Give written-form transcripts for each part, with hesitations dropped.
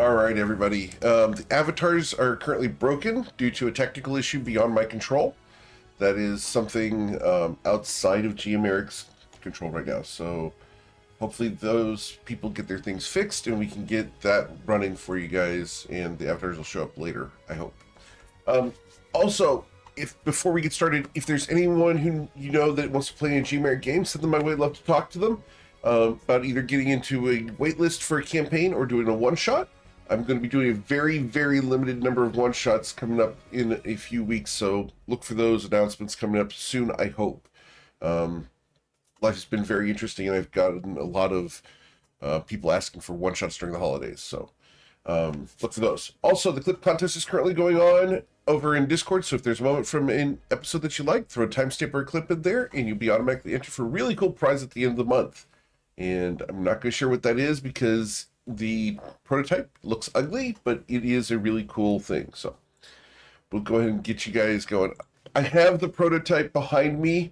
All right, everybody. The avatars are currently broken due to a technical issue beyond my control. That is something outside of GMeric's control right now. So hopefully those people get their things fixed and we can get that running for you guys, and the avatars will show up later, I hope. Also, if before we get started, if there's anyone who you know that wants to play a GMeric game, send them my way. I'd love to talk to them about either getting into a waitlist for a campaign or doing a one-shot. I'm going to be doing a very, very limited number of one-shots coming up in a few weeks, so look for those announcements coming up soon, I hope. Life has been very interesting, and I've gotten a lot of people asking for one-shots during the holidays, so look for those. Also, the clip contest is currently going on over in Discord, so if there's a moment from an episode that you like, throw a timestamp or a clip in there, and you'll be automatically entered for a really cool prize at the end of the month. And I'm not going to share what that is because the prototype looks ugly, but it is a really cool thing. So we'll go ahead and get you guys going. I have the prototype behind me.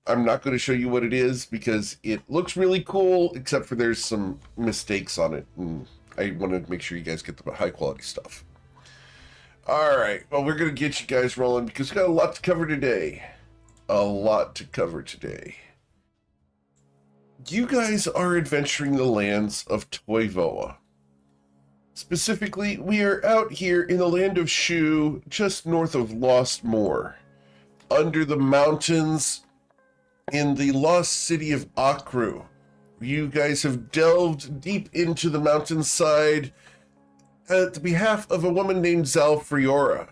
I'm not going to show you what it is because it looks really cool, except for there's some mistakes on it. And I want to make sure you guys get the high quality stuff. All right. Well, we're going to get you guys rolling because we've got a lot to cover today. A lot to cover today. You guys are adventuring the lands of Toivoa. Specifically, we are out here in the land of Shu, just north of Lost Moor, under the mountains in the lost city of Akru. You guys have delved deep into the mountainside at the behalf of a woman named Zalfriora.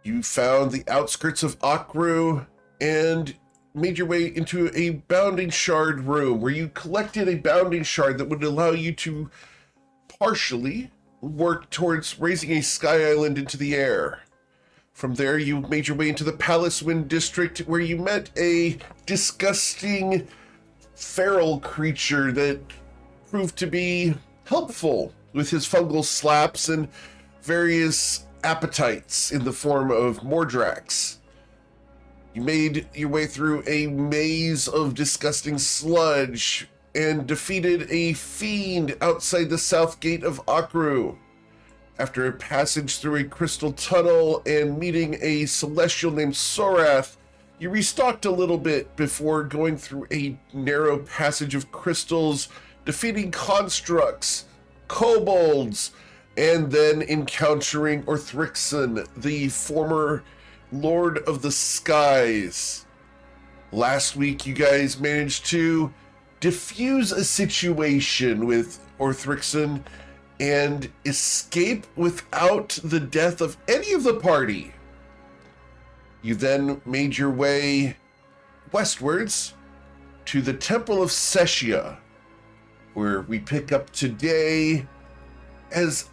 You found the outskirts of Akru and made your way into a bounding shard room where you collected a bounding shard that would allow you to partially work towards raising a sky island into the air. From there, you made your way into the Palace Wind District where you met a disgusting feral creature that proved to be helpful with his fungal slaps and various appetites in the form of Mordrax. You made your way through a maze of disgusting sludge and defeated a fiend outside the south gate of Akru. After a passage through a crystal tunnel and meeting a celestial named Sorath, you restocked a little bit before going through a narrow passage of crystals, defeating constructs, kobolds, and then encountering Orthrixon, the former Lord of the Skies. Last week, you guys managed to diffuse a situation with Orthrixon and escape without the death of any of the party. You then made your way westwards to the Temple of Seshia, where we pick up today as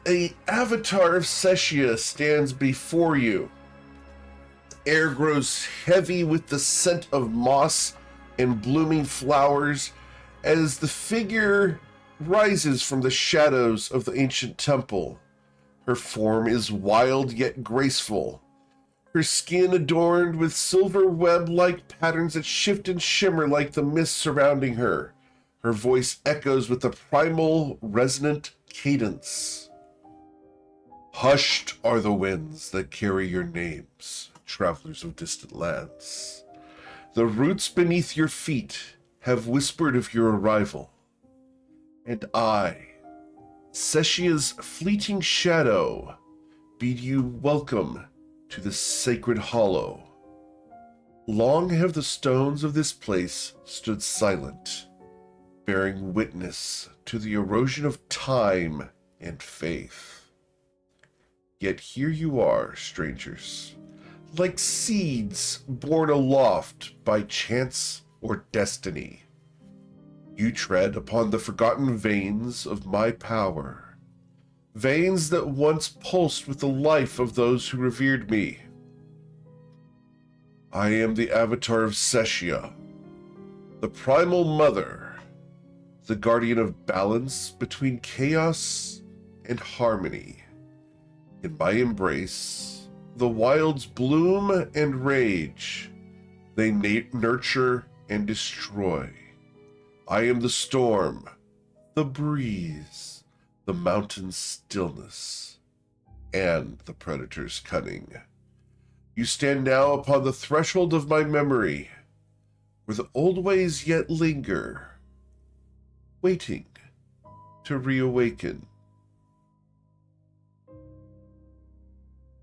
an avatar of Seshia stands before you. Air grows heavy with the scent of moss and blooming flowers as the figure rises from the shadows of the ancient temple. Her form is wild yet graceful, her skin adorned with silver web-like patterns that shift and shimmer like the mist surrounding her. Her voice echoes with a primal, resonant cadence. Hushed are the winds that carry your names, travelers of distant lands. The roots beneath your feet have whispered of your arrival, and I, Seshia's fleeting shadow, bid you welcome to the sacred hollow. Long have the stones of this place stood silent, bearing witness to the erosion of time and faith. Yet here you are, strangers, like seeds borne aloft by chance or destiny. You tread upon the forgotten veins of my power, veins that once pulsed with the life of those who revered me. I am the avatar of Seshia, the primal mother, the guardian of balance between chaos and harmony. In my embrace, the wilds bloom and rage. They nurture and destroy. I am the storm, the breeze, the the mountain's stillness, and the predator's cunning. You stand now upon the threshold of my memory, where the old ways yet linger, waiting to reawaken.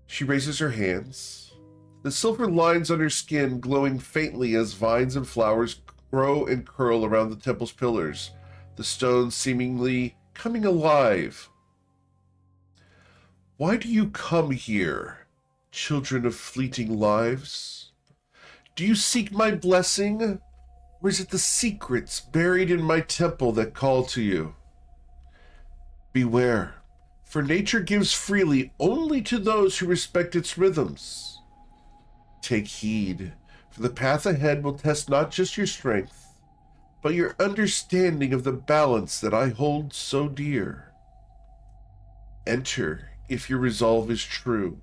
She raises her hands, the silver lines on her skin glowing faintly as vines and flowers grow and curl around the temple's pillars, the stones seemingly coming alive. Why do you come here, children of fleeting lives? Do you seek my blessing, or is it the secrets buried in my temple that call to you? Beware, for nature gives freely only to those who respect its rhythms. Take heed, for the path ahead will test not just your strength, but your understanding of the balance that I hold so dear. Enter if your resolve is true,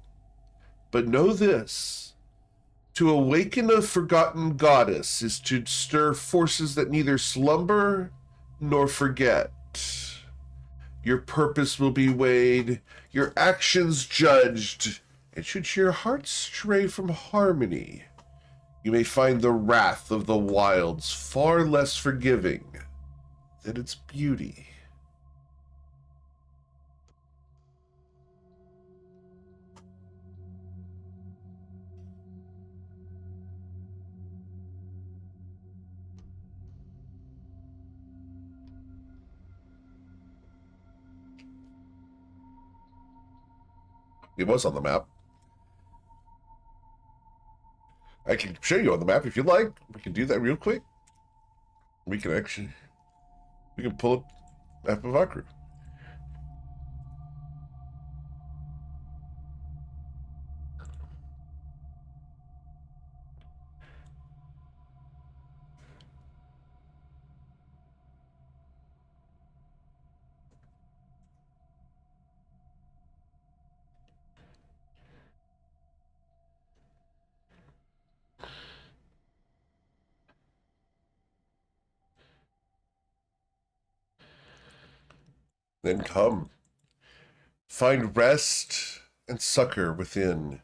but know this: to awaken a forgotten goddess is to stir forces that neither slumber nor forget. Your purpose will be weighed, your actions judged, and should your heart stray from harmony, you may find the wrath of the wilds far less forgiving than its beauty. It was on the map. I can show you on the map if you like. We can do that real quick. We can pull up map of Akru. Then come, find rest and succor within.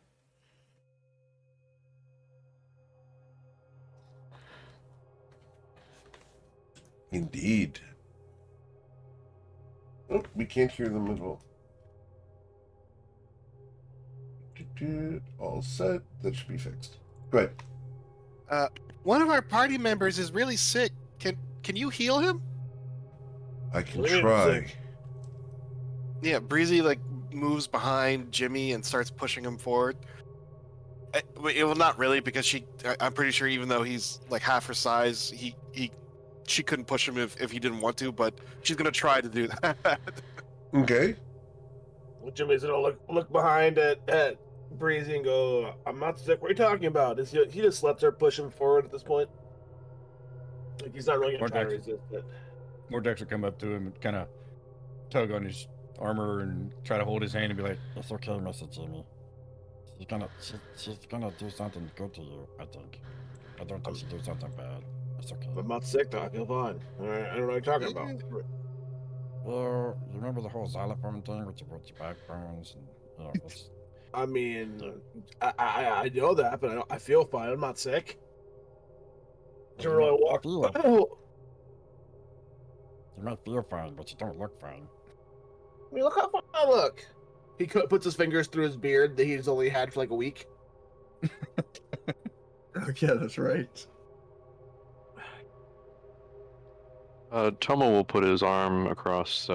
Indeed. Oh, we can't hear them at all. All set. That should be fixed. Go ahead. One of our party members is really sick. Can you heal him? I can try. Yeah, Breezy moves behind Jimmy and starts pushing him forward. Well, not really, because I'm pretty sure even though he's like half her size, she couldn't push him if he didn't want to, but she's gonna try to do that. Okay. Well, Jimmy's gonna look behind at Breezy and go, "I'm not sick. What are you talking about?" He just lets her push him forward at this point. Like he's not really gonna try to resist it. Mordex will come up to him and kind of tug on his armor and try to hold his hand and be like, "It's okay, Mr. Jimmy. She's gonna do something good to you, I think. I don't think she'll do something bad. It's okay." I'm not sick, Doc. I feel fine. All right, I don't know what you're talking about. Well, you remember the whole xylophone thing with your backbones and it's... I mean, I know that, but I feel fine. I'm not sick. You really walk. Oh. You might feel fine, but you don't look fine. I mean, look how fine I look. He puts his fingers through his beard that he's only had for like a week. Oh, yeah, that's right. Tomo will put his arm across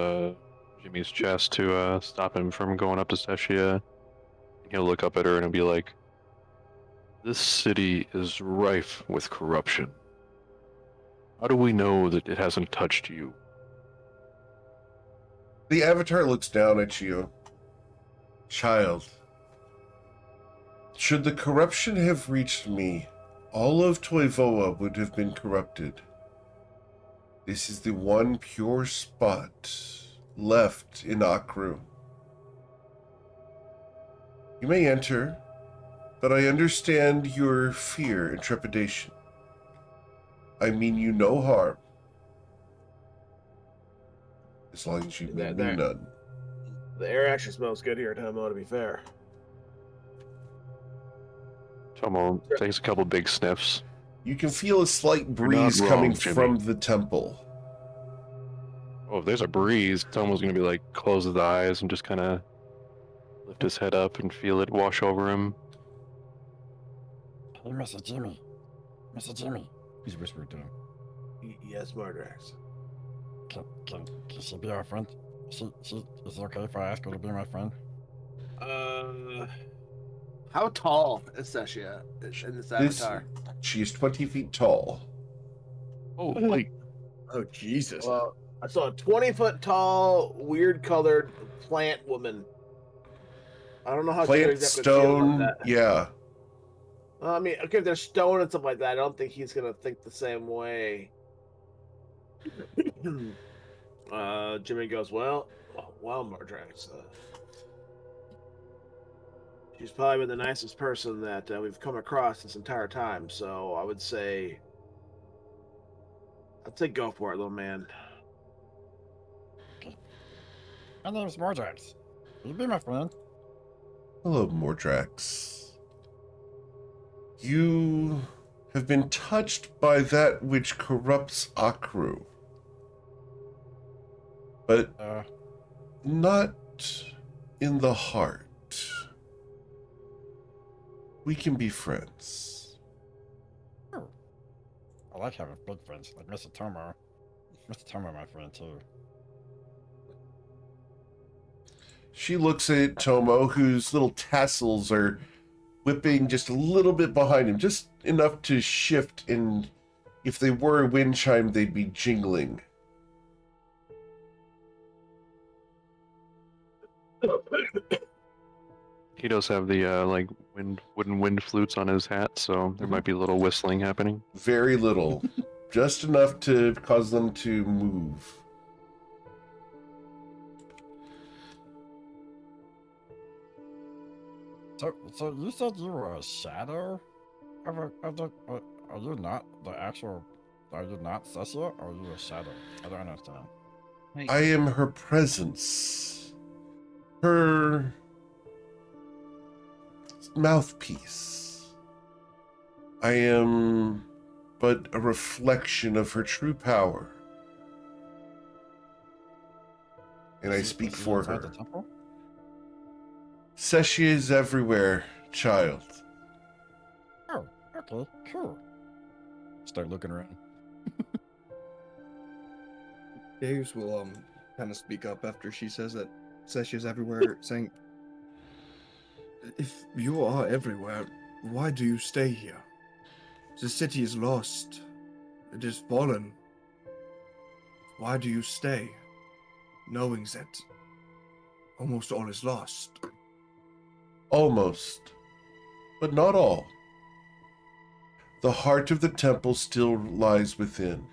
Jimmy's chest to stop him from going up to Seshia. He'll look up at her and he'll be like, "This city is rife with corruption. How do we know that it hasn't touched you?" The Avatar looks down at you. Child, should the corruption have reached me, all of Toivoa would have been corrupted. This is the one pure spot left in Akru. You may enter, but I understand your fear and trepidation. I mean you no harm, as long as you mean me none. The air actually smells good here, Tomo, to be fair. Tomo takes a couple big sniffs. You can feel a slight You're not breeze wrong, coming Jimmy. from the temple. Oh, if there's a breeze, Tomo's gonna be like, close his eyes and just kind of lift his head up and feel it wash over him. Hey, Mr. Jimmy. Mr. Jimmy. He's whispering to him. Yes, Mardrax. Can she be our friend? Is it okay if I ask her to be my friend? How tall is Seshia in this avatar? She is 20 feet tall. Oh, like, Oh, Jesus. Well, I saw a 20-foot tall, weird colored plant woman. I don't know how Plant, exactly feel about stone, that. yeah. I mean, okay, if there's stone and stuff like that, I don't think he's gonna think the same way. Jimmy goes, well, Mardrax. She's probably been the nicest person that we've come across this entire time. So I'd say go for it, little man. My name's Mordrax. Will you be my friend? Hello, Mordrax. You have been touched by that which corrupts Akru. But not in the heart. We can be friends. Oh. I like having big friends, like Mr. Tomo. Mr. Tomo, my friend, too. She looks at Tomo, whose little tassels are whipping just a little bit behind him, just enough to shift, and if they were a wind chime, they'd be jingling. he does have the like wooden wind flutes on his hat, so there might be a little whistling happening. Very little. Just enough to cause them to move. So you said you were a shadow of the. Are you not the actual? Are you not Seshia, or are you a shadow? I don't understand. I am her presence. Her mouthpiece. I am but a reflection of her true power. And I speak for inside her. the temple? Seshia is everywhere, child. Oh, okay, cool. Start looking around. Deus will kind of speak up after she says that Seshia's everywhere, saying, if you are everywhere, why do you stay here? The city is lost. It is fallen. Why do you stay, knowing that almost all is lost? Almost. But not all. The heart of the temple still lies within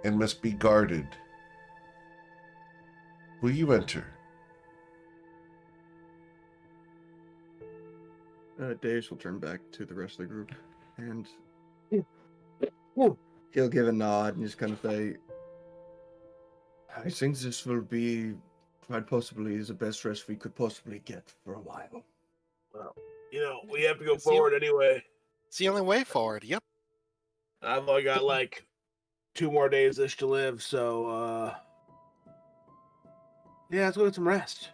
and must be guarded. Will you enter? Deus will turn back to the rest of the group, and Woo. he'll give a nod and just kind of say, I think this will be quite possibly the best rest we could possibly get for a while. Well, we have to go It's the- forward anyway. It's the only way forward. Yep. I've only got like 2 more days-ish to live, so yeah, let's go get some rest.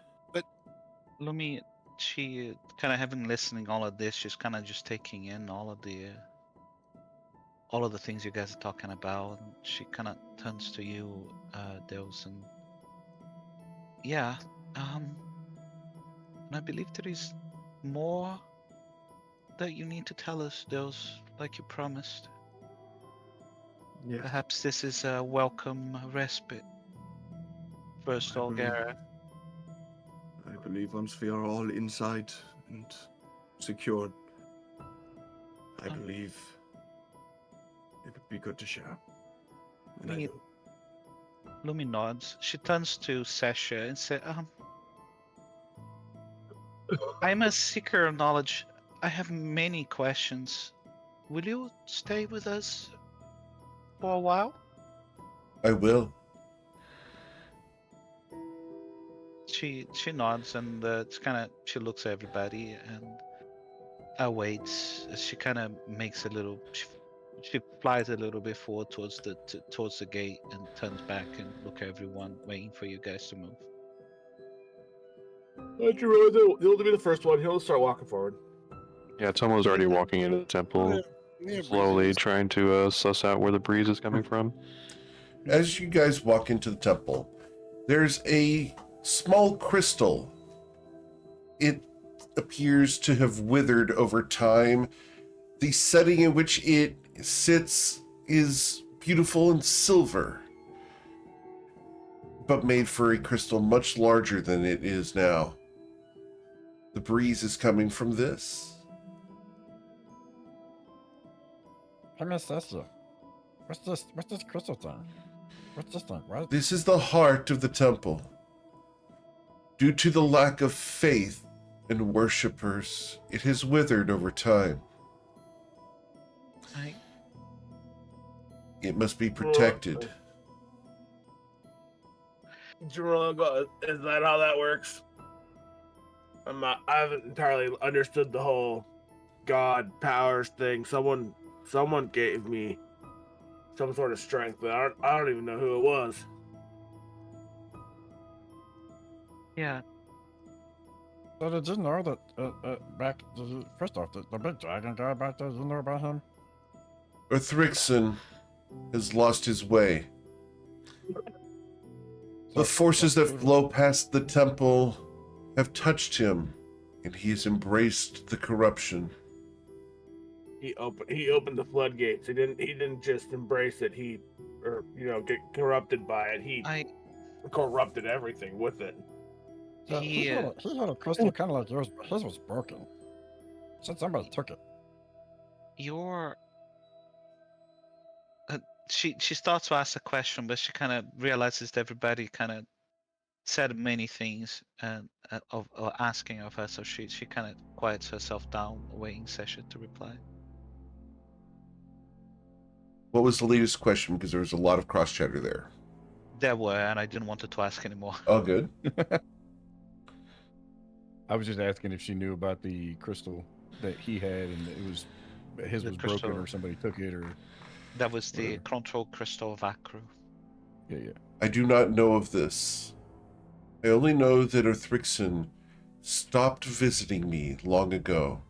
Lumi, she kind of having listening all of this, she's kind of just taking in all of the things you guys are talking about. And she kind of turns to you, Deus, and yeah, and I believe there is more that you need to tell us, Deus, like you promised. Yeah. Perhaps this is a welcome respite. First, I believe- Olgara. I believe once we are all inside and secured, I believe it would be good to share. And I Me- will. Lumi nods. She turns to Sasha and says, I'm a seeker of knowledge. I have many questions. Will you stay with us for a while? I will. she nods and it's kind of she looks at everybody and awaits. She kind of makes a little. She flies a little bit forward towards towards the gate and turns back and look at everyone, waiting for you guys to move. He'll be the first one. He'll start walking forward. Yeah, Tomo's already walking into the temple, Yeah, slowly Breezy's- trying to suss out where the breeze is coming from. As you guys walk into the temple, there's a small crystal. It appears to have withered over time. The setting in which it sits is beautiful and silver, but made for a crystal much larger than it is now. The breeze is coming from this. Hey, Miss Esther. What's this crystal thing? What's this thing? What? This is the heart of the temple. Due to the lack of faith and worshippers, it has withered over time. It must be protected. Jerome, is that how that works? I haven't entirely understood the whole God powers thing. Someone gave me some sort of strength, but I don't even know who it was. Yeah. So did you know that first off, the big dragon guy back there, did you know about him? Thrixon has lost his way. The forces that flow past the temple have touched him, and he has embraced the corruption. He opened the floodgates. He didn't just embrace it. Get corrupted by it. He corrupted everything with it. Yeah, he had a crystal kind of like yours, but his was broken. Said somebody took it. She starts to ask a question, but she kind of realizes that everybody kind of said many things and of asking of her, so she kind of quiets herself down, waiting session to reply. What was the latest question? Because there was a lot of cross chatter there. There were, and I didn't want to ask anymore. Oh, good. I was just asking if she knew about the crystal that he had, and his was broken, or somebody took it, or that was the control crystal of Akru. Yeah. I do not know of this. I only know that Thrixon stopped visiting me long ago.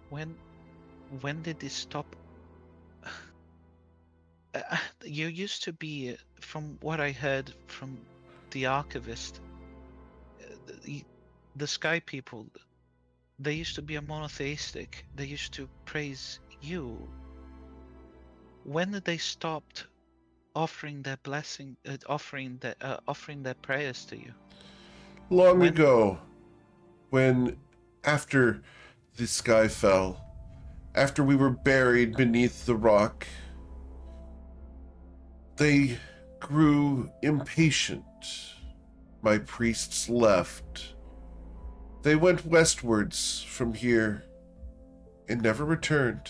When did this stop? You used to be, from what I heard from the archivist, the Sky People, they used to be a monotheistic. They used to praise you. When did they stop offering their blessing, offering their prayers to you? Long ago, after the sky fell, after we were buried beneath the rock, they grew impatient. My priests left. They went westwards from here and never returned.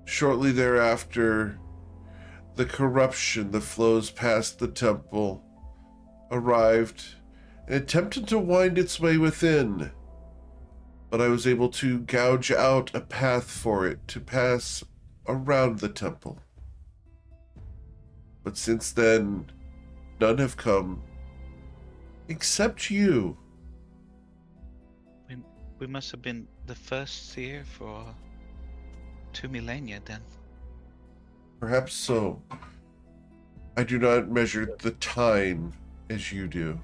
Shortly thereafter, the corruption that flows past the temple arrived and attempted to wind its way within, but I was able to gouge out a path for it to pass around the temple. But since then, none have come, except you. We must have been the first here for 2 millennia then. Perhaps so. I do not measure the time as you do.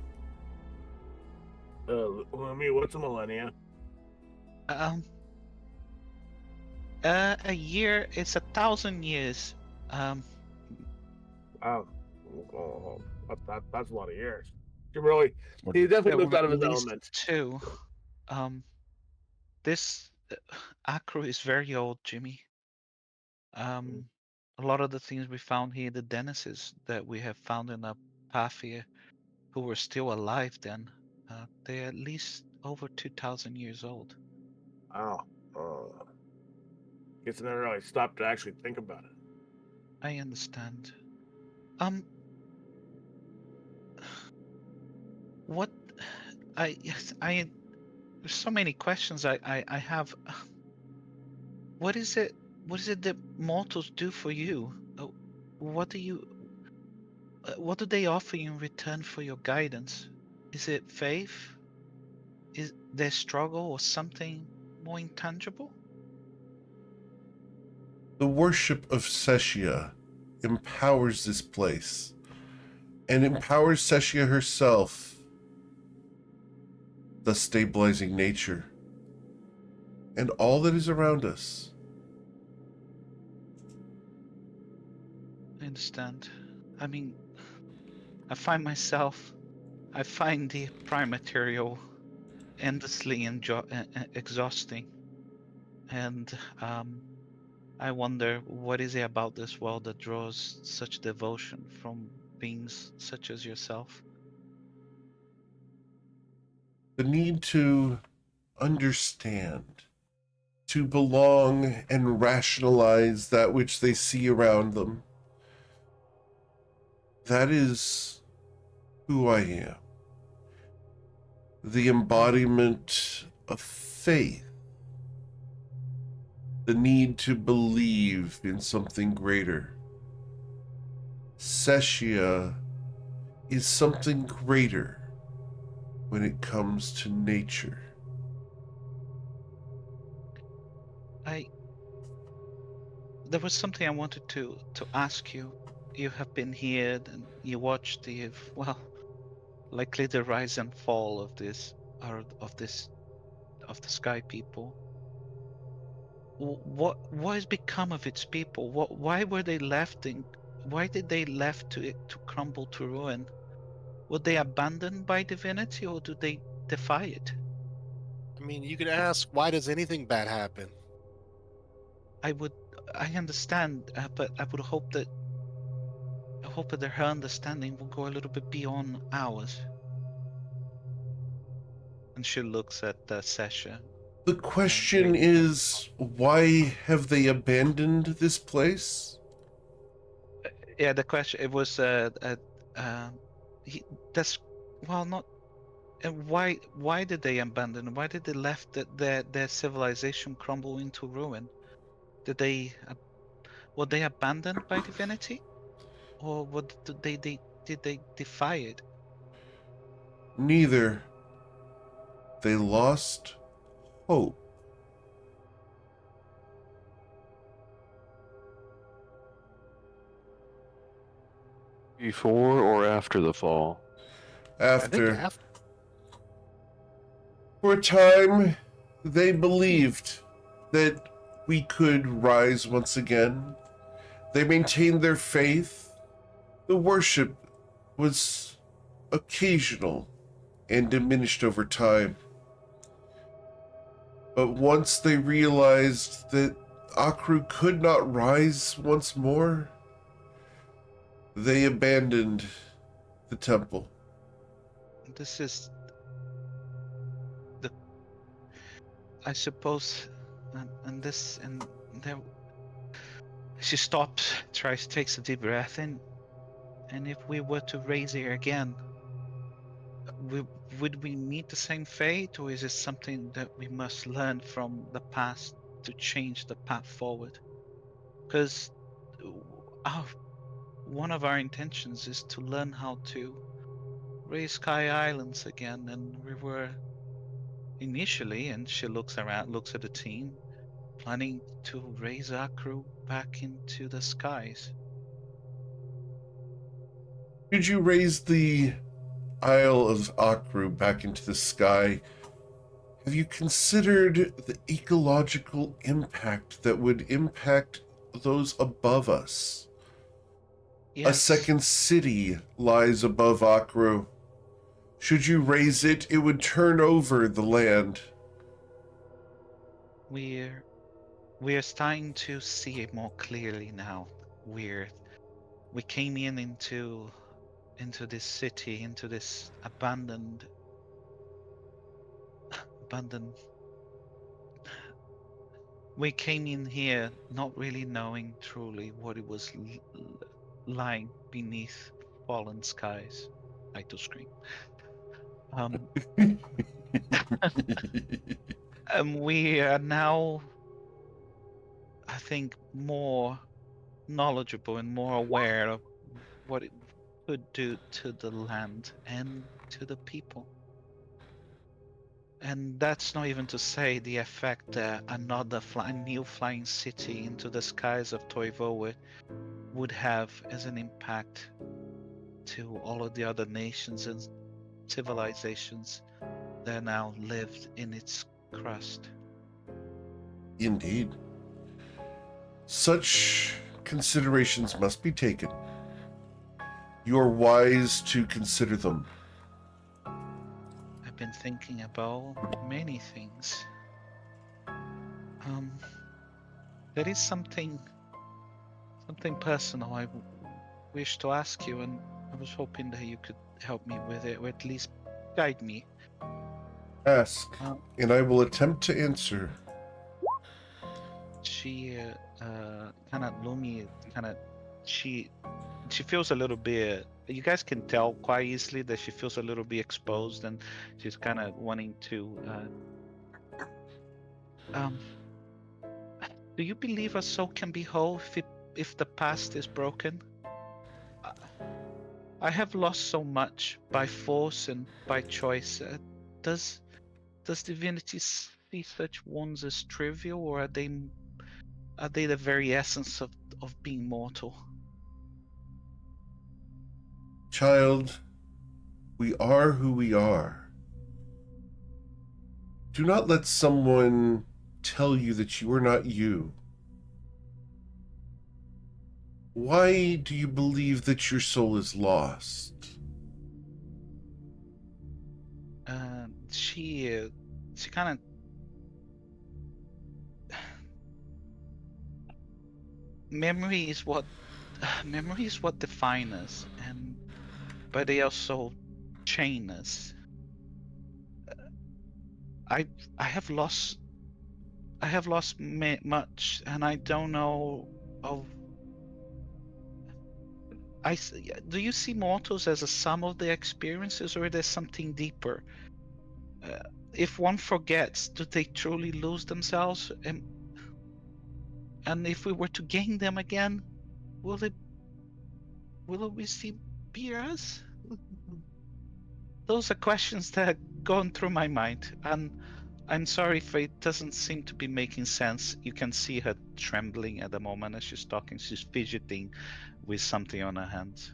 What's a millennia? A year is 1,000 years. Wow. That's a lot of years. He definitely moved out of his element. 2. This Akru is very old, Jimmy. A lot of the things we found here, the Dennises that we have found in the path here, who were still alive then, they're at least over 2,000 years old. Wow. Guess I never really stopped to actually think about it. I understand. What yes, there's so many questions I have. What is it? What is it that mortals do for you? What do you? What do they offer you in return for your guidance? Is it faith? Is their struggle or something more intangible? The worship of Seshia empowers this place and empowers Seshia herself, thus stabilizing nature and all that is around us. I understand. I mean, I find the prime material endlessly exhausting, and I wonder what is it about this world that draws such devotion from beings such as yourself? The need to understand, to belong and rationalize that which they see around them. That is who I am. The embodiment of faith, the need to believe in something greater. Seshia is something greater when it comes to nature. There was something I wanted to ask you. You have been here and you watched the well, likely the rise and fall of this or of the sky people. What has become of its people? Why were they left in? Why did they left to it to crumble to ruin? Were they abandoned by divinity or do they defy it? I mean, you could ask, why does anything bad happen? I would, I understand, but I hope that her understanding will go a little bit beyond ours. And she looks at Sasha. The question Very is, why have they abandoned this place? yeah. The question it was he, that's well not. And why did they abandon? Why did they left their civilization crumble into ruin? Did they were they abandoned by divinity, or what did they defy it? Neither. They lost hope. Before or after the fall? I think After, after. for a time, they believed that we could rise once again. They maintained their faith. The worship was occasional and diminished over time. But once they realized that Akru could not rise once more, they abandoned the temple. This is the I suppose, and this and there. She stops, tries takes a deep breath in, and if we were to raise her again, we, would we meet the same fate, or is it something that we must learn from the past to change the path forward? Because our, one of our intentions is to learn how to raise Sky Islands again, and we were initially, and she looks around, looks at the team, planning to raise our crew back into the skies. Should you raise the Isle of Akru back into the sky, have you considered the ecological impact that would impact those above us? A Yes, second city lies above Akru. Should you raise it, it would turn over the land. we're starting to see it more clearly now. We came into this city, into this abandoned. We came in here not really knowing truly what it was lying beneath fallen skies. I to scream. Um, we are now, I think, more knowledgeable and more aware of what it could do to the land and to the people. And that's not even to say the effect that another new flying city into the skies of Toivoa would have as an impact to all of the other nations and civilizations that now lived in its crust. Indeed. Such considerations must be taken. You are wise to consider them. I've been thinking about many things. There is something personal I wish to ask you, and I was hoping that you could help me with it, or at least guide me. Ask, and I will attempt to answer. She kind of Lumi she feels a little bit, you guys can tell quite easily that she feels a little bit exposed, and she's kind of wanting to do you believe a soul can be whole if the past is broken? I have lost so much by force and by choice. Does divinity see such wounds as trivial, or are they the very essence of being mortal? Child, we are who we are. Do not let someone tell you that you are not you. Why do you believe that your soul is lost? She kind of memory is what define us, but they also chain us. I have lost much, and I don't know of. Do you see mortals as a sum of their experiences, or there's something deeper? If one forgets, do they truly lose themselves? And if we were to gain them again, will it be us? Those are questions that have gone through my mind, and I'm sorry if it doesn't seem to be making sense. You can see her trembling at the moment as she's talking. She's fidgeting with something on her hands.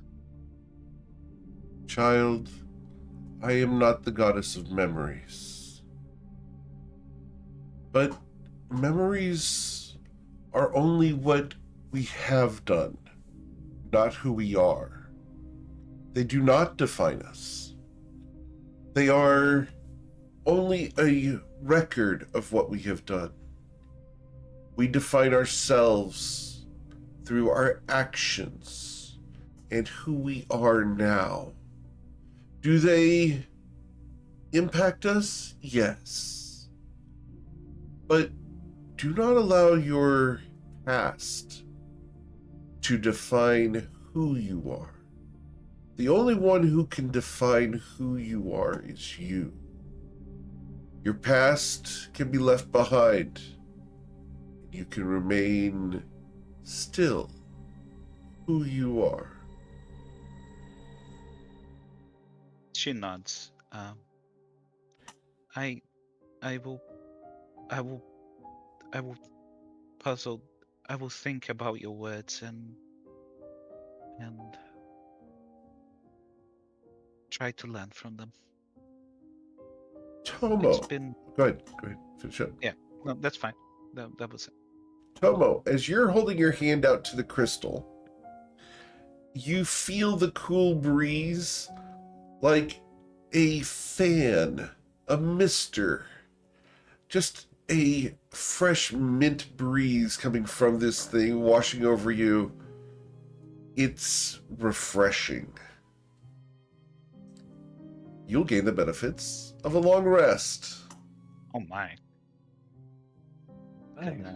Child, I am not the goddess of memories. But memories are only what we have done, not who we are. They do not define us. They are only a record of what we have done. We define ourselves through our actions and who we are now. Do they impact us? Yes. But do not allow your past to define who you are. The only one who can define who you are is you. Your past can be left behind. You can remain still who you are. She nods. I will puzzle. I will think about your words and try to learn from them. Tomo. It's been. Go ahead. Finish up. Yeah, no, that's fine. That was it. Tomo, as you're holding your hand out to the crystal, you feel the cool breeze like a fan, a mister, just a fresh mint breeze coming from this thing, washing over you. It's refreshing. You'll gain the benefits of a long rest. Oh my. Thanks.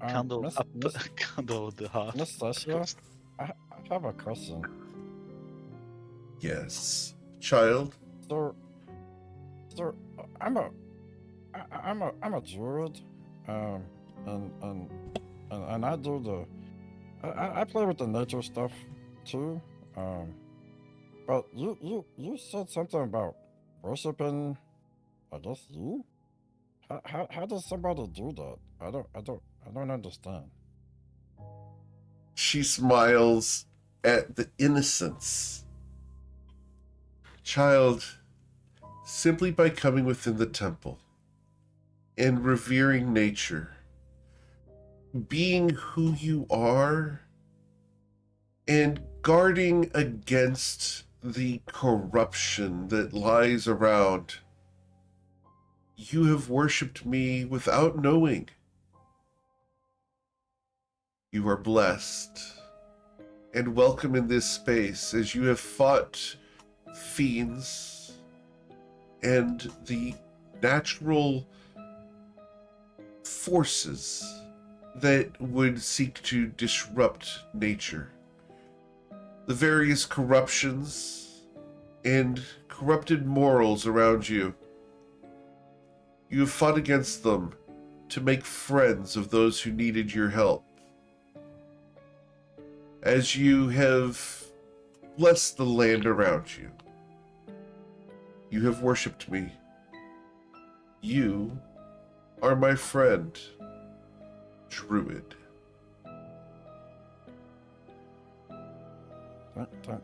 Candle Miss- up, Miss- candle the heart. Miss Sasha, I have a question. Yes, child. So, so I'm a druid, um, and and and I do I play with the nature stuff too, but you said something about worshiping, I guess you. How does somebody do that? I don't understand. She smiles at the innocence. Child, simply by coming within the temple and revering nature, being who you are, and guarding against the corruption that lies around, you have worshipped me without knowing. You are blessed and welcome in this space as you have fought fiends and the natural forces that would seek to disrupt nature. The various corruptions and corrupted morals around you. You have fought against them to make friends of those who needed your help. As you have blessed the land around you, you have worshipped me. You are my friend, Druid.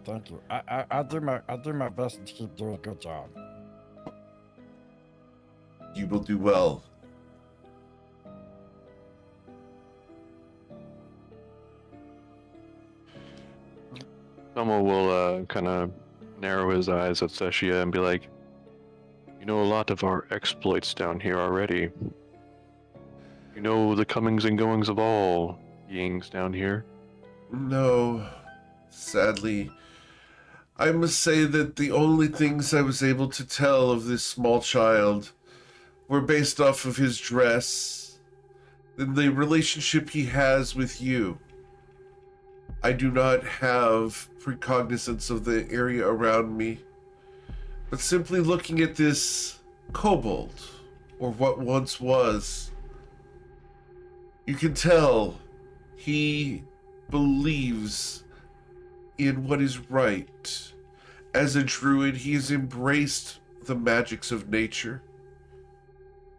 Thank you. I do my best to keep doing a good job. You will do well. Tomo will kind of narrow his eyes at Seshia and be like, "You know a lot of our exploits down here already. You know the comings and goings of all beings down here." No, sadly, I must say that the only things I was able to tell of this small child were based off of his dress and the relationship he has with you. I do not have precognizance of the area around me, but simply looking at this kobold, or what once was, you can tell he believes in what is right. As a druid, he has embraced the magics of nature.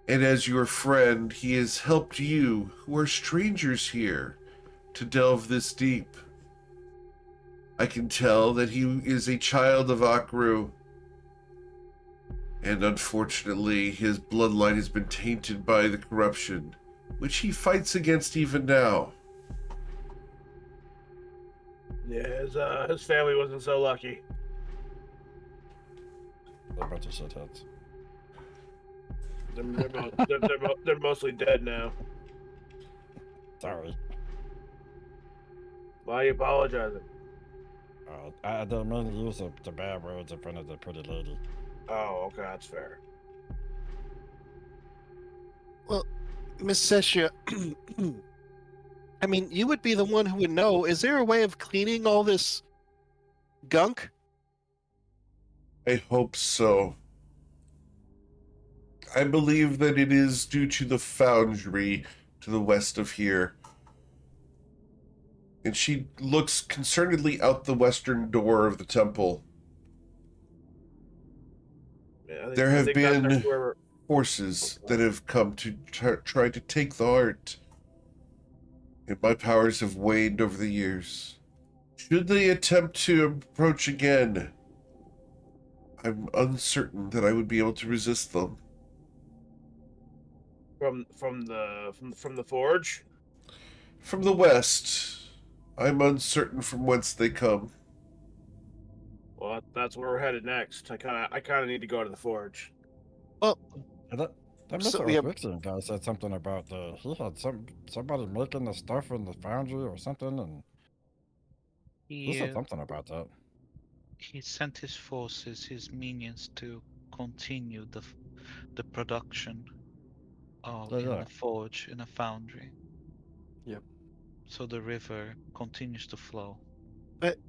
And as your friend, he has helped you, who are strangers here, to delve this deep. I can tell that he is a child of Akru, and unfortunately his bloodline has been tainted by the corruption, which he fights against even now. Yeah, his family wasn't so lucky. They're a bunch of shitheads. They're mostly dead now. Sorry. Why are you apologizing? I don't mean to use the bad words in front of the pretty lady. Oh, okay, that's fair. Well, Miss Seshia, I mean, you would be the one who would know. Is there a way of cleaning all this gunk? I hope so. I believe that it is due to the foundry to the west of here. And she looks concernedly out the western door of the temple. Yeah, There have been that's where forces that have come to try to take the heart, and my powers have waned over the years. Should they attempt to approach again, I'm uncertain that I would be able to resist them. from the forge. From the west, I'm uncertain from whence they come. Well, that's where we're headed next. I kind of need to go to the forge. Well, That So, Mr. yeah. Obrixian guy said something about he had somebody making the stuff in the foundry or something, and he said something about that. He sent his forces, his minions, to continue the production Yeah, in yeah. a forge, in a foundry. Yep. So the river continues to flow.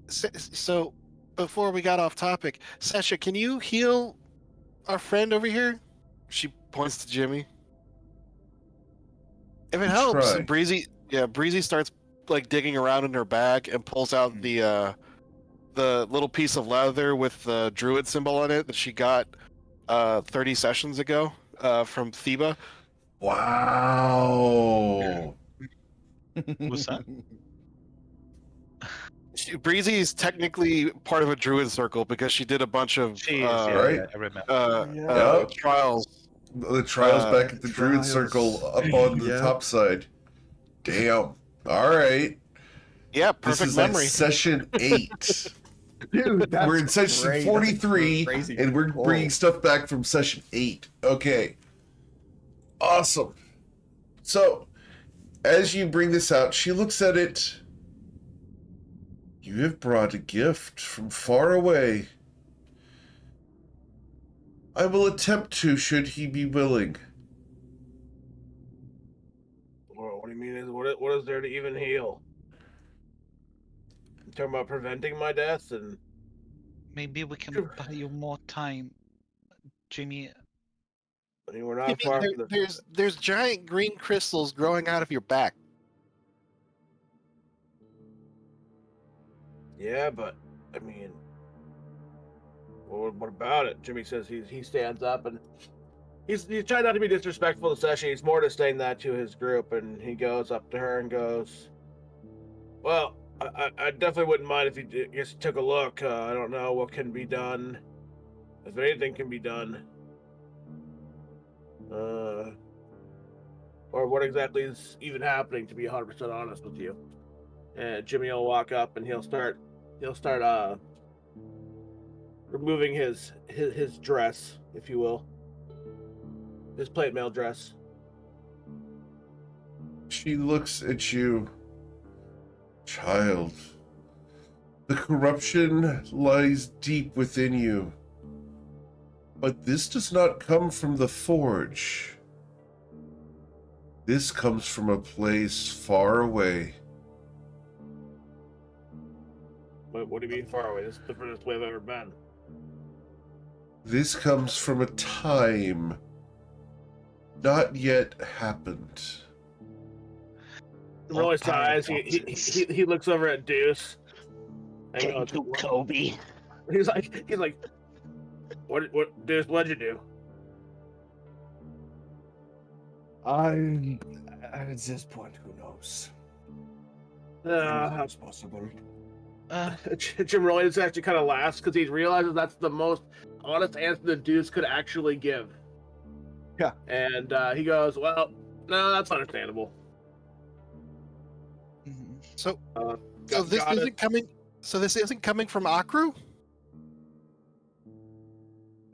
so before we got off topic, Sasha, can you heal our friend over here? She points to Jimmy. If it You helps, try. Breezy starts like digging around in her bag and pulls out the little piece of leather with the druid symbol on it that she got 30 sessions ago from Theba. Wow. What's that? Breezy is technically part of a druid circle because she did a bunch of She is, yeah, Right. yeah, I remember. Yeah. trials. The trials back at the Druid Trials. Circle up on the Yep. top side. Damn. All right. Yeah, This perfect is memory. like session 8. Dude, that's We're in session great. That's a 43, crazy and we're pull. bringing stuff back from session 8. Okay. Awesome. So, as you bring this out, she looks at it. You have brought a gift from far away. I will attempt to, should he be willing. Well, what do you mean? What is there to even heal? You talking about preventing my death and Maybe we can Sure. buy you more time, Jimmy. I mean, we're not far from the. There's giant green crystals growing out of your back. Yeah, but I mean, what about it? Jimmy says he stands up and he's trying not to be disrespectful to Session. He's more just saying that to his group, and he goes up to her and goes, "Well, I definitely wouldn't mind if you just took a look. I don't know what can be done, if anything can be done, or what exactly is even happening. To be 100% honest with you." And Jimmy will walk up and he'll start removing his dress, if you will, his plate mail dress. She looks at you. Child, the corruption lies deep within you. But this does not come from the forge. This comes from a place far away. What do you mean far away? This is the furthest way I've ever been. This comes from a time not yet happened. Rolling his eyes, he looks over at Deuce. And goes, Kobe. he's like, what Deuce? What'd you do? At this point, who knows? How's It's possible. Jim Rolling actually kind of laughs because he realizes that's the most honest answer that Deuce could actually give. Yeah. And he goes, well, no, that's understandable. Mhm. So Got it. This isn't coming from Akru?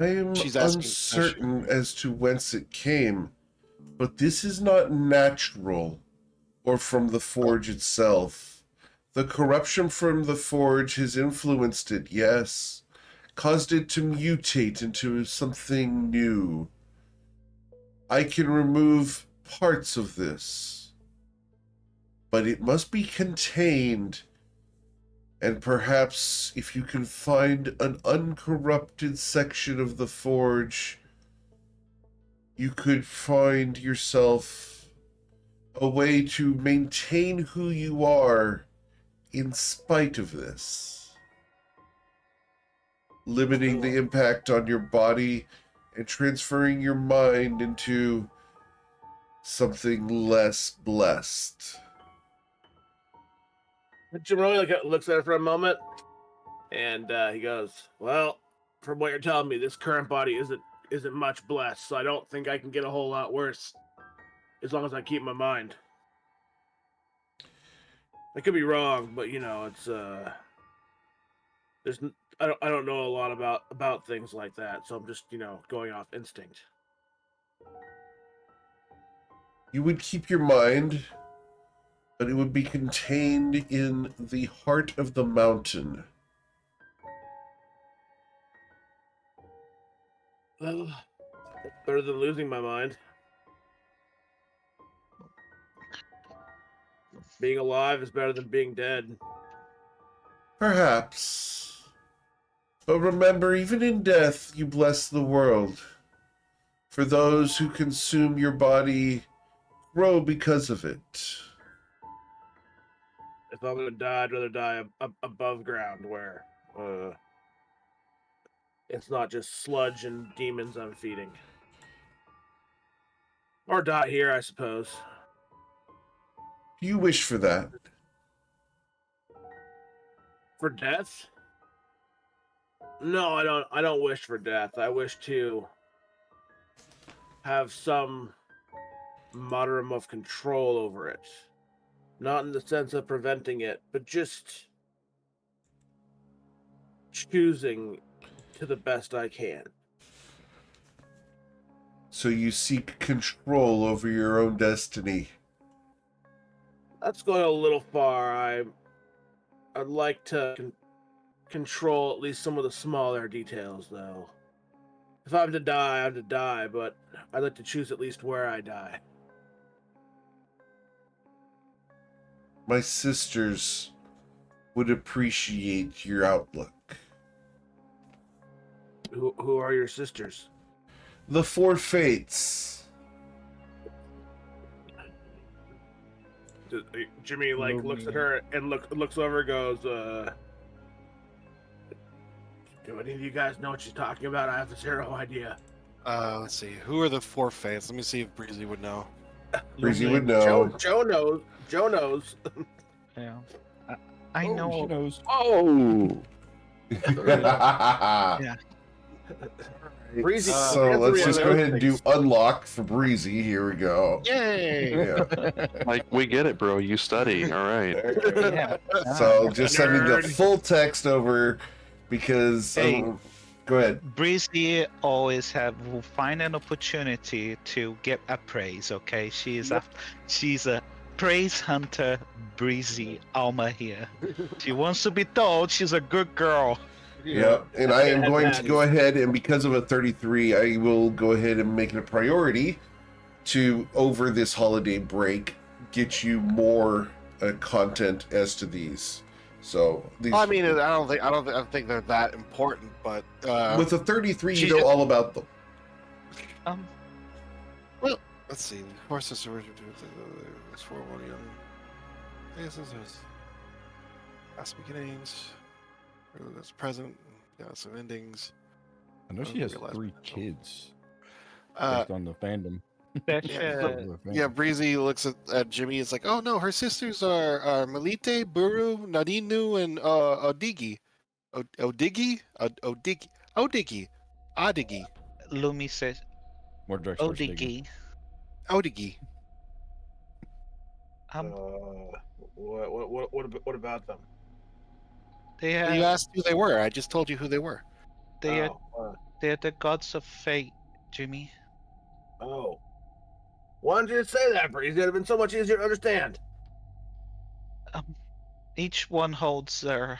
I am She's asking- uncertain as to whence it came, but this is not natural or from the forge itself. The corruption from the forge has influenced it, yes, caused it to mutate into something new. I can remove parts of this, but it must be contained. And perhaps if you can find an uncorrupted section of the forge, you could find yourself a way to maintain who you are in spite of this. Limiting the impact on your body and transferring your mind into something less blessed. Jim Rolling looks at it for a moment, and he goes, well, from what you're telling me, this current body isn't much blessed, so I don't think I can get a whole lot worse as long as I keep my mind. I could be wrong, but it's I don't know a lot about things like that, so I'm just going off instinct. You would keep your mind, but it would be contained in the heart of the mountain. Well, better than losing my mind. Being alive is better than being dead. Perhaps. But remember, even in death, you bless the world. For those who consume your body grow because of it. If I'm gonna die, I'd rather die above ground, where it's not just sludge and demons I'm feeding. Or die here, I suppose. Do you wish for that? For death? No, I don't. I don't wish for death. I wish to have some modicum of control over it. Not in the sense of preventing it, but just choosing to the best I can. So you seek control over your own destiny. That's going a little far. I'd like to control at least some of the smaller details, though. If I'm to die, I'm to die, but I'd like to choose at least where I die. My sisters would appreciate your outlook. Who are your sisters? The Four Fates. Jimmy looks at her and looks over and goes, do any of you guys know what she's talking about? I have zero idea. Let's see. Who are the four faiths? Let me see if Breezy would know. Breezy would know. Joe knows. Joe knows. Yeah. I know. She knows. Oh! Yeah. Breezy. So let's just go ahead and do unlock for Breezy. Here we go. Yay! Yeah. Like, we get it, bro. You study. All right. Yeah. So just sending the Nerd. full text over because. Hey. Go ahead. Breezy always will find an opportunity to get a praise. Okay, she's a praise hunter. Breezy Alma here. She wants to be told she's a good girl. Yeah, and I am going to go ahead and because of a 33, I will go ahead and make it a priority to over this holiday break get you more content as to these. So these. I mean, I don't think they're that important, but with a 33, you she's know just- all about them. let's see. Horse sister. It's for one young. This is past beginnings. That's present. Yeah, some endings. I know I she has realize 3 myself. kids Uh, based on the fandom. yeah, Breezy looks at Jimmy. It's like, oh no, her sisters are Melite, Buru, Nadinu, and Odigi. Odigi? Odigi. Odigi. Lumi says, More drugstore sticky. "Odigi." Odigi. What about them? They You are asked who they were. I just told you who they were. they are Oh, they're the gods of fate, Jimmy. oh. Why didn't you say that, Breezy? It'd have been so much easier to understand. Each one holds a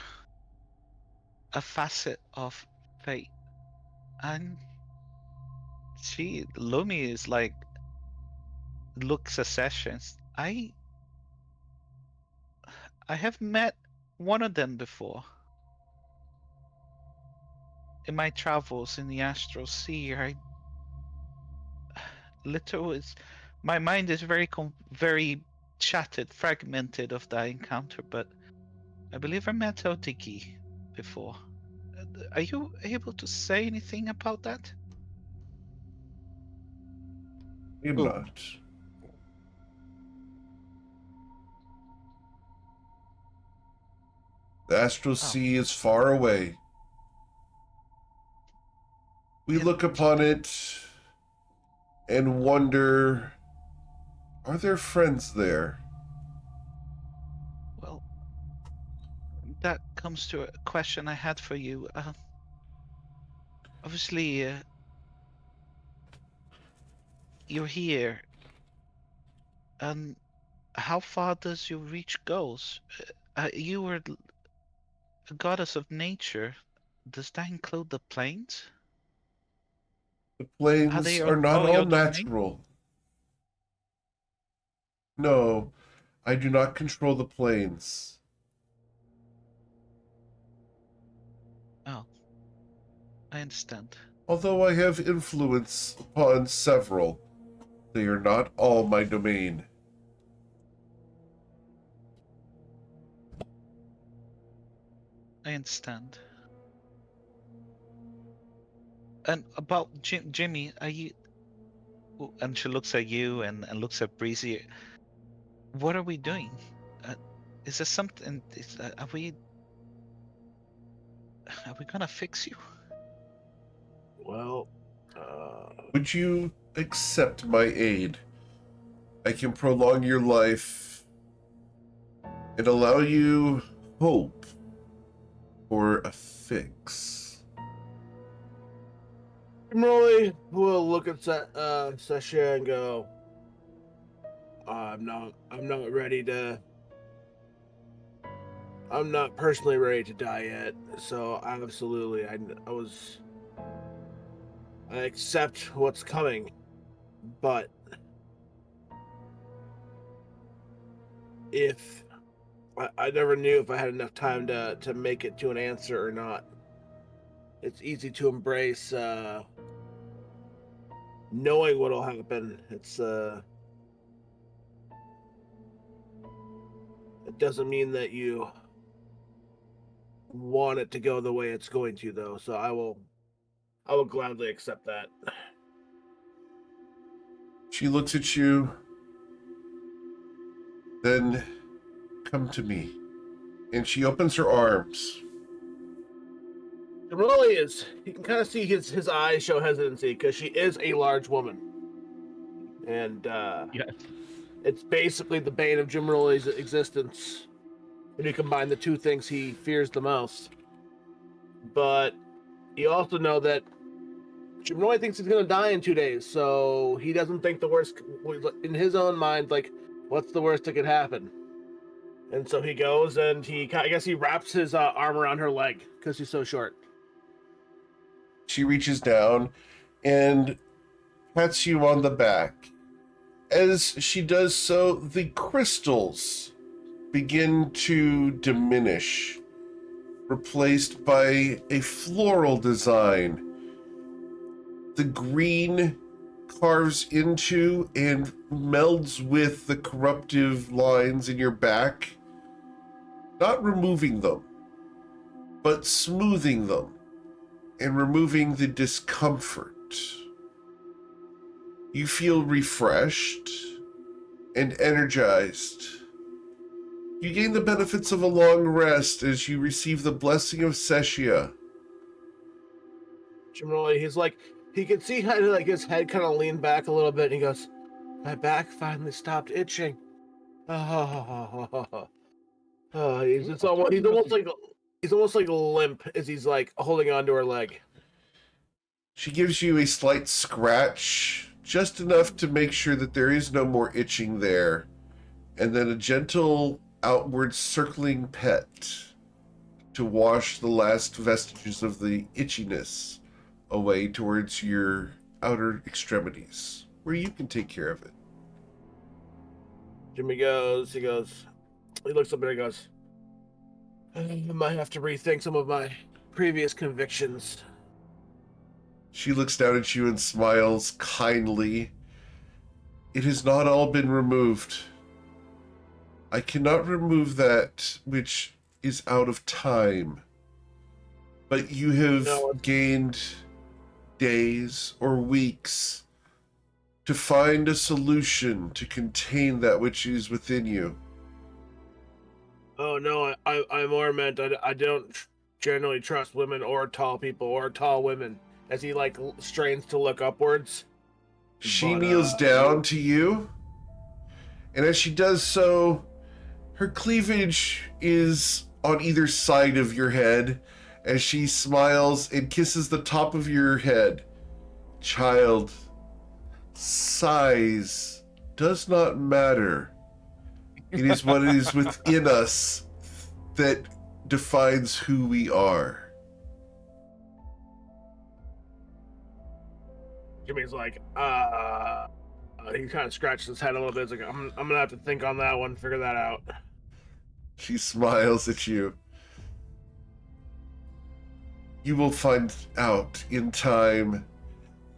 facet of fate, and Lumi is like looks at sessions. I have met one of them before. In my travels in the astral sea, my mind is very shattered, fragmented of that encounter, but I believe I met Otiki before. Are you able to say anything about that? I'm Ooh. not. The astral sea is far away. We Yeah. look upon it and wonder, are there friends there? Well, that comes to a question I had for you. Obviously, you're here, and how far does your reach goes? You were a goddess of nature. Does that include the plains? The Are plains they are not all all your domain? natural. No, I do not control the plains. Oh, I understand. Although I have influence upon several, they are not all my domain. I understand. And about Jimmy, are you? And she looks at you and looks at Breezy. What are we doing? Is there something? Are we gonna fix you? Well, Would you accept my aid? I can prolong your life and allow you hope for a fix. Rolly will look at Sasha and go, I'm not ready to. I'm not personally ready to die yet, so absolutely, I accept what's coming, but if I never knew if I had enough time to make it to an answer or not. It's easy to embrace knowing what'll happen. It doesn't mean that you want it to go the way it's going to, though. So I will gladly accept that. She looks at you, then come to me. And she opens her arms. It really is. You can kind of see his eyes show hesitancy because she is a large woman. And Yes. it's basically the bane of Jim Rowley's existence when you combine the two things he fears the most. But you also know that Jim Rowley thinks he's going to die in 2 days, so he doesn't think the worst, in his own mind, like, what's the worst that could happen? And so he goes and I guess he wraps his arm around her leg because he's so short. She reaches down and pats you on the back. As she does so, the crystals begin to diminish, replaced by a floral design. The green carves into and melds with the corruptive lines in your back, not removing them, but smoothing them and removing the discomfort. You feel refreshed and energized. You gain the benefits of a long rest as you receive the blessing of Seshia. Jim Rowley, he's like, he can see kind of like his head kind of lean back a little bit, and he goes, "My back finally stopped itching." He's almost like limp as he's like holding onto her leg. She gives you a slight scratch, just enough to make sure that there is no more itching there, and then a gentle outward circling pet to wash the last vestiges of the itchiness away towards your outer extremities, where you can take care of it. Jimmy goes, he looks up and he goes, I might have to rethink some of my previous convictions. She looks down at you and smiles kindly. It has not all been removed. I cannot remove that which is out of time. But you have gained days or weeks to find a solution to contain that which is within you. Oh no, I more meant I don't generally trust women or tall people or tall women. As he like strains to look upwards. She kneels down to you, and as she does so, her cleavage is on either side of your head as she smiles and kisses the top of your head. Child, size does not matter. It is what is within us that defines who we are. Jimmy's like, he kind of scratches his head a little bit. He's like, I'm gonna have to think on that one, figure that out. She smiles at you. You will find out in time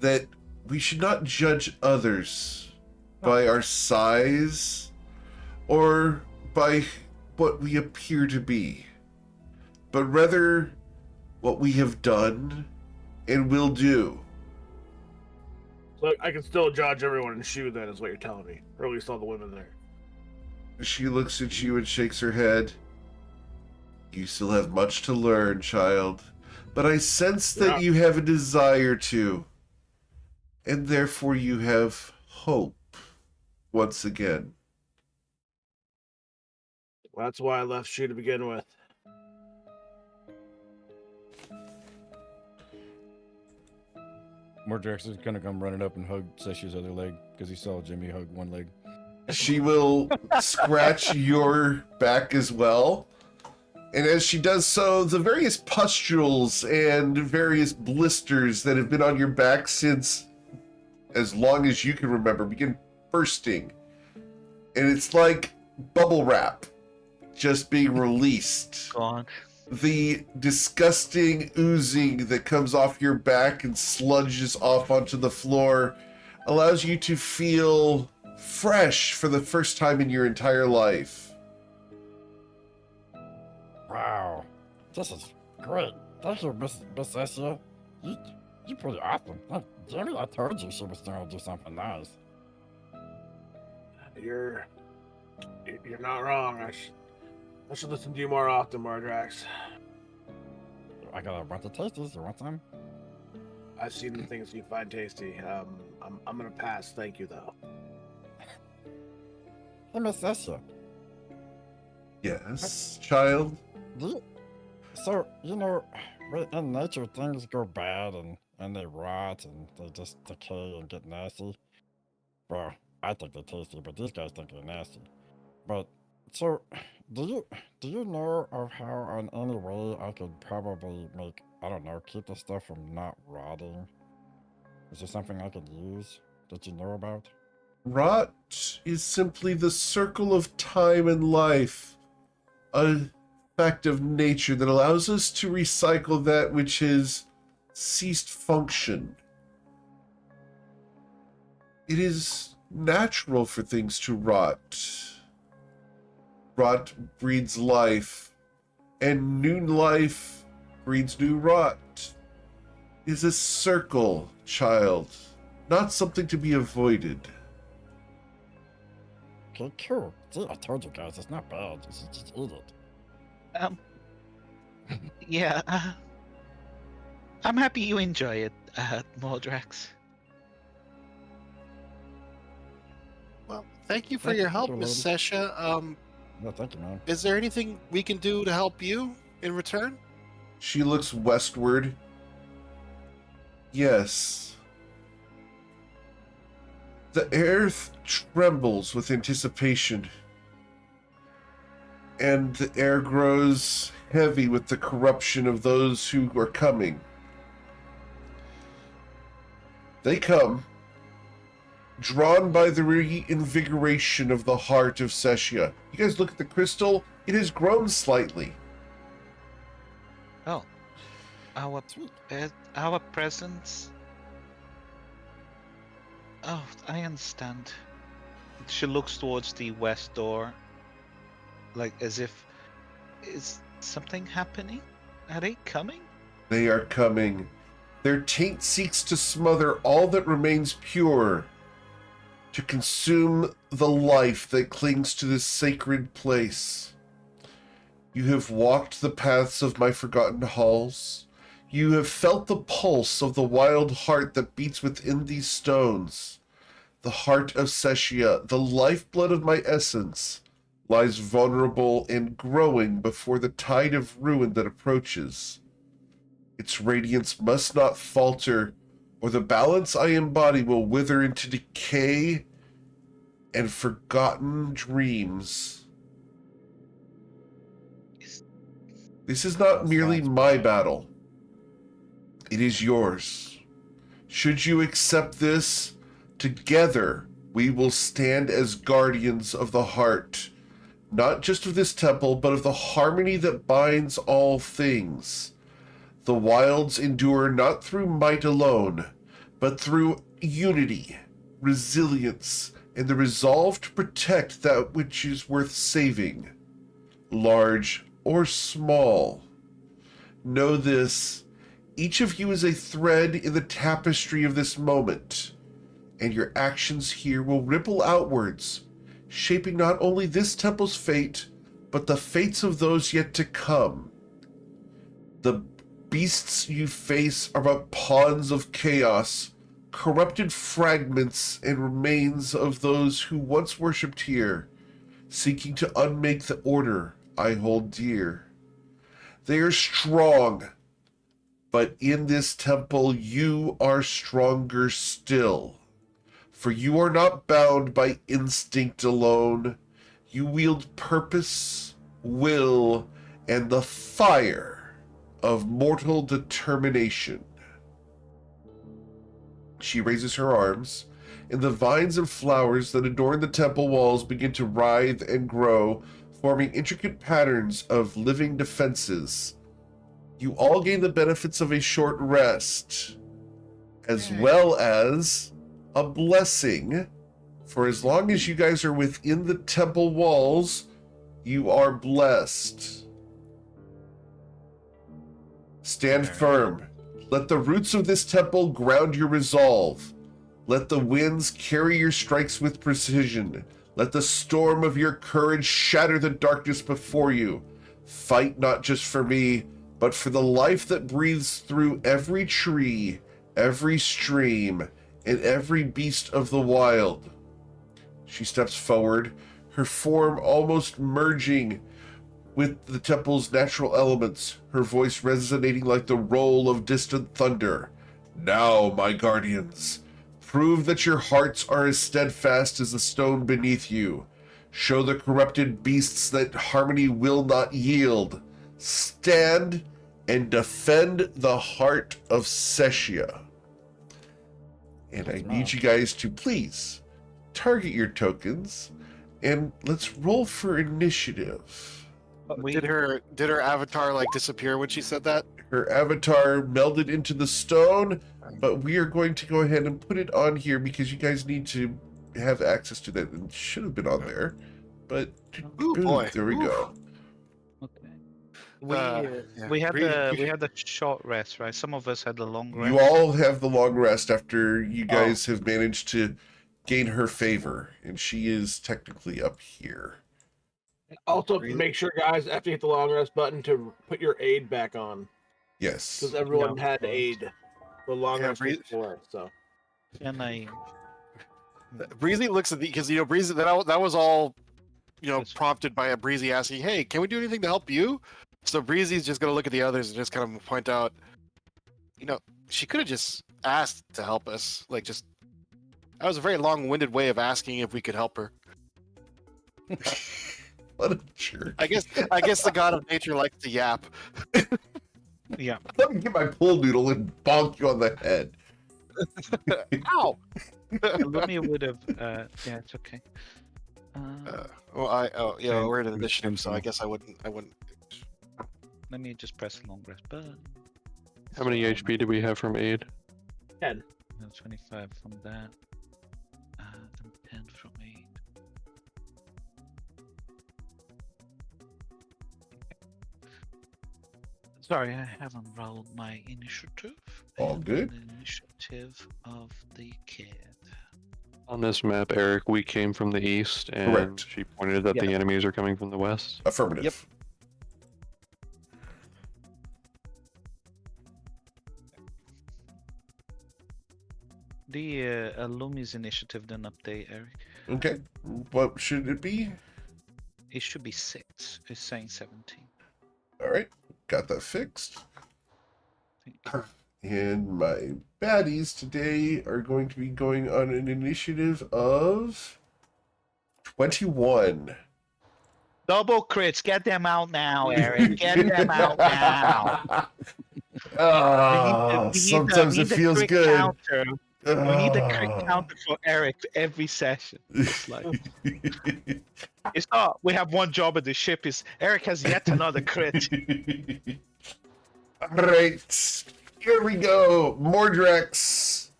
that we should not judge others by our size or by what we appear to be, but rather what we have done and will do. So I can still judge everyone in Shu then, is what you're telling me. Or at least all the women there. She looks at you and shakes her head. You still have much to learn, child, but I sense that you have a desire to, and therefore you have hope once again. Well, that's why I left Shu to begin with. Mordrax is gonna come running up and hug Seshia's other leg because he saw Jimmy hug one leg. She will scratch your back as well. And as she does so, the various pustules and various blisters that have been on your back since as long as you can remember begin bursting. And it's like bubble wrap just being released. God. The disgusting oozing that comes off your back and sludges off onto the floor allows you to feel fresh for the first time in your entire life. Wow, this is great. Thank you, Miss Sessia. You're pretty awesome. Jimmy, I told you she was gonna do something nice. You're not wrong. I should listen to you more often, Mardrax. I got a bunch of tasties. You want some? I've seen the things you find tasty. I'm gonna pass. Thank you, though. Hey, Miss Sessia. Yes, child? So, you know, in nature, things go bad and they rot and they just decay and get nasty. Well, I think they're tasty, but these guys think they're nasty. But, so, do you know of how in any way I could probably make, I don't know, keep the stuff from not rotting? Is there something I could use that you know about? Rot is simply the circle of time and life, a fact of nature that allows us to recycle that which has ceased function. It is natural for things to rot. Rot breeds life, and new life breeds new rot. It is a circle, child, not something to be avoided. Okay, cool. See, I told you guys, it's not bad. Just eat it. Yeah, I'm happy you enjoy it, Mordrax. Well, thank you for Thank your you, help, lady. Miss Sesha. No, thank you, man. Is there anything we can do to help you in return? She looks westward. Yes. The earth trembles with anticipation, and the air grows heavy with the corruption of those who are coming. They come, drawn by the reinvigoration of the heart of Sessia. You guys look at the crystal, it has grown slightly. Oh, our presence. Oh, I understand. She looks towards the west door, like as if, is something happening? Are they coming? They are coming. Their taint seeks to smother all that remains pure, to consume the life that clings to this sacred place. You have walked the paths of my forgotten halls. You have felt the pulse of the wild heart that beats within these stones. The heart of Sessia, the lifeblood of my essence, lies vulnerable and growing before the tide of ruin that approaches. Its radiance must not falter, or the balance I embody will wither into decay and forgotten dreams. This is not merely my battle. It is yours. Should you accept this, together we will stand as guardians of the heart, not just of this temple, but of the harmony that binds all things. The wilds endure not through might alone, but through unity, resilience, and the resolve to protect that which is worth saving, large or small. Know this, each of you is a thread in the tapestry of this moment, and your actions here will ripple outwards, shaping not only this temple's fate, but the fates of those yet to come. The beasts you face are but pawns of chaos, corrupted fragments and remains of those who once worshipped here, seeking to unmake the order I hold dear. They are strong, but in this temple you are stronger still. For you are not bound by instinct alone. You wield purpose, will, and the fire of mortal determination. She raises her arms, and the vines and flowers that adorn the temple walls begin to writhe and grow, forming intricate patterns of living defenses. You all gain the benefits of a short rest, as well as a blessing. For as long as you guys are within the temple walls, you are blessed. Stand firm. Let the roots of this temple ground your resolve. Let the winds carry your strikes with precision. Let the storm of your courage shatter the darkness before you. Fight not just for me, but for the life that breathes through every tree, every stream, and every beast of the wild. She steps forward, her form almost merging with the temple's natural elements, her voice resonating like the roll of distant thunder. Now, my guardians, prove that your hearts are as steadfast as the stone beneath you. Show the corrupted beasts that harmony will not yield. Stand and defend the heart of Seshia. And I need you guys to please target your tokens, and let's roll for initiative. Did her avatar like disappear when she said that? Her avatar melded into the stone, but we are going to go ahead and put it on here because you guys need to have access to that. It should have been on there, but Ooh, boom, boy. there we go. Okay. We had the short rest, right? Some of us had the long rest. You all have the long rest after you guys have managed to gain her favor, and she is technically up here. Also, make sure, guys, after you hit the long rest button, to put your aid back on. Yes. Because everyone had aid for long rest Breeze- before, so. And I Breezy looks at the because Breezy that was all prompted by a Breezy asking, "Hey, can we do anything to help you?" So Breezy's just gonna look at the others and just kind of point out, she could have just asked to help us. Like, just that was a very long-winded way of asking if we could help her. What a jerk. I guess the god of nature likes to yap. yeah. Let me get my pool noodle and bonk you on the head. Ow! Lumi would have. Yeah, it's okay. We're in an initiative, so I guess I wouldn't. Let me just press the long rest button. How many HP do we have from aid? 10. 25 from that. And 10 from 8. Sorry, I haven't rolled my initiative. All good. The initiative of the kid. On this map, Eric, we came from the east, and Correct. she pointed that the enemies are coming from the west. Affirmative. Yep. The Lumi's initiative didn't update, Eric. Okay. What should it be? It should be 6. It's saying 17. All right. Got that fixed. Thank you. And my baddies today are going to be going on an initiative of 21. Double crits, get them out now, Eric. Get them out now. Sometimes it feels crit good. Counter. We need a crit counter for Eric for every session. It's like it's not. We have one job at the ship. Is Eric has yet another crit. Alright, here we go. Mordrex.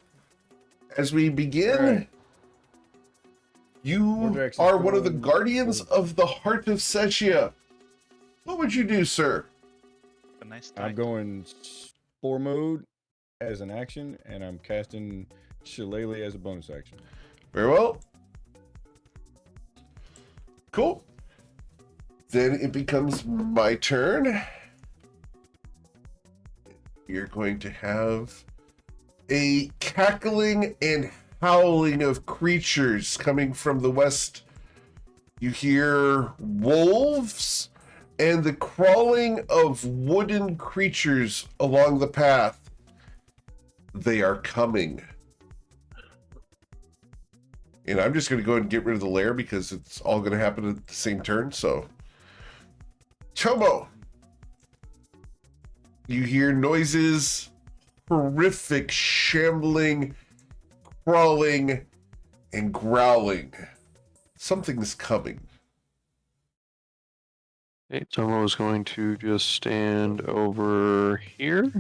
As we begin, Alright. you Mordrex is are one of the going- guardians of the Heart of Setia. What would you do, sir? A nice I'm title. going spore mode as an action, and I'm casting Shillelagh as a bonus action. Very well. Cool. Then it becomes my turn. You're going to have a cackling and howling of creatures coming from the west. You hear wolves and the crawling of wooden creatures along the path. They are coming. And I'm just going to go ahead and get rid of the lair because it's all going to happen at the same turn. So, Tomo, you hear noises, horrific shambling, crawling, and growling. Something's coming. Okay, Tomo is going to just stand over here.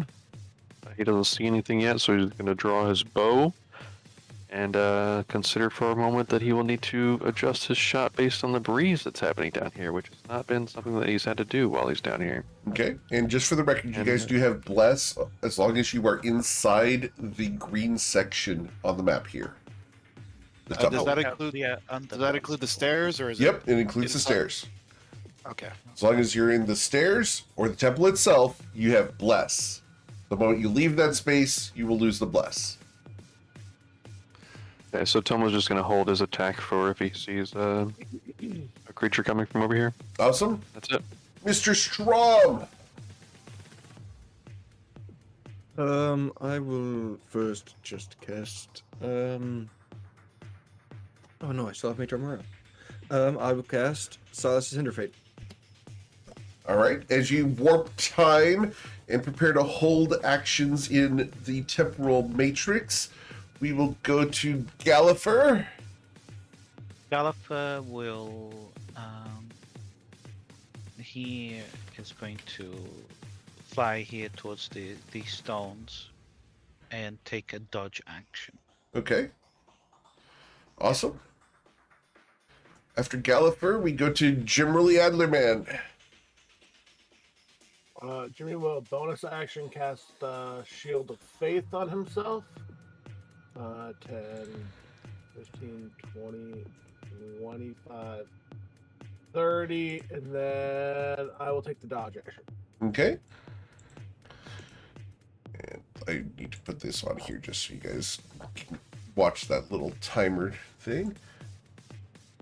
He doesn't see anything yet, so he's going to draw his bow and consider for a moment that he will need to adjust his shot based on the breeze that's happening down here, which has not been something that he's had to do while he's down here. Okay, and just for the record, you guys do have Bless as long as you are inside the green section on the map here. The top Does one. that include? Yeah, Does that include the stairs, or is Yep, it includes the inside? stairs. Okay. As long as you're in the stairs or the temple itself, you have Bless. The moment you leave that space, you will lose the Bless. Okay, so Tomo's just going to hold his attack for if he sees a creature coming from over here. Awesome. That's it. Mr. Strom! I will first just cast. Oh no, I still have Mage Armor. I will cast Silas's Hinterfate. All right, as you warp time and prepare to hold actions in the temporal matrix, we will go to Galliffer. Galliffer will. He is going to fly here towards the stones and take a dodge action. Okay. Awesome. After Galliffer, we go to Jimmerly Adlerman. Jimmy will bonus action cast Shield of Faith on himself. 10, 15, 20, 25, 30, and then I will take the dodge action. Okay. And I need to put this on here just so you guys can watch that little timer thing.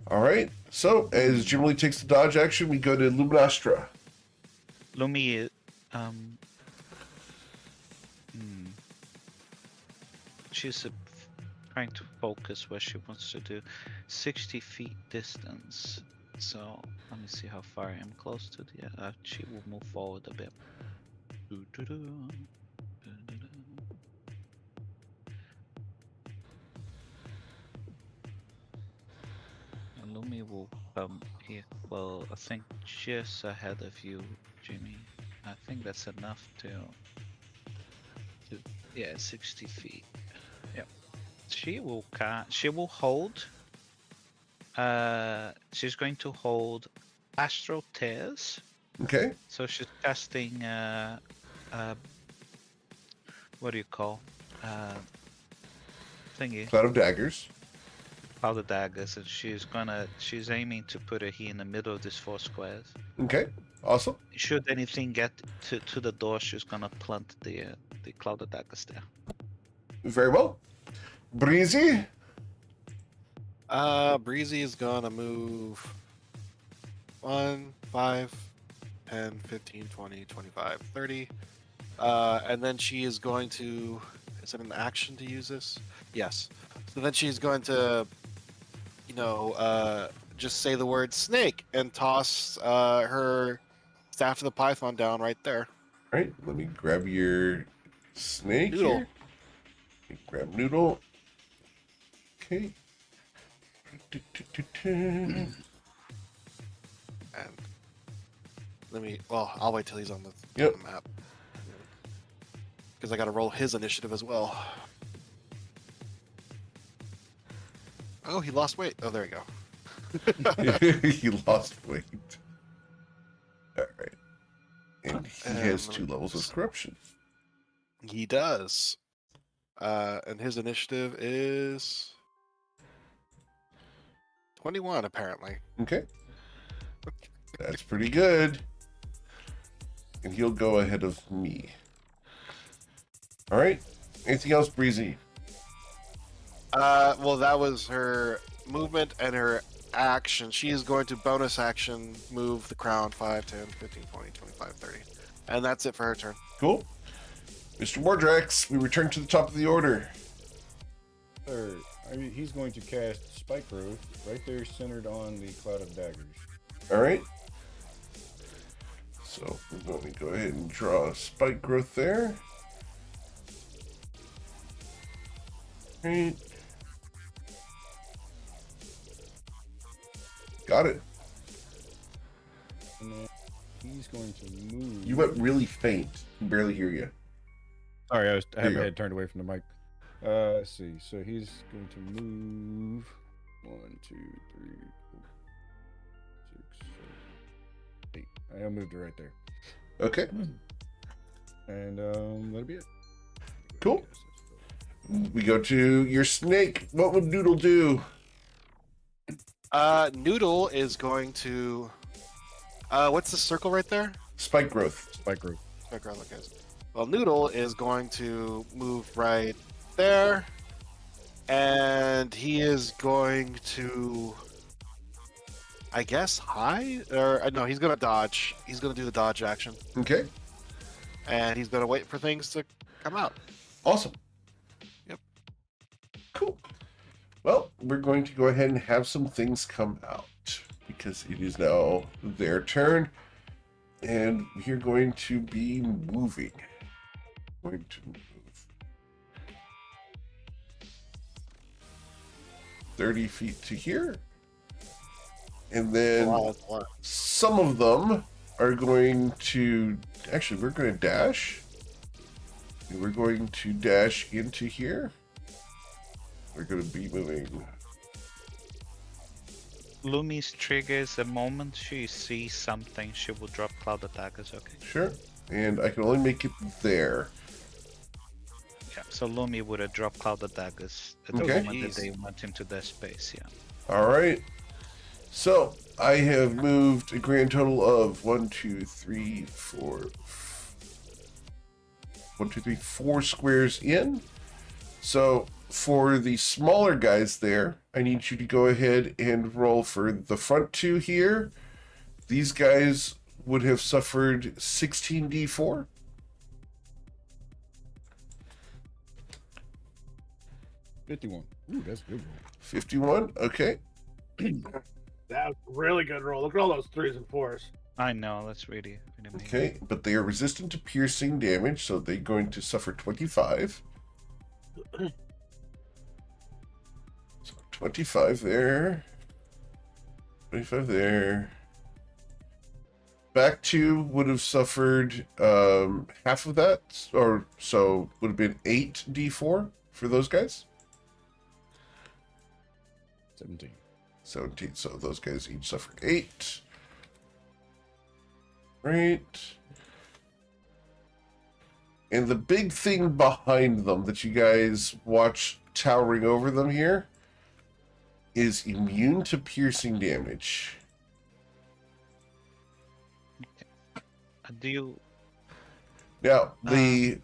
All right. So as Jimmerly takes the dodge action, we go to Luminastra. Lumi, she's trying to focus where she wants to do 60 feet distance. So let me see how far I am close to the. She will move forward a bit. And Lumi will come here. Well, I think just ahead of you, Jimmy. I think that's enough to yeah, 60 feet. Yep. She will hold. She's going to hold Astral Tears. Okay. So she's casting what do you call thingy? Cloud of Daggers. Powder daggers, and she's aiming to put it here in the middle of these 4 squares. Okay. Awesome. Should anything get to the door, she's gonna plant the cloud of daggers there. Very well. Breezy. Breezy is gonna move 1, 5, 10, 15, 20, 25, 30. And then she is going to. Is it an action to use this? Yes. So then she's going to, just say the word snake and toss her Staff of the Python down right there. All right. Let me grab your snake Noodle. here. Let me grab Noodle. Okay. And let me. Well, I'll wait till he's on the Yep. map. because I got to roll his initiative as well. Oh, he lost weight. Oh, there you go. He lost weight. All right. And he has Um, 2 levels of corruption. He does. And his initiative is 21, apparently. Okay. That's pretty good. And he'll go ahead of me. All right. Anything else, Breezy? Well, that was her movement and her action. She is going to bonus action move the crown 5, 10, 15, 20, 25, 30. And that's it for her turn. Cool. Mr. Mordrax, we return to the top of the order. Sir, he's going to cast Spike Growth right there, centered on the Cloud of Daggers. All right. So we're going to go ahead and draw spike growth there. Right. Got it. And then he's going to move. You went really faint. I can barely hear you. Sorry, I There had you my go. head turned away from the mic. Let's see. So he's going to move 1, 2, 3, 4, 6, 7, 8. I moved it right there. Okay. And that'll be it. Cool. We go to your snake. What would Noodle do? Noodle is going to. What's the circle right there? Spike growth. Spike Growth. Background look is. Well, Noodle is going to move right there, and he is going to, I guess, hide, or no, he's going to dodge. He's going to do the dodge action, Okay. and he's going to wait for things to come out. Awesome. Yep. Cool. Well, we're going to go ahead and have some things come out because it is now their turn, and we're going to be moving. Going to move 30 feet to here, and then Wow, that's a lot. some of them are going to actually we're going to dash. And we're going to dash into here. We're going to be moving. Lumi's triggers the moment she sees something, she will drop Cloud Attackers, okay? Sure. And I can only make it there. Yeah, so Lumi would have dropped Cloud Daggers at the Okay. moment that Jeez. they went into their space, yeah. All right. So I have moved a grand total of 4 squares in. So for the smaller guys there, I need you to go ahead and roll for the front 2 here. These guys would have suffered 16d4. 51. Ooh, that's a good roll. 51. Okay. That was a really good roll. Look at all those 3s and 4s. I know, that's really amazing. Okay, but they are resistant to piercing damage, so they're going to suffer 25. So 25 there. 25 there. Back 2 would have suffered half of that, or so would have been 8d4 for those guys. 17. 17, so those guys each suffered 8. Right. And the big thing behind them that you guys watch towering over them here is immune to piercing damage. Do you... Now, the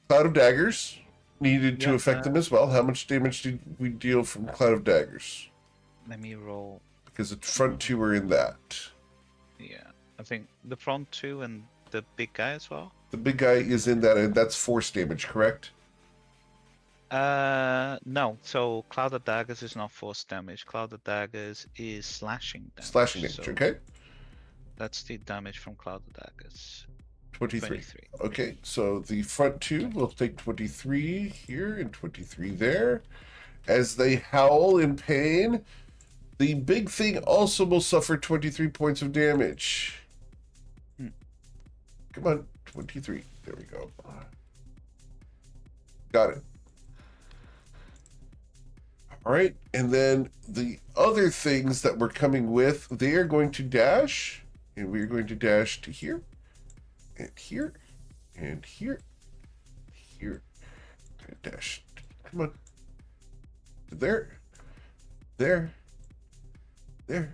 Cloud of Daggers needed to Yeah, affect them as well. How much damage did we deal from Cloud of Daggers? Let me roll. Because the front 2 were in that. Yeah, I think the front 2 and the big guy as well. The big guy is in that, and that's force damage, correct? No. So Cloud of Daggers is not force damage. Cloud of Daggers is slashing damage. Slashing damage, so okay? That's the damage from Cloud of Daggers. 23. 23. Okay, so the front 2 will take 23 here and 23 there. As they howl in pain, the big thing also will suffer 23 points of damage. Hmm. Come on, 23. There we go. Got it. All right, and then the other things that we're coming with, they are going to dash, and we're going to dash to here, and here, and here, here, and dash. Come on. There, there, there.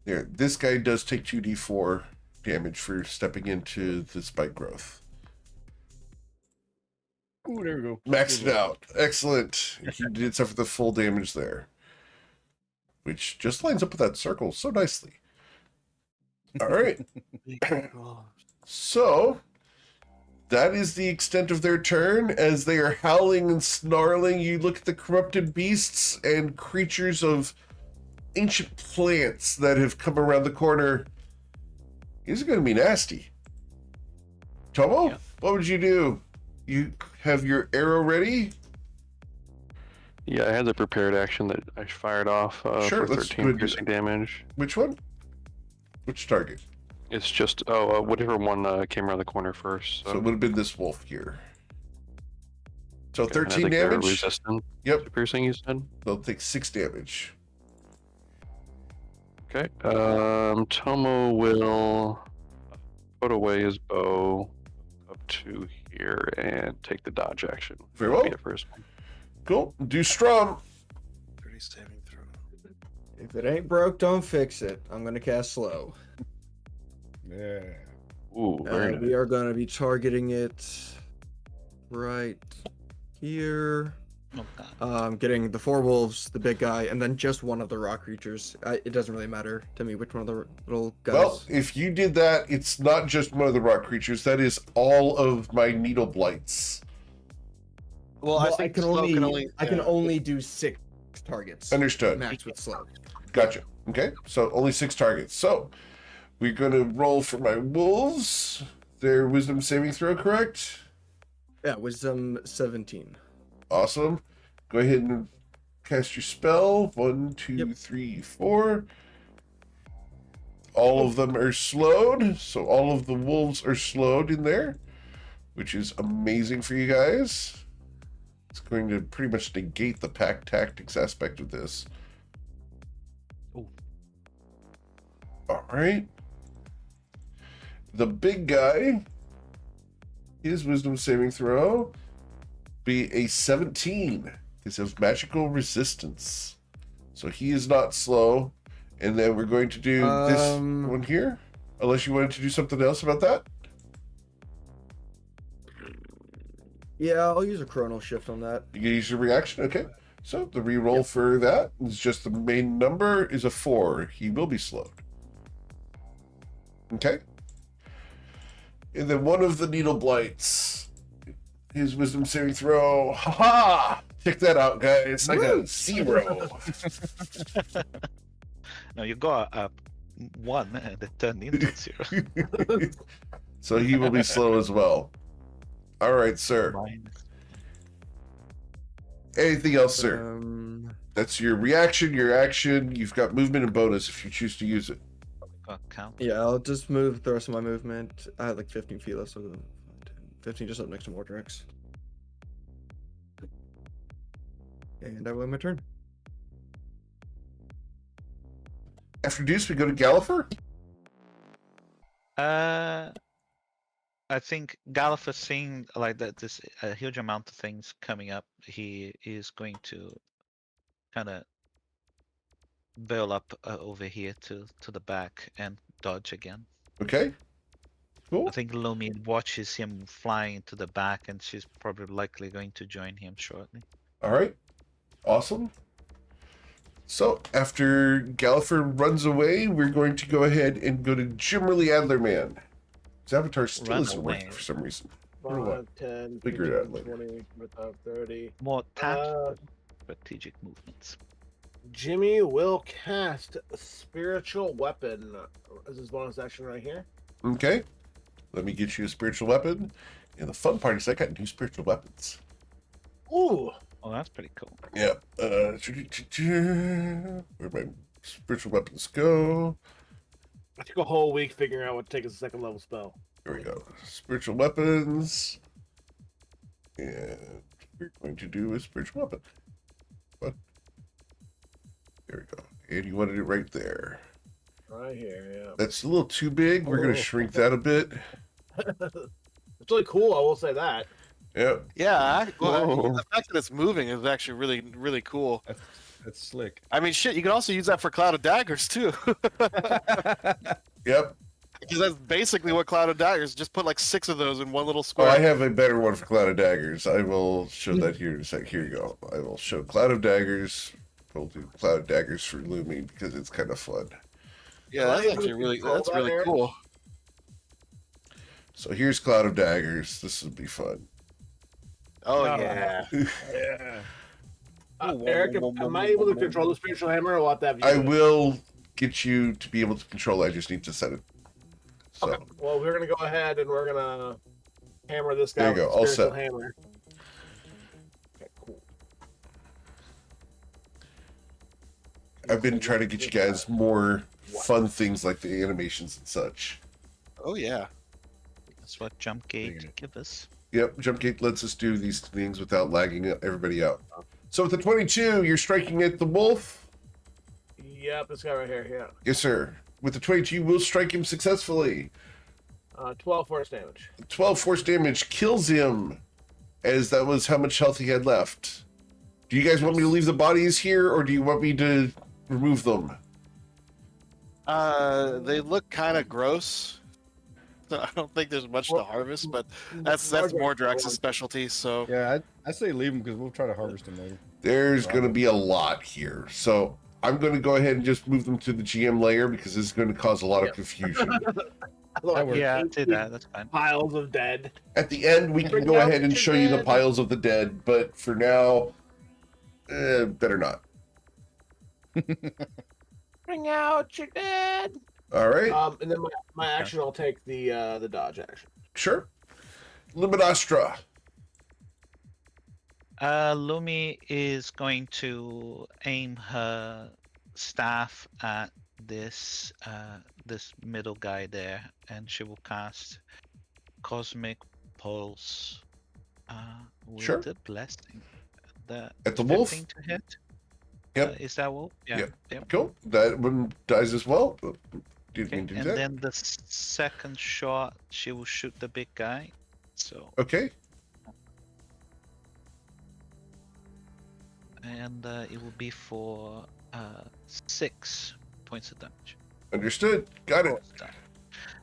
This guy does take 2d4 damage for stepping into the spike growth. Ooh, there we go. Maxed it out. Excellent. He did suffer the full damage there, which just lines up with that circle so nicely. All right. So that is the extent of their turn. As they are howling and snarling, you look at the corrupted beasts and creatures of ancient plants that have come around the corner. These are going to be nasty. Tomo, Yeah. what would you do? You have your arrow ready? Yeah, I had the prepared action that I fired off Sure, for let's 13 do it. piercing damage. Which one? Which target? It's just whatever one came around the corner first. So it would have been this wolf here. So Okay, and I 13 think they're damage. resistant Yep. to piercing, you said. They'll take 6 damage. Okay. Tomo will put away his bow up to here and take the dodge action. Very That'll well. be the first one. Cool. Do Strom. 30 saving throw. If it ain't broke, don't fix it. I'm gonna cast slow. Yeah. Ooh, very nice. We are gonna be targeting it right here. Oh god. Getting the 4 wolves, the big guy, and then just one of the rock creatures. It doesn't really matter to me which one of the little guys. Well, if you did that, it's not just one of the rock creatures. That is all of my needle blights. Well, I think can slow only I can yeah. only do 6 targets. Understood. Max with slow. Gotcha. Okay. So only 6 targets. So we're going to roll for my wolves. Their wisdom saving throw, correct? Yeah, wisdom 17. Awesome. Go ahead and cast your spell. 1, 2, 3, 4. All of them are slowed. So all of the wolves are slowed in there, which is amazing for you guys. It's going to pretty much negate the pack tactics aspect of this. Ooh. All right. The big guy, his wisdom saving throw be a 17. This has magical resistance. So he is not slow. And then we're going to do this one here. Unless you wanted to do something else about that. Yeah, I'll use a chronal shift on that. You can use your reaction. Okay. So the reroll for that is just the main number is a 4. He will be slowed. Okay. And then one of the needle blights, his wisdom saving throw. Ha! Check that out, guys. I got a 0. No, you got a 1 and it turned into 0. So he will be slow as well. All right, sir. Minus. Anything else, sir? That's your reaction, your action. You've got movement and bonus if you choose to use it. Got count. Yeah, I'll just move the rest of my movement. I had like 15 feet left, so 15 just up next to Mordrex. And I will end my turn. After Deuce, we go to Gallifrey. I think Gallifrey seeing like that this a huge amount of things coming up, he is going to kind of bail up over here to the back and dodge again. Okay. Cool. I think Lumi watches him flying to the back, and she's probably likely going to join him shortly. All right. Awesome. So after Gallifrey runs away, we're going to go ahead and go to Jimmerly Adlerman. His avatar still Run isn't away. working for some reason. 5, 10, Figure it out 15, later. 20, 25, 30. More tactical, strategic movements. Jimmy will cast a spiritual weapon as his bonus action right here. Okay. Let me get you a spiritual weapon. And the fun part is I got new spiritual weapons. Ooh. Oh, that's pretty cool. Yeah. Where'd my spiritual weapons go? I took a whole week figuring out what to take as a 2nd level spell. Here we go. Spiritual weapons. And we're going to do a spiritual weapon. What? There we go. And you wanted it right there. Right here, yeah. That's a little too big. We're going to shrink that a bit. It's really cool, I will say that. Yep. Yeah, Whoa. the fact that it's moving is actually really, really cool. That's slick. I mean, shit, you can also use that for Cloud of Daggers too. Yep. Because that's basically what Cloud of Daggers. Just put like 6 of those in one little Oh, square. I have a better one for Cloud of Daggers. I will show that here in a sec. Here you go. I will show Cloud of Daggers. We'll do Cloud of Daggers for Lumi because it's kind of fun. Yeah, that's actually really cool. So here's Cloud of Daggers. This will be fun. Oh Oh. yeah. Yeah. Eric, am I able to control the spiritual hammer, or will I have to have you I do it? will get you to be able to control it. I just need to set it. So Okay. Well, we're gonna go ahead and we're gonna hammer this guy There you with go, the all spiritual set. hammer. Okay, cool. I've been trying to get you guys more fun things like the animations and such. Oh yeah. That's what jump gate give us. Yep, jump gate lets us do these things without lagging everybody out. So with the 22, you're striking at the wolf. Yep, this guy right here. Yeah. Yes, sir. With the 22, you will strike him successfully. 12 force damage. 12 force damage kills him, as that was how much health he had left. Do you guys want me to leave the bodies here, or do you want me to remove them? They look kind of gross. So I don't think there's much to harvest, but that's Mordrax's specialty. So Yeah, I say leave them because we'll try to harvest them later. There's going to be a lot here. So I'm going to go ahead and just move them to the GM layer because this is going to cause a lot of confusion. works. Yeah, do that. That's fine. Piles of dead. At the end, we can go ahead and show you the piles of the dead, but for now, better not. Bring out your dead. All right. And then my action, I'll take the dodge action. Sure. Luminostra. Lumi is going to aim her staff at this this middle guy there, and she will cast Cosmic Pulse with Sure. the blessing. At the wolf? 15 to hit. Yep. Is that wolf? Yeah. Yep. Cool. That one dies as well. Didn't Okay, mean to do and that. then the second shot, she will shoot the big guy. So, Okay. and it will be for 6 points of damage. Understood. Got it.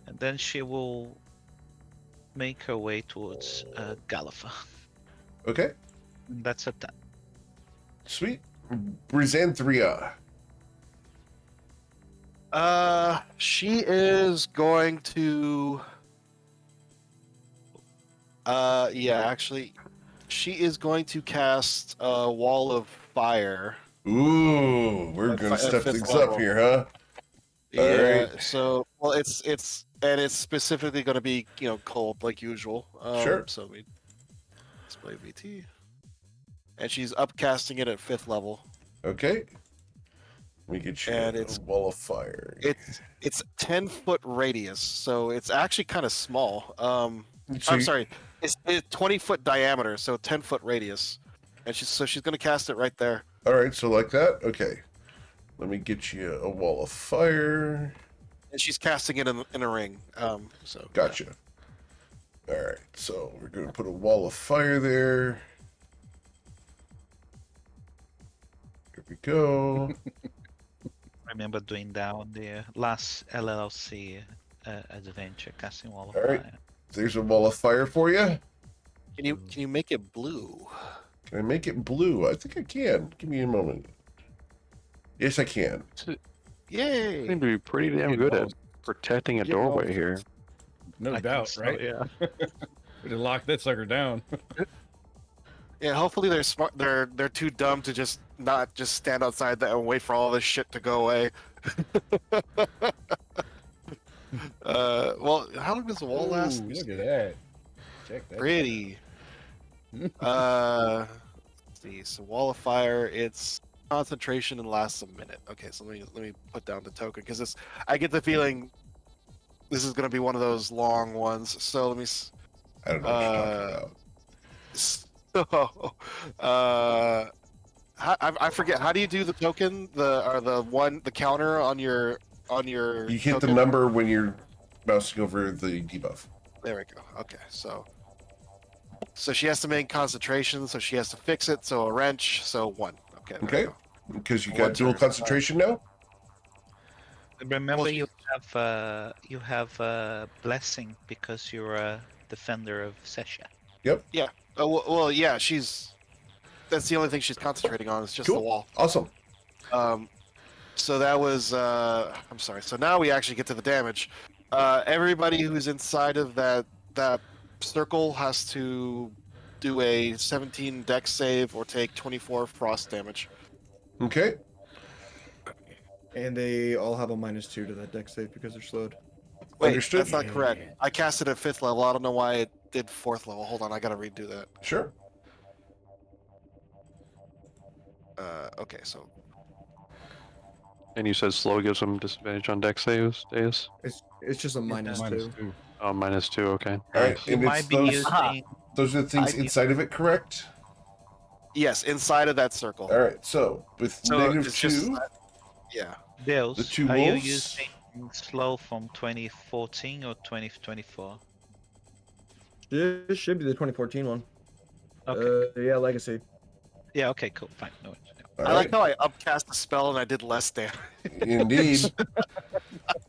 And then she will make her way towards Galliffer. Okay. And that's a 10. Sweet. Brizanthria. she is going to. Actually, she is going to cast a wall of fire. Ooh, we're At going to fi- at step fifth things level. up here, huh? All Yeah. right. So, well, it's specifically going to be cold like usual. Sure. So we display VT, and she's upcasting it at 5th level. Okay. We get you And a it's- wall of fire. It's 10-foot radius, so it's actually kind of small. So I'm you- sorry, it's 20-foot diameter, so 10-foot radius, and she's gonna cast it right there. All right, so like that? Okay. Let me get you a wall of fire. And she's casting it in a ring. So Gotcha. All right, so we're going to put a wall of fire there. Here we go. Remember doing that on the last LLC adventure, casting wall of All right. fire. There's a wall of fire for you. Can you make it blue? Can I make it blue? I think I can. Give me a moment. Yes, I can. Yay! Seem to be pretty damn good at protecting a Get doorway involved. here. No I think doubt, so, right? Yeah. We just lock that sucker down. Yeah, hopefully they're smart. They're too dumb to just not just stand outside that and wait for all this shit to go away. Well, how long does the wall last? Ooh, look at that. Check that. Pretty. Let's see. So wall of fire, it's concentration and lasts a minute. Okay, so let me put down the token because I get the feeling this is gonna be one of those long ones. So let me. I don't know what you're talking about. So, I forget. How do you do the token? The counter on your You hit the token? number when you're mousing over the debuff. There we go. Okay, so she has to make concentration, so she has to fix it. So a wrench, so 1. Okay, there we Okay, go. because you One got dual turn. concentration now. Remember, Well, you have blessing because you're a defender of Sesha. Yep. Yeah. Oh well, yeah. That's the only thing she's concentrating on is just the Cool. wall. Awesome. So that was. I'm sorry. So now we actually get to the damage. Everybody who's inside of that circle has to do a 17 dex save or take 24 frost damage. Okay. And they all have a -2 to that dex save because they're slowed. Wait, Understood. that's not correct. I cast it at 5th level. I don't know why it did 4th level. Hold on, I gotta redo that. Sure. Okay, so And you said slow gives them disadvantage on dex saves, Deus? It's just a -2. -2. Oh, -2, okay. All right, Nice. You and might it's be those. using. Those are the things I do- inside of it, correct? yes, inside of that circle. All right. So with So negative it's just- 2, Yeah. Deus, the 2 are you wolves. using slow from 2014 or 2024? This should be the 2014 one. Okay. Yeah, Legacy. Yeah. Okay. Cool. Fine. No worries. All I like right. how I upcast the spell and I did less damage. Indeed.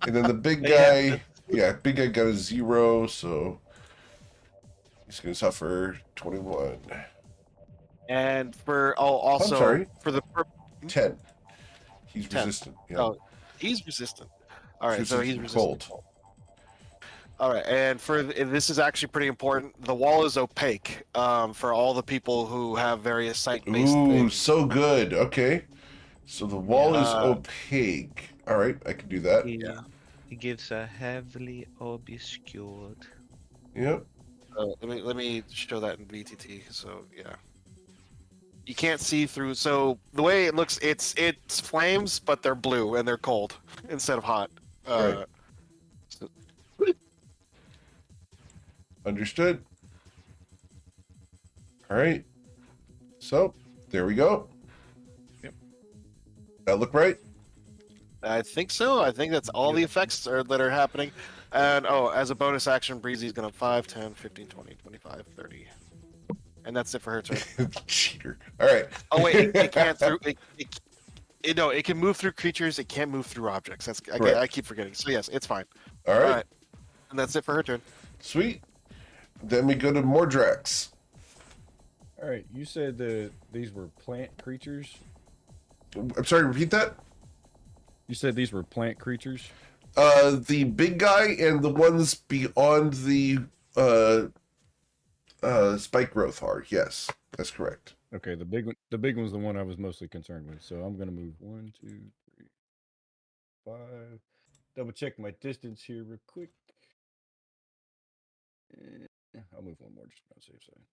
And then the big Yeah, guy, yeah, big guy got a 0, so he's gonna suffer 21. And for also sorry. for the 10. He's 10. resistant. Yeah. Oh, he's resistant. All right, so he's to resistant. cold. All right, and this is actually pretty important. The wall is opaque for all the people who have various site-based Ooh, things. so good. Okay. So the wall is Yeah. opaque. All right, I can do that. He gives a heavily obscured. Yep. Let me show that in VTT. So yeah, you can't see through. So the way it looks, it's flames, but they're blue and they're cold instead of hot. Right. So- Understood. All right. So there we go. Yep. That look right? I think so. I think that's all the effects that are happening. And as a bonus action, Breezy's gonna 5, 10, 15, 20, 25, 30. And that's it for her turn. Cheater. All right. Oh wait, it can't through. No, it can move through creatures. It can't move through objects. I keep forgetting. So yes, it's fine. All right. And that's it for her turn. Sweet. Then we go to Mordrax. All right, you said these were plant creatures. I'm sorry, repeat that? You said these were plant creatures. The big guy and the ones beyond the spike growth are. Yes, that's correct. Okay, the big one's the one I was mostly concerned with. So I'm gonna move 1, 2, 3, 5. Double check my distance here real quick. I'll move one more just to be on the safe side.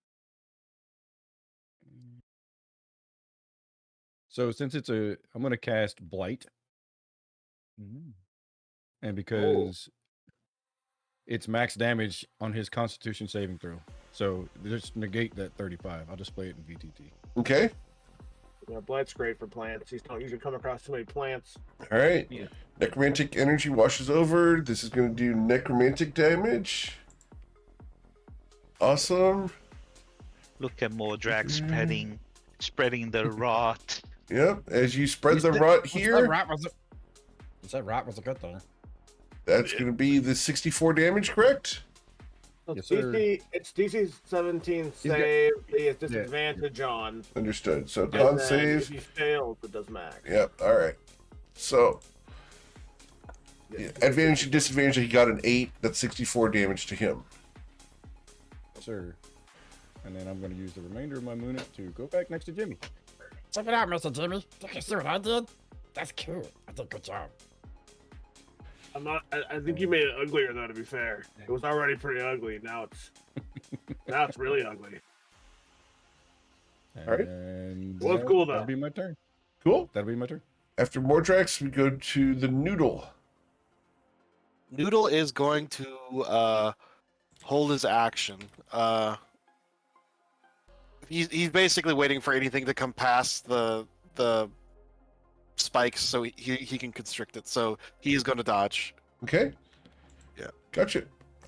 So since I'm gonna cast Blight, and because it's max damage on his Constitution saving throw, so just negate that 35. I'll display it in VTT. Okay. Yeah, Blight's great for plants. He's don't usually come across too many plants. All right. Yeah. Necromantic energy washes over. This is going to do necromantic damage. Awesome. Look at Mordrak spreading the rot. Yep. As you spread the rot here, That rat was a good thing. that's going to be the 64 damage, correct? Yes, sir. It's DC 17 He's got- save. He has disadvantage on. Understood. So And con then save. If he fails, it does max. Yep. All right. So yeah, advantage and disadvantage. He got an 8. That's 64 damage to him. Sir. And then I'm going to use the remainder of my Moonit to go back next to Jimmy. Check it out, Mr. Jimmy. Did you see what I did? That's cool. I did a good job. I'm not. I think you made it uglier though. To be fair, it was already pretty ugly. Now it's really ugly. All right. And Well, cool, though. That'll be my turn. Cool. That'll be my turn. After Mordrax, we go to the Noodle. Noodle is going to hold his action. He's basically waiting for anything to come past the spikes so he can constrict it. So he's going to dodge. Okay. Yeah. Gotcha.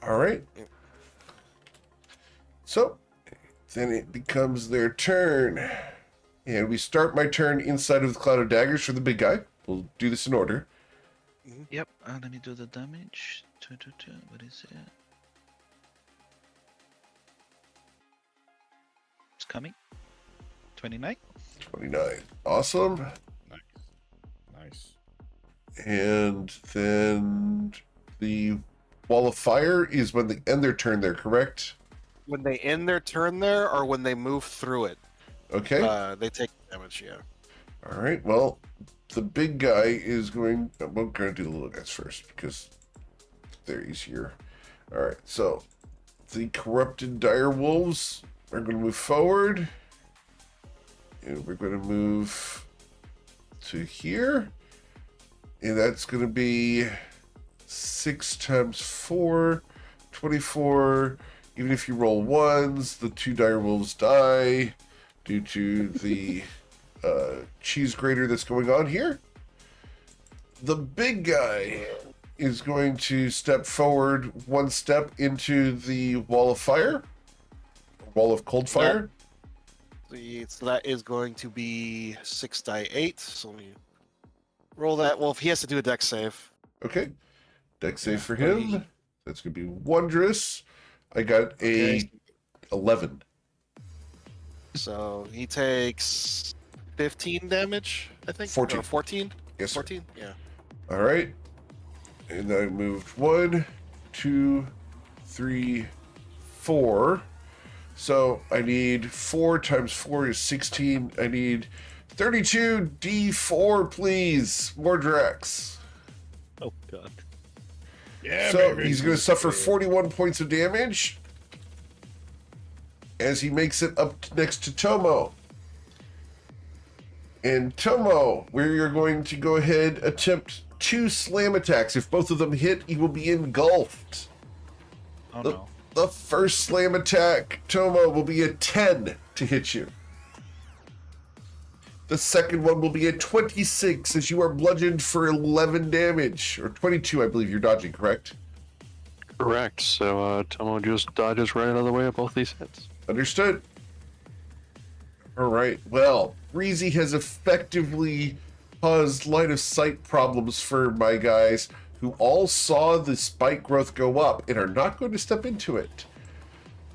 All right. Yeah. So then it becomes their turn. And we start my turn inside of the cloud of daggers for the big guy. We'll do this in order. Yep, let me do the damage. What is it? It's coming. 29. 29. Awesome. Nice. And then the wall of fire is when they end their turn there, correct? When they end their turn there, or when they move through it, Okay. they take damage. Yeah. All right. Well, the big guy is going. I'm going to do the little guys first because they're easier. All right. So the corrupted dire wolves are going to move forward, and we're going to move to here, and that's going to be 6 times 4, 24. Even if you roll ones, the 2 dire wolves die due to the cheese grater that's going on here. The big guy is going to step forward 1 step into the wall of fire, wall of cold fire. So that is going to be 6 die 8. So let me roll that. Well, if he has to do a dex save. Okay, dex save for him. That's going to be wondrous. I got a 11. So he takes 15 damage, I think. 14. Or 14? Yes, sir. 14? Yeah. All right. And I moved 1, 2, 3, 4. So I need 4 times 4 is 16. I need 32 D4, please. More Drax. Oh god. Yeah, So baby. he's going to suffer 41 points of damage as he makes it up next to Tomo. And Tomo, where you're going to go ahead, attempt 2 slam attacks. If both of them hit, he will be engulfed. Oh no. The first slam attack, Tomo, will be a 10 to hit you. The second one will be a 26 as you are bludgeoned for 11 damage. Or 22, I believe you're dodging, correct? Correct. So Tomo just dodges right out of the way of both these hits. Understood. All right. Well, Breezy has effectively caused line of sight problems for my guys who all saw the spike growth go up and are not going to step into it.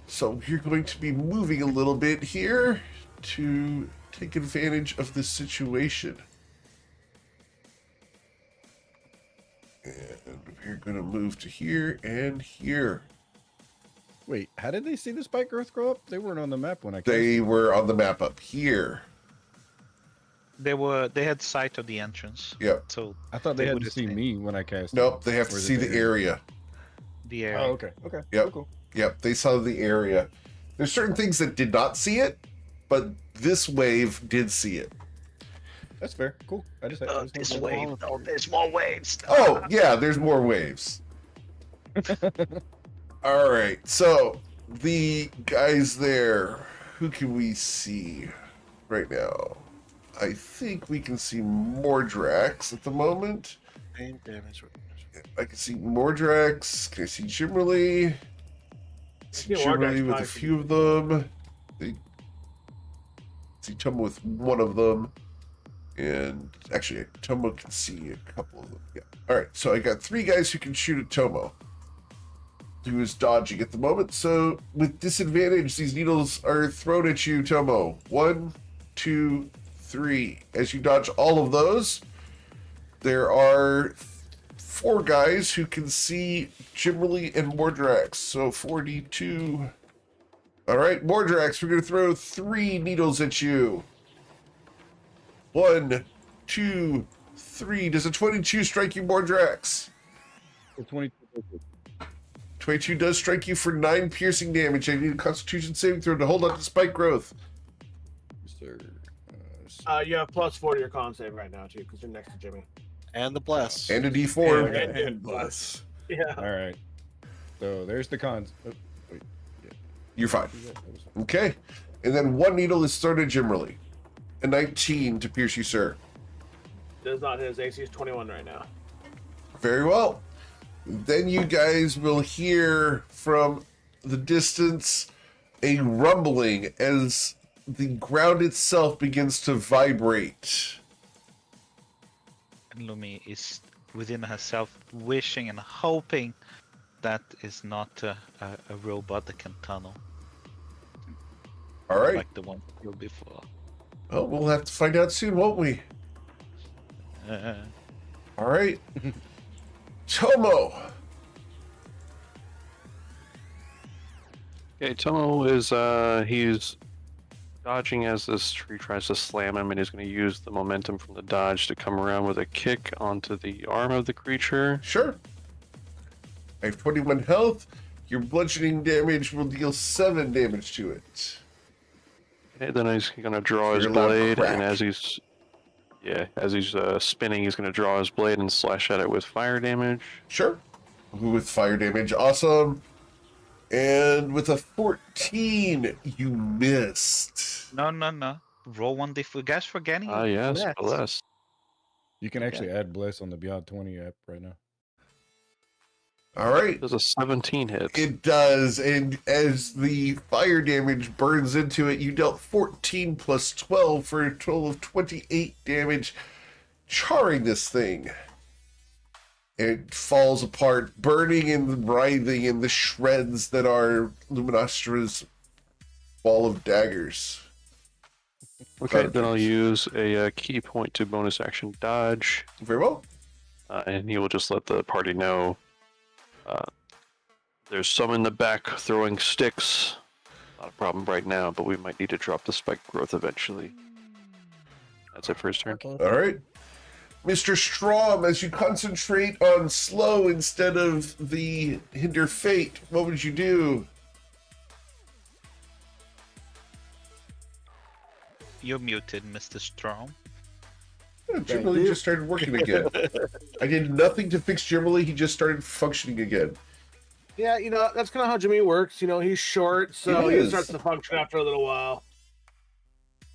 So you're going to be moving a little bit here to take advantage of this situation. And we're going to move to here and here. Wait, how did they see the spike growth grow up? They weren't on the map when I cast They them. were on the map up here. They had sight of the entrance. Yep. So I thought they had to would've see seen me when I cast. Nope, they have Or to is see it the area. the area. Oh, okay. Okay. Yep. Cool. Yep, they saw the area. There's certain things that did not see it, but this wave did see it. That's fair. Cool. I just This wanted to wave. know. Oh, there's more waves. Oh, yeah, there's more waves. All right, so the guys there, who can we see right now? I think we can see Mordrax at the moment. Same damage. I can see Mordrax. Can I see Jimmerly? See Yeah, Mordrax Jimmerly with a probably few of them. They see Tomo with one of them. And actually, Tomo can see a couple of them. Yeah. All right, so I got 3 guys who can shoot at Tomo, who is dodging at the moment. So with disadvantage, these needles are thrown at you, Tomo. 1, 2, 3. As you dodge all of those, there are 4 guys who can see Jimmerly and Mordrax. So 42. All right, Mordrax, we're going to throw 3 needles at you. 1, 2, 3. Does a 22 strike you, Mordrax? 22. 22 does strike you for 9 piercing damage. I need a Constitution saving throw to hold on to spike growth. Sir. You have +4 to your con save right now too, because you're next to Jimmy. And the bless. And a D4. And bless. Yeah. All right. So there's the cons. Oh, wait. You're fine. Okay. And then 1 needle is thrown at Jimmerly. A 19 to pierce you, sir. Does not hit. His AC is 21 right now. Very well. Then you guys will hear from the distance a rumbling as the ground itself begins to vibrate. And Lumi is within herself wishing and hoping that is not a robot that can tunnel. All right. Like the one you killed before. Well, we'll have to find out soon, won't we? All right. Tomo. Okay, Tomo is he's dodging as this tree tries to slam him, and he's going to use the momentum from the dodge to come around with a kick onto the arm of the creature. Sure. I have 21 health. Your bludgeoning damage will deal 7 damage to it. Okay, then he's going to draw his You're allowed blade, crack. and as he's spinning, he's going to draw his blade and slash at it with fire damage. Sure. With fire damage. Awesome. And with a 14, you missed. No. Roll 1d4. You guys forgetting? Ah, yes, Bless. bless. You can actually add Bless on the Beyond 20 app right now. All right. Does a 17 hit? It does. And as the fire damage burns into it, you dealt 14 plus 12 for a total of 28 damage, charring this thing. It falls apart, burning and writhing in the shreds that are Luminostra's ball of daggers. Okay, then I'll use a key point to bonus action dodge, Very well. and he will just let the party know there's some in the back throwing sticks. Not a problem right now, but we might need to drop the spike growth eventually. That's it for his turn. All right. Mr. Strom, as you concentrate on slow instead of the hinder fate, what would you do? You're muted, Mr. Strom. Jimmerly just started working again. I did nothing to fix Jimmerly, he just started functioning again. Yeah, you know, that's kind of how Jimmy works. You know, he's short, so He he is. starts to function after a little while.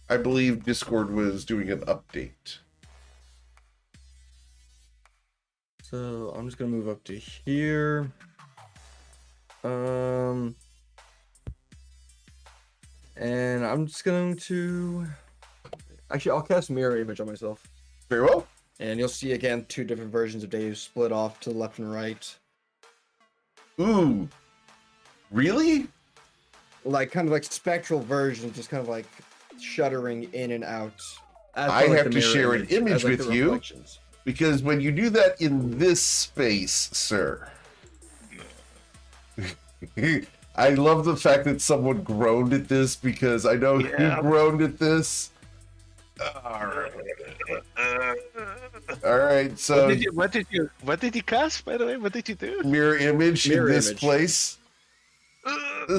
I believe Discord was doing an update. So I'm just gonna move up to here. And I'm just going to actually I'll cast mirror image on myself. Very well. And you'll see again 2 different versions of Dave split off to the left and right. Ooh. Really? Like kind of like spectral versions, just kind of like shuddering in and out. As I per, like, have the to mirror share an image as, like, with the you. reflections. Because when you do that in this space, sir. I love the fact that someone groaned at this because I know who groaned at this. All right, so What did you cast, by the way? What did you do? mirror image Mirror in this image. place.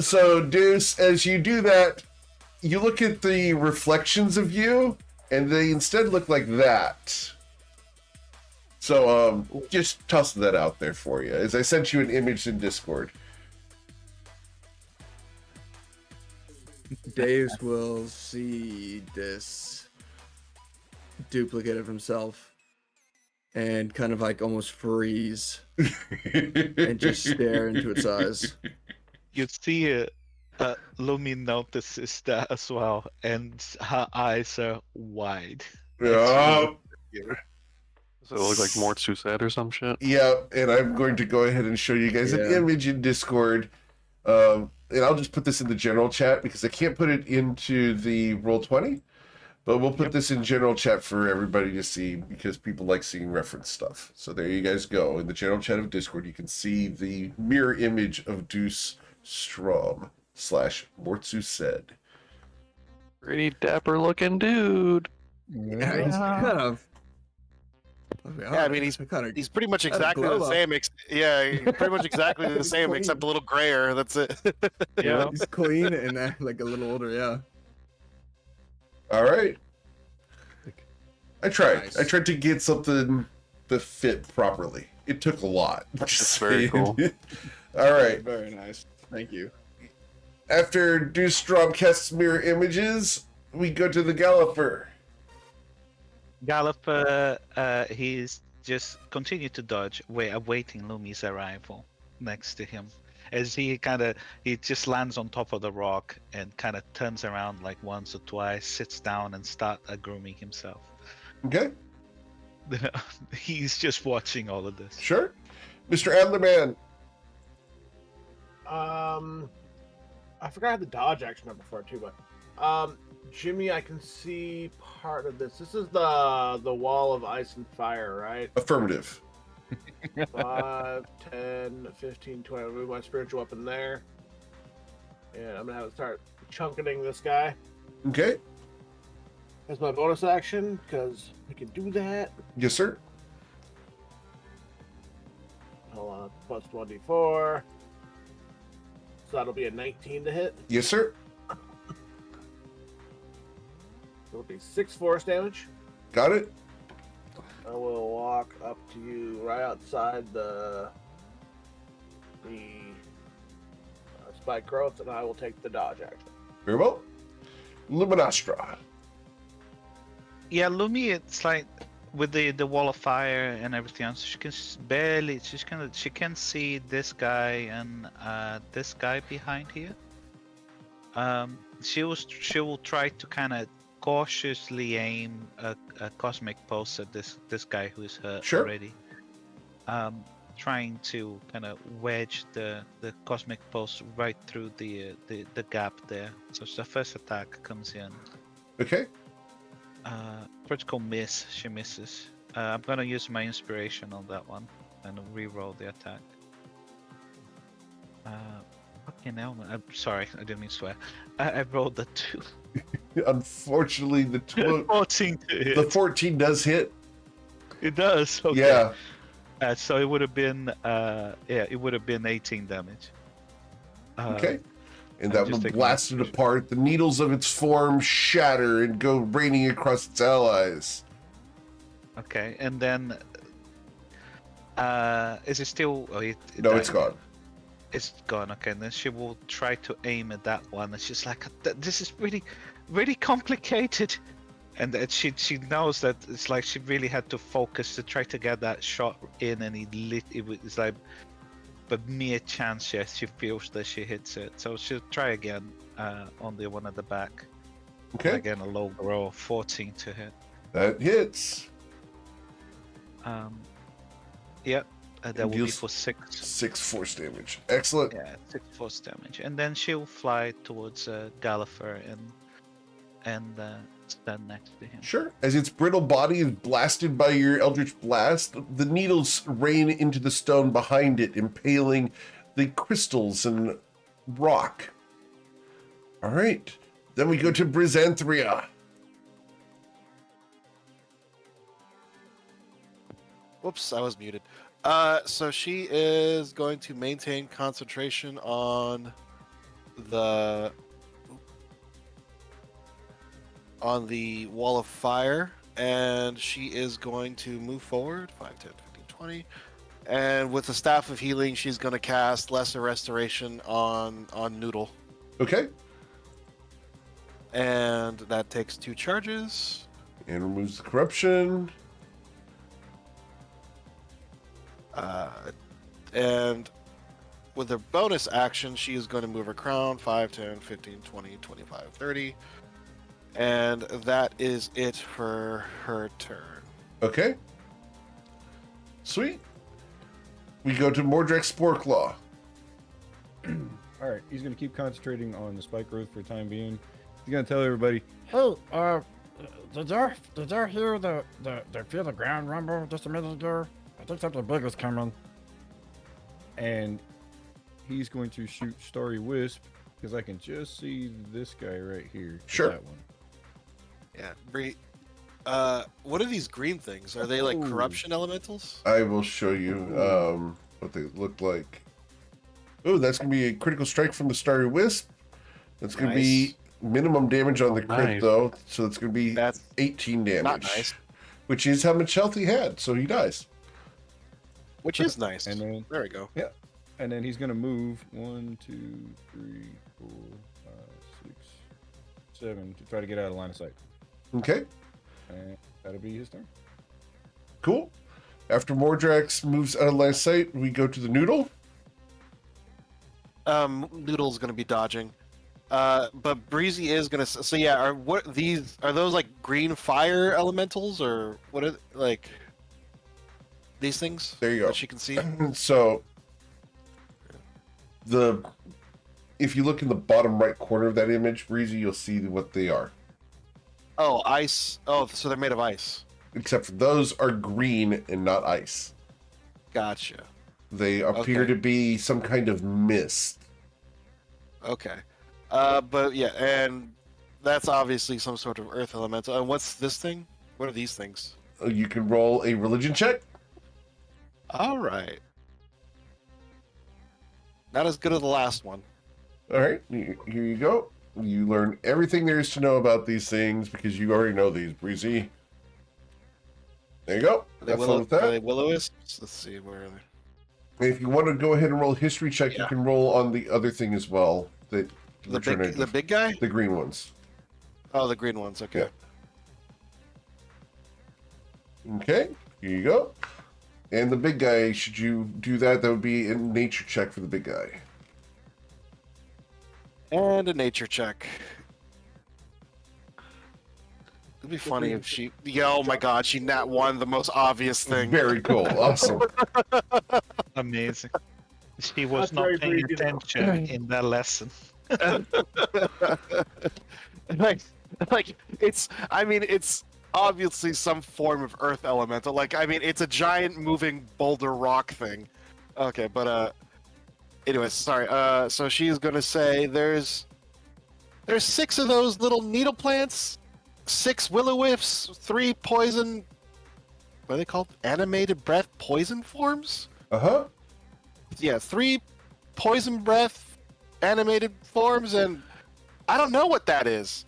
So Deuce, as you do that, you look at the reflections of you, and they instead look like that. So just toss that out there for you, as I sent you an image in Discord. Dave will see this duplicate of himself and kind of like almost freeze and just stare into its eyes. You see Lumi notices that as well, and her eyes are wide. Oh, Does it look like Mortsu said or some shit? yeah, and I'm going to go ahead and show you guys an Yeah. image in Discord. And I'll just put this in the general chat because I can't put it into the Roll20, but we'll put this in general chat for everybody to see because people like seeing reference stuff. So there you guys go. In the general chat of Discord, you can see the mirror image of Deuce Strom / Mortsu said. Pretty dapper looking dude. Yeah, he's kind of. Yeah, I mean, he's pretty much exactly glow the up. same. Yeah, he's pretty much exactly the same, clean. except a little grayer. That's it. Yeah. He's clean and like a little older, yeah. All right. I tried. Nice. I tried to get something that fit properly. It took a lot. That's very cool. All right. Very nice. Thank you. After Dewstrom casts mirror images, we go to the Gallifer. Galliper, he's just continued to dodge, awaiting Lumi's arrival next to him. As he just lands on top of the rock and kind of turns around like once or twice, sits down and start grooming himself. Okay, He's just watching all of this. sure. Mr. Adlerman. I forgot I had the dodge action up before too, but Jimmy, I can see part of this. This is the wall of ice and fire, right? Affirmative. 5, 10, 15, 20. I'll move my spiritual weapon there. And I'm gonna have to start chunketing this guy. Okay. That's my bonus action, because we can do that. Yes, sir. Hold on, plus 1d4. So that'll be a 19 to hit. Yes, sir. It'll be 6 force damage. Got it. I will walk up to you right outside the spike growth, and I will take the dodge action. Very well. Luminastra. Yeah, Lumi, it's like with the wall of fire and everything else, she can she can see this guy and this guy behind here. She will try to kind of cautiously aim a cosmic pulse at this guy who is hurt Sure. already. Trying to kind of wedge the cosmic pulse right through the gap there. So the first attack comes in. Okay. Critical miss. She misses. I'm gonna use my inspiration on that one and re-roll the attack. Fucking hell, man. I'm sorry, I didn't mean to swear. I rolled a 2. Unfortunately, the 14 to hit. the 14 does hit. It does. Okay. Yeah. So it would have been it would have been 18 damage. Okay. And I'm that just will taking blast it my- apart. The needles of its form shatter and go raining across its allies. Okay, and then is it still? Oh, it No, died. it's gone. It's gone. Okay, and then she will try to aim at that one. And she's like, "This is really, really complicated." And that she knows that it's like she really had to focus to try to get that shot in, and it's like, but mere chance. Yes, she feels that she hits it, so she'll try again on the one at the back. Okay. Again, a low roll, 14 to hit. That hits. Yep, that will be deals for 6. 6 force damage. Excellent. Yeah, 6 force damage, and then she'll fly towards Gallifer and stand next to him. Sure. As its brittle body is blasted by your Eldritch Blast, the needles rain into the stone behind it, impaling the crystals and rock. All right. Then we go to Brizanthria. Whoops, I was muted. So she is going to maintain concentration on the wall of fire, and she is going to move forward 5, 10, 15, 20. And with the staff of healing, she's going to cast Lesser Restoration on Noodle. Okay. And that takes 2 charges. And removes the corruption. And with her bonus action, she is going to move her crown 5, 10, 15, 20, 25, 30. And that is it for her turn. Okay. Sweet. We go to Mordrek Sporklaw. All right, he's gonna keep concentrating on the spike growth for the time being. He's gonna tell everybody, "Hey, did y'all hear the feel the ground rumble just a minute ago? I think something big is coming." And he's going to shoot Starry Wisp because I can just see this guy right here. Sure. That one. Yeah. Bree, what are these green things? Are they like Ooh. corruption elementals? I will show you what they look like. Oh, that's going to be a critical strike from the Starry Wisp. That's going to be minimum damage on the crit, Nice. though. So that's going to be That's 18 damage. not nice. Which is how much health he had, so he dies. Which is nice. And then There we go. And then he's gonna move 1, 2, 3, 4, 5, 6, 7 to try to get out of line of sight. Okay, And that'll be his turn. cool. After Mordrax moves out of line of sight, we go to the Noodle. Noodle's gonna be dodging. But Breezy is gonna. So yeah, are those like green fire elementals or what are like these things? There you go. That she can see. So, if you look in the bottom right corner of that image, Breezy, you'll see what they are. Oh, ice. Oh, so they're made of ice. Except for those are green and not ice. Gotcha. They appear Okay. to be some kind of mist. Okay. But yeah, and that's obviously some sort of earth elemental. And what's this thing? What are these things? You can roll a religion check. All right. Not as good as the last one. All right, here you go. You learn everything there is to know about these things because you already know these, Breezy. There you go. Are they Have fun with that. Are they will-o-wisps? Let's see, where are they? If you want to go ahead and roll a history check, you Yeah. can roll on the other thing as well. That The big guy? the green ones. Oh, the green ones. Okay. Okay, here you go. And the big guy, should you do that, that would be a nature check for the big guy. And a nature check. It'd be funny if she. Yeah, oh my god, she nat one, the most obvious thing. Very cool. Awesome. Amazing. She was That's not very paying breezy, though. attention in that lesson. like it's. I mean, it's obviously some form of earth elemental. Like, I mean, it's a giant moving boulder rock thing. Okay, but anyways, sorry. So she's gonna say there's 6 of those little needle plants, 6 will-o-wisps, 3 poison. What are they called? Animated breath poison forms. Uh-huh. Yeah, 3 poison breath animated forms, and I don't know what that is.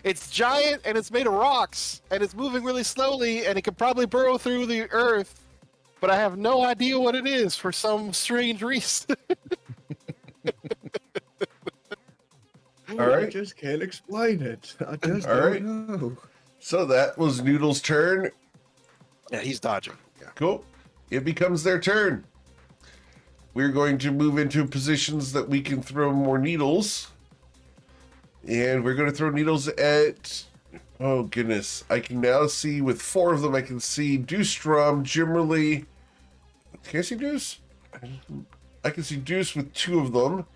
It's giant and it's made of rocks and it's moving really slowly and it could probably burrow through the earth, but I have no idea what it is for some strange reason. All right. I just can't explain it. I just All don't right. know. So that was Noodle's turn. Yeah, he's dodging. Cool. It becomes their turn. We're going to move into positions that we can throw more needles. And we're going to throw needles at... Oh, goodness. I can now see with 4 of them, I can see Deuce Drum, Jimmerly. Can I see Deuce? I can see Deuce with 2 of them.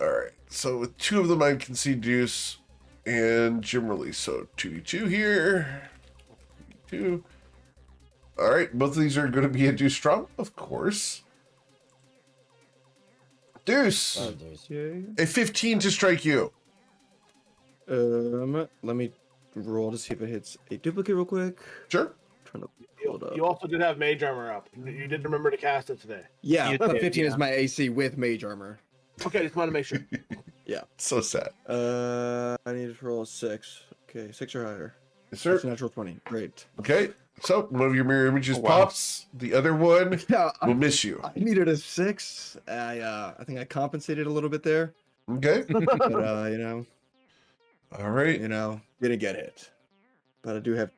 All right. So with 2 of them, I can see Deuce and Jimmerly. So 2d2 here. 2. All right. Both of these are going to be a Deuce Drum, of course. Deuce. Yay. A 15 to strike you. Let me roll to see if it hits a duplicate real quick. Sure. Trying to pull it up. You also did have mage armor up. You did remember to cast it today. Yeah, You but did, 15 is yeah. my AC with mage armor. Okay, just want to make sure. So sad. I need to roll a 6. Okay, 6 or higher. Yes, sir. That's a natural 20. Great. Okay. So one of your mirror images Oh, wow. pops. The other one Yeah, will miss you. I needed a 6. I think I compensated a little bit there, Okay. but All right. didn't get hit. But I do have.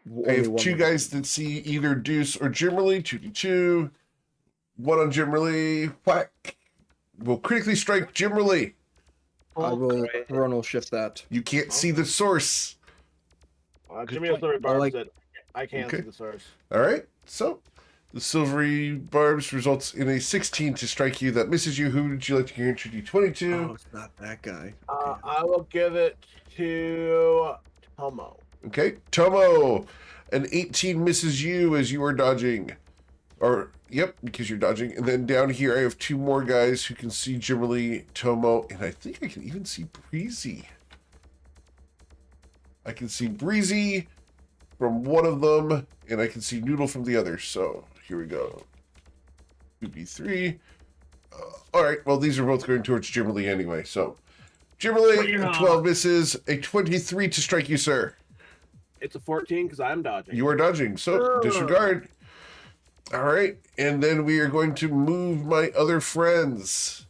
I only have one 2 more. guys that see either Deuce or Jimmerly. 2d2. 1 on Jimmerly. Whack. Will critically strike Jimmerly. I will chronal shift that. You can't see the source. Jimmy will sorry barbs like- it. I can't Okay. see the source. All right. So the silvery barbs results in a 16 to strike you. That misses you. Who would you like to give your 2d20 to? Oh, it's not that guy. Okay. I will give it to Tomo. Okay, Tomo, an 18 misses you as you are dodging. Or, yep, because you're dodging. And then down here, I have 2 more guys who can see Jimmerly, Tomo, and I think I can even see Breezy. I can see Breezy from one of them, and I can see Noodle from the other. So, here we go. 2b3. All right, well, these are both going towards Jimmerly anyway. So, Jimmerly, a 12 misses, a 23 to strike you, sir. It's a 14 because I'm dodging. You are dodging, so disregard. All right, and then we are going to move my other friends.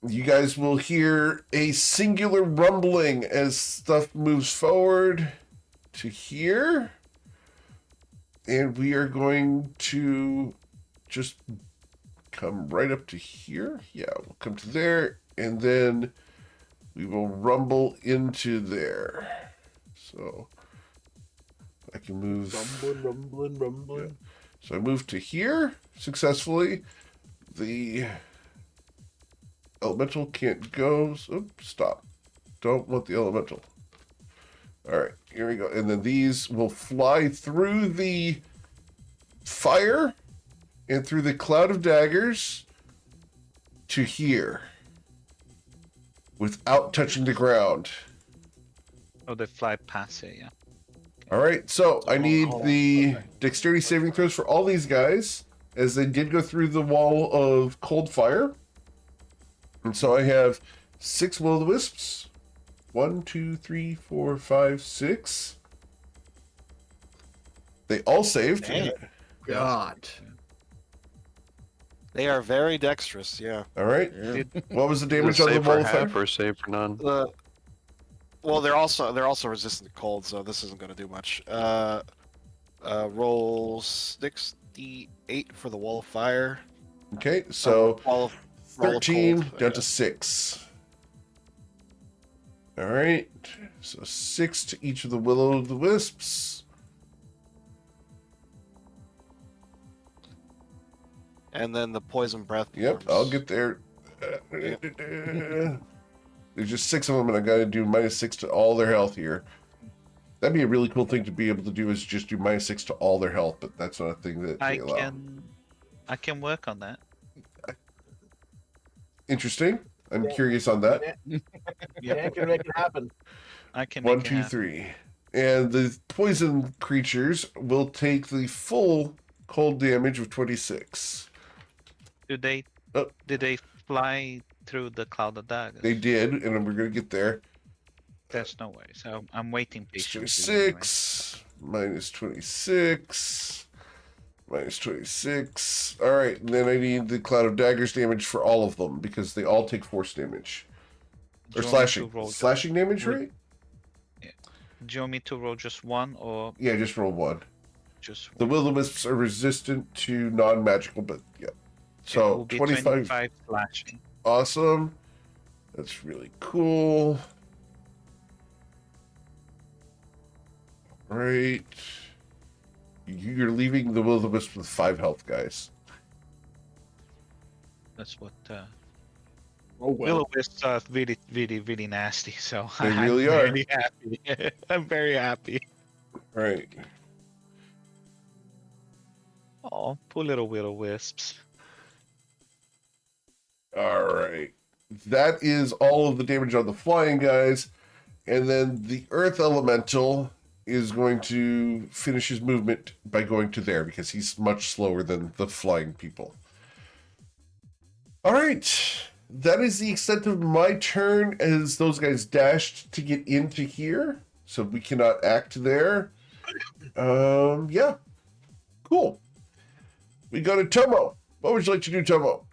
You guys will hear a singular rumbling as stuff moves forward to here. And we are going to just come right up to here. Yeah, we'll come to there, and then we will rumble into there. So I can move. Rumbling. Yeah. So I moved to here successfully. The elemental can't go. So, stop. Don't want the elemental. All right, here we go. And then these will fly through the fire and through the cloud of daggers to here without touching the ground. Oh, they fly past it, yeah. All right, so I need Hold on. the Okay. dexterity saving throws for all these guys, as they did go through the wall of cold fire. And so I have 6 will-o'-the-wisps. 1, 2, 3, 4, 5, 6. They all saved. Damn. God. They are very dexterous. Yeah. All right. Yeah. What was the Is it damage on the save wall for of fire? half or save for none? Well, they're also resistant to cold, so this isn't going to do much. Roll 68 for the wall of fire. Okay, so Roll of 13 cold, down to 6. All right, so 6 to each of the will-o'-the-wisps. and then the poison breath. Yep, forms. I'll get there. There's just 6 of them, and I got to do -6 to all their health here. That'd be a really cool thing to be able to do, is just do -6 to all their health, but that's not a thing that they allow. I can work on that. Interesting. I'm Yeah. curious on that. Yeah, can make it happen. I can 1, make it 2, happen. 3. And the poison creatures will take the full cold damage of 26. Did they fly through the cloud of daggers? They did, and we're going to get there. There's no way. So I'm waiting It's patiently. Anyway. 26, -26, -26. All right, and then I need the cloud of daggers damage for all of them, because they all take force damage. Do Or you want me to slashing. roll Slashing damage, would- right? Do you want me to roll just one or Yeah, just roll 1. just The one? will-o'-wisps are resistant to non-magical, but yeah. It So will be 25. slashing. Awesome. That's really cool. Right. You're leaving the will-o'-wisp with 5 health, guys. That's what Oh will-o'-wisps are really, really, really nasty. So They I'm really are. very happy. I'm very happy. Right. Oh, poor little will-o'-wisps. All right. That is all of the damage on the flying guys. And then the earth elemental is going to finish his movement by going to there, because he's much slower than the flying people. All right. That is the extent of my turn, as those guys dashed to get into here. So we cannot act there. Yeah. Cool. We go to Tomo. What would you like to do, Tomo?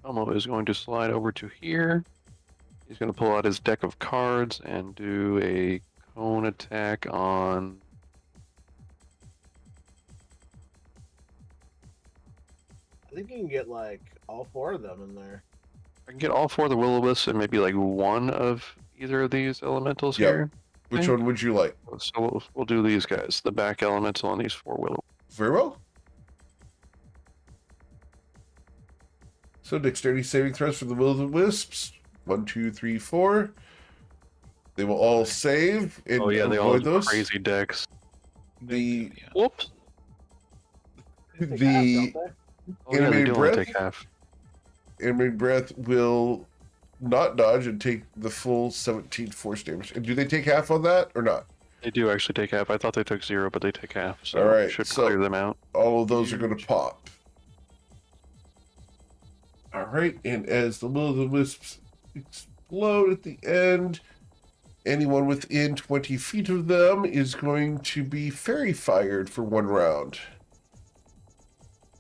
Tomo is going to slide over to here. He's going to pull out his deck of cards and do a cone attack on. I think you can get like all 4 of them in there. I can get all 4 of the will-o'-wisps and maybe like one of either of these elementals Yep. here. Which Okay. one would you like? So we'll do these guys, the back elemental and these 4 willow. Very well. So dexterity saving throws for the will-o'-the-wisps. 1, 2, 3, 4. They will all save and Oh yeah, they all avoid have those. crazy decks. The Yeah. Whoops. They take The- half, don't they? Oh yeah, they Animated do only breath? take half. animated breath will not dodge and take the full 17 force damage. And do they take half on that or not? They do actually take half. I thought they took 0, but they take half. So All right, should so- clear them out. All of those are going to pop. All right, and as the will-o'-the-wisps explode at the end, anyone within 20 feet of them is going to be fairy fired for 1 round.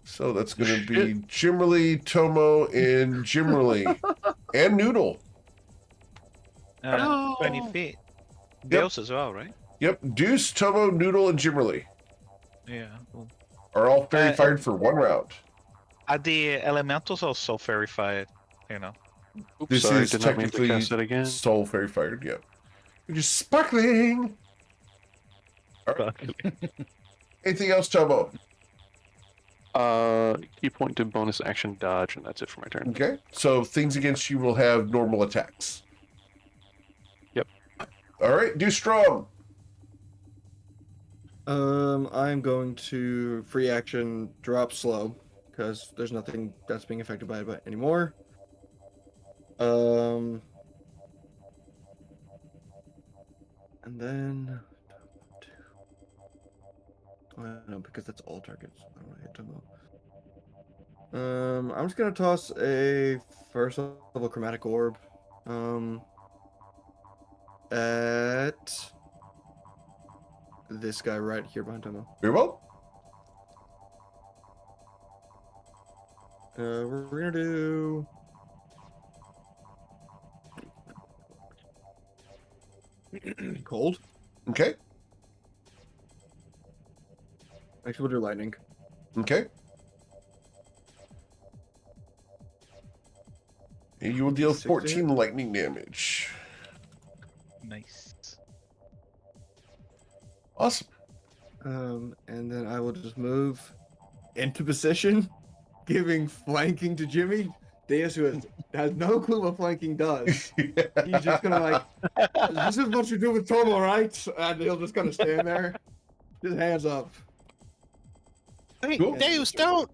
So that's going to be Jimmerly, Tomo, and Jimmerly. And Noodle. 20 feet. Deus as well, right? Yep, Deuce, Tomo, Noodle, and Jimmerly Yeah. Well, are all fairy fired for 1 round. are the elementals also fairy fired? You know. Oops, This sorry, is did not mean to technically cast it again. soul fairy fired, yeah. You're just sparkling. Anything else, Tomo? Key point to bonus action dodge, and that's it for my turn. Okay, so things against you will have normal attacks. Yep. All right, do strong. I'm going to free action drop slow because there's nothing that's being affected by it anymore. And then no, because that's all targets. I don't want to hit Tomo. I'm just gonna toss a first level chromatic orb. At this guy right here behind Tomo. Very well. We're gonna do. Cold. Okay, Actually, we'll do lightning. okay. And you will deal 16. 14 lightning damage. Nice. Awesome. And then I will just move into position, giving flanking to Jimmy. Deus, who has no clue what flanking does. He's just gonna like, this is what you do with Tomo, right? And he'll just kind of stand there, his hands up. Hey, Cool. Deus, don't.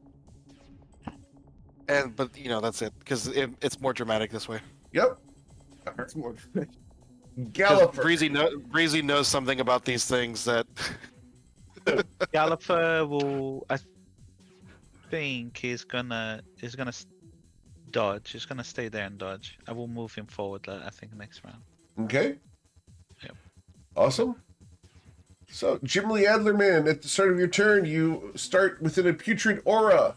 But you know that's it because it's more dramatic this way. Yep. It's more. 'Cause Galloper. Breezy knows something about these things that. Gallifrey will, I think, he's gonna dodge. He's gonna stay there and dodge. I will move him forward. I think next round. Okay. Yep. Awesome. So, Jimly Adlerman, at the start of your turn, you start within a putrid aura.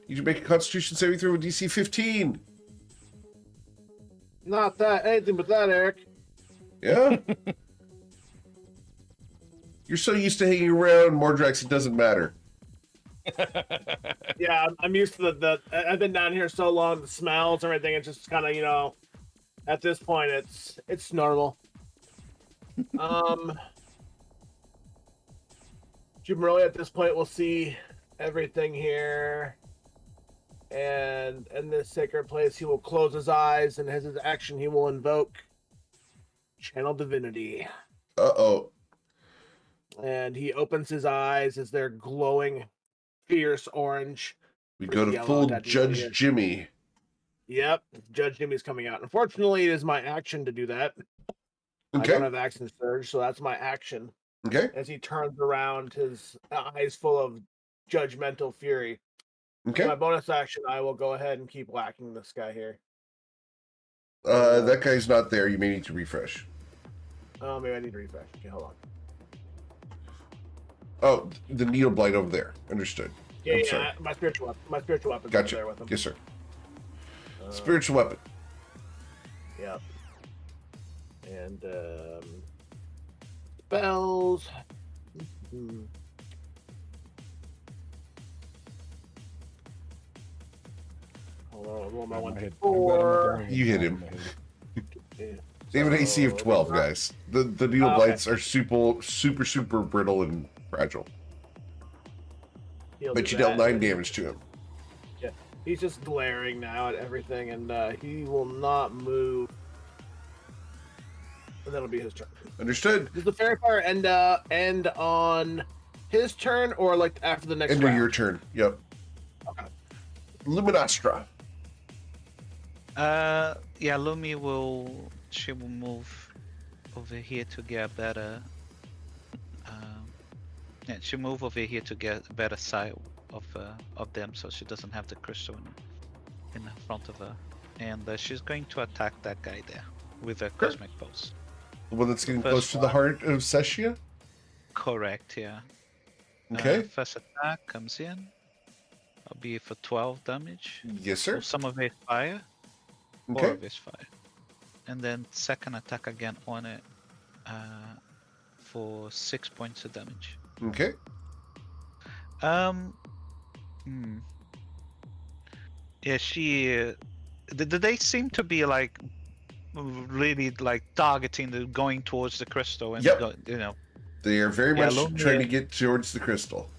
You can make a Constitution saving throw with DC 15. Not that, anything but that, Eric. Yeah? You're so used to hanging around Mordrax, it doesn't matter. Yeah, I'm used to the. I've been down here so long, the smells, everything. It's just kind of, you know, at this point, it's normal. Jimmerly at this point will see everything here, and in this sacred place, he will close his eyes, and as his action, he will invoke Channel Divinity. Uh-oh. And he opens his eyes as they're glowing, fierce orange. We Or go to yellow, full that Judge is. Jimmy. Yep, Judge Jimmy's coming out. Unfortunately, it is my action to do that. I Okay. don't have action surge, so that's my action. Okay. As he turns around, his eyes full of judgmental fury. Okay. My bonus action, I will go ahead and keep whacking this guy here. That guy's not there. You may need to refresh. Oh, maybe I need to refresh. Okay, hold on. Oh, the needle blight over there. Understood. Yeah, I'm yeah, sorry. my spiritual weapon's Gotcha. over there with him. Yes, sir. Uh, Spiritual weapon. Yep. And spells. Hold on, I'm on my one. You hit him. Yeah. They have an AC of So, 12, guys. The needle Okay. blights are super brittle and fragile. he'll But do you dealt that. 9 damage to him. He's just glaring now at everything, and he will not move. And that'll be his turn. Understood. Does the fairy fire end on his turn, or like after the next End of round? your turn. Yep. Okay. Luminostra. Yeah, Lumi will. She will move over here to get a better. Yeah, she move over here to get a better sight of them, so she doesn't have the crystal in front of her, and she's going to attack that guy there with a cosmic pulse. The one that's getting First close to the one. heart of Seshia. Correct. Yeah. Okay. First attack comes in. I'll be for 12 damage. Yes, sir. Of some of his fire. 4 Okay. of his fire. And then second attack again on it for 6 points of damage. Okay. Yeah, she. They seem to be like really like targeting the going towards the crystal and Yep. They are very much Lumi, trying to get towards the crystal.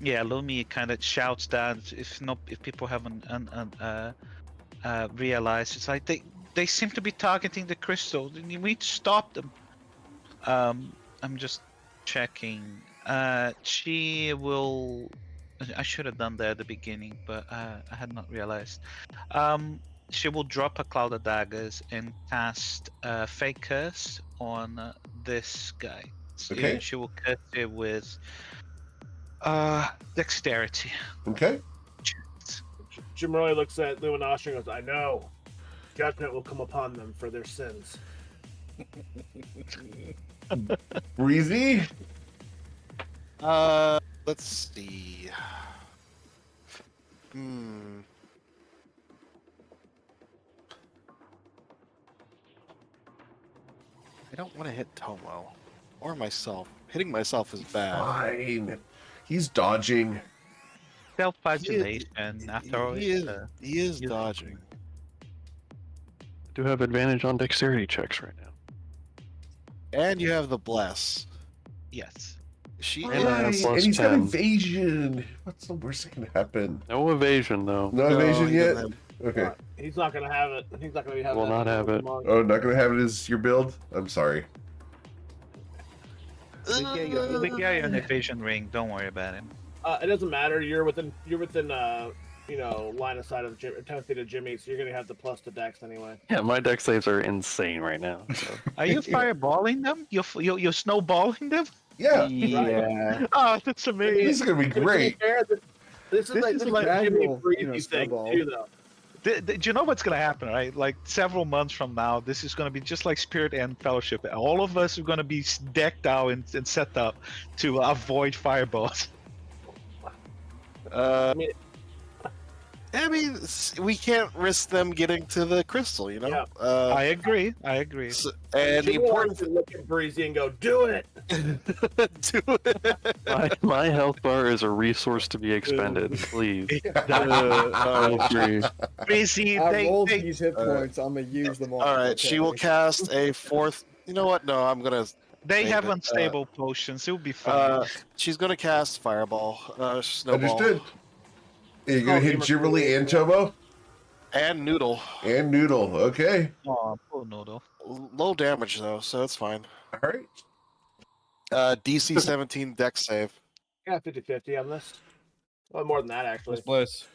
Yeah, Lumi kind of shouts that if people haven't realized, it's like they seem to be targeting the crystal. You need to stop them. I'm just checking. She will. I should have done that at the beginning, but I had not realized. She will drop a cloud of daggers and cast fake curse on this guy. So Okay. she will curse it with dexterity. Okay. Jim Roy looks at Luminash and goes, I know. Judgment will come upon them for their sins. Breezy. Let's see. I don't want to hit Tomo or myself. Hitting myself is bad. Fine. He's dodging. Self-flagellation. After all, He is dodging. I do have advantage on dexterity checks right now. And you have the bless. yes. She And I have Nice. plus And he's got 10. evasion. What's the worst that can happen? No evasion though. No evasion he yet? doesn't Okay. He's not gonna have it. He's not gonna be having Will that. not have it. Oh, not gonna have it as your build? I'm sorry. We get you an evasion ring. Don't worry about him. It doesn't matter. You're within line of sight of 10 feet of Jimmy, so you're gonna have the plus to Dex anyway. Yeah, my dex saves are insane right now. So. Are you fireballing them? You're snowballing them? Yeah. Yeah. Oh, that's amazing. This is gonna be great. This is like Jimmy casual, Breezy thing snowball. too, though. Do you know what's gonna happen, right? Like several months from now, this is gonna be just like Spirit and Fellowship. All of us are gonna be decked out and set up to avoid fireballs. I mean, we can't risk them getting to the crystal, you know? Yeah. I agree. And the Jimmy important wants to look at Breezy and go, "Do it." do it. My health bar is a resource to be expended. Please. All Feel free. Breezy, I rolled they these hit points. I'm gonna use them all. right, she will cast a fourth. You know what? No, I'm gonna. They save have it. unstable potions. It'll be fine. She's gonna cast fireball, snowball, Understood. You're gonna hit Gibberly and Tomo? and noodle. And Noodle. Okay. Oh, poor Noodle. Low damage though, so it's fine. Alright. DC 17 dex save. Yeah, 50-50 on this. Well, more than that actually. Plus Bliss.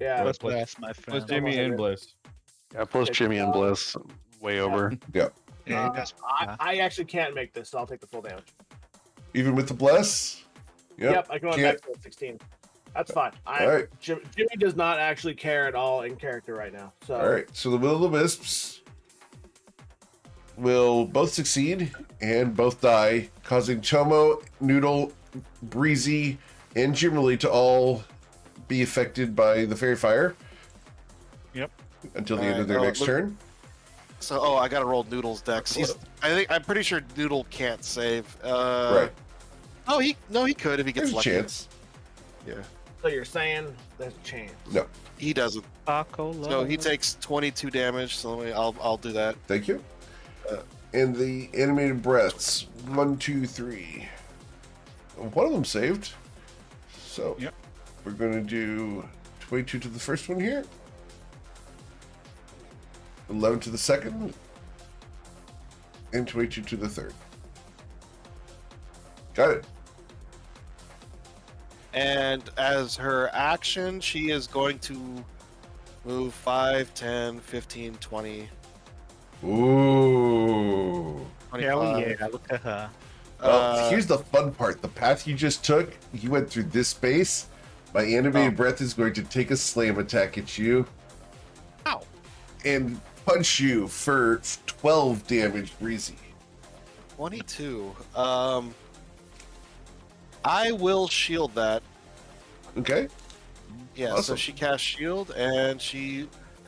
Yeah. Plus, plus- bless, my friend. Plus Jimmy and Bliss. Yeah, plus Jimmy and Bliss. Way over. Yeah, that's- I actually can't make this, so I'll take the full damage. Even with the bless? Yep, I can only Can't- max 16. That's fine. Alright. Jimmy does not actually care at all in character right now. So Alright. So the Will-O-Wisps will both succeed and both die, causing Tomo, Noodle, Breezy, and Gibberly to all be affected by the fairy fire. Yep. Until the end of their Alright, next look- turn. So, I gotta roll Noodle's dex. I'm pretty sure Noodle can't save. Right. Oh, he could if he gets There's a lucky. chance. Yeah, So you're saying there's a chance. No. he doesn't. Taco So he love. takes 22 damage. So I'll do that. Thank you. And the animated breaths. 1, 2, 3. One of them saved. So Yep. we're going to do 22 to the first one here. 11 to the second. And 22 to the third. Got it. And as her action, she is going to move 5, 10, 15, 20, Ooh. 25. Hell yeah, look at her. Well, here's the fun part. The path you just took, you went through this space. My animated breath is going to take a slam attack at you. Ow. And punch you for 12 damage, Breezy. 22. I will shield that. Okay? Yeah, so Awesome. she casts shield, and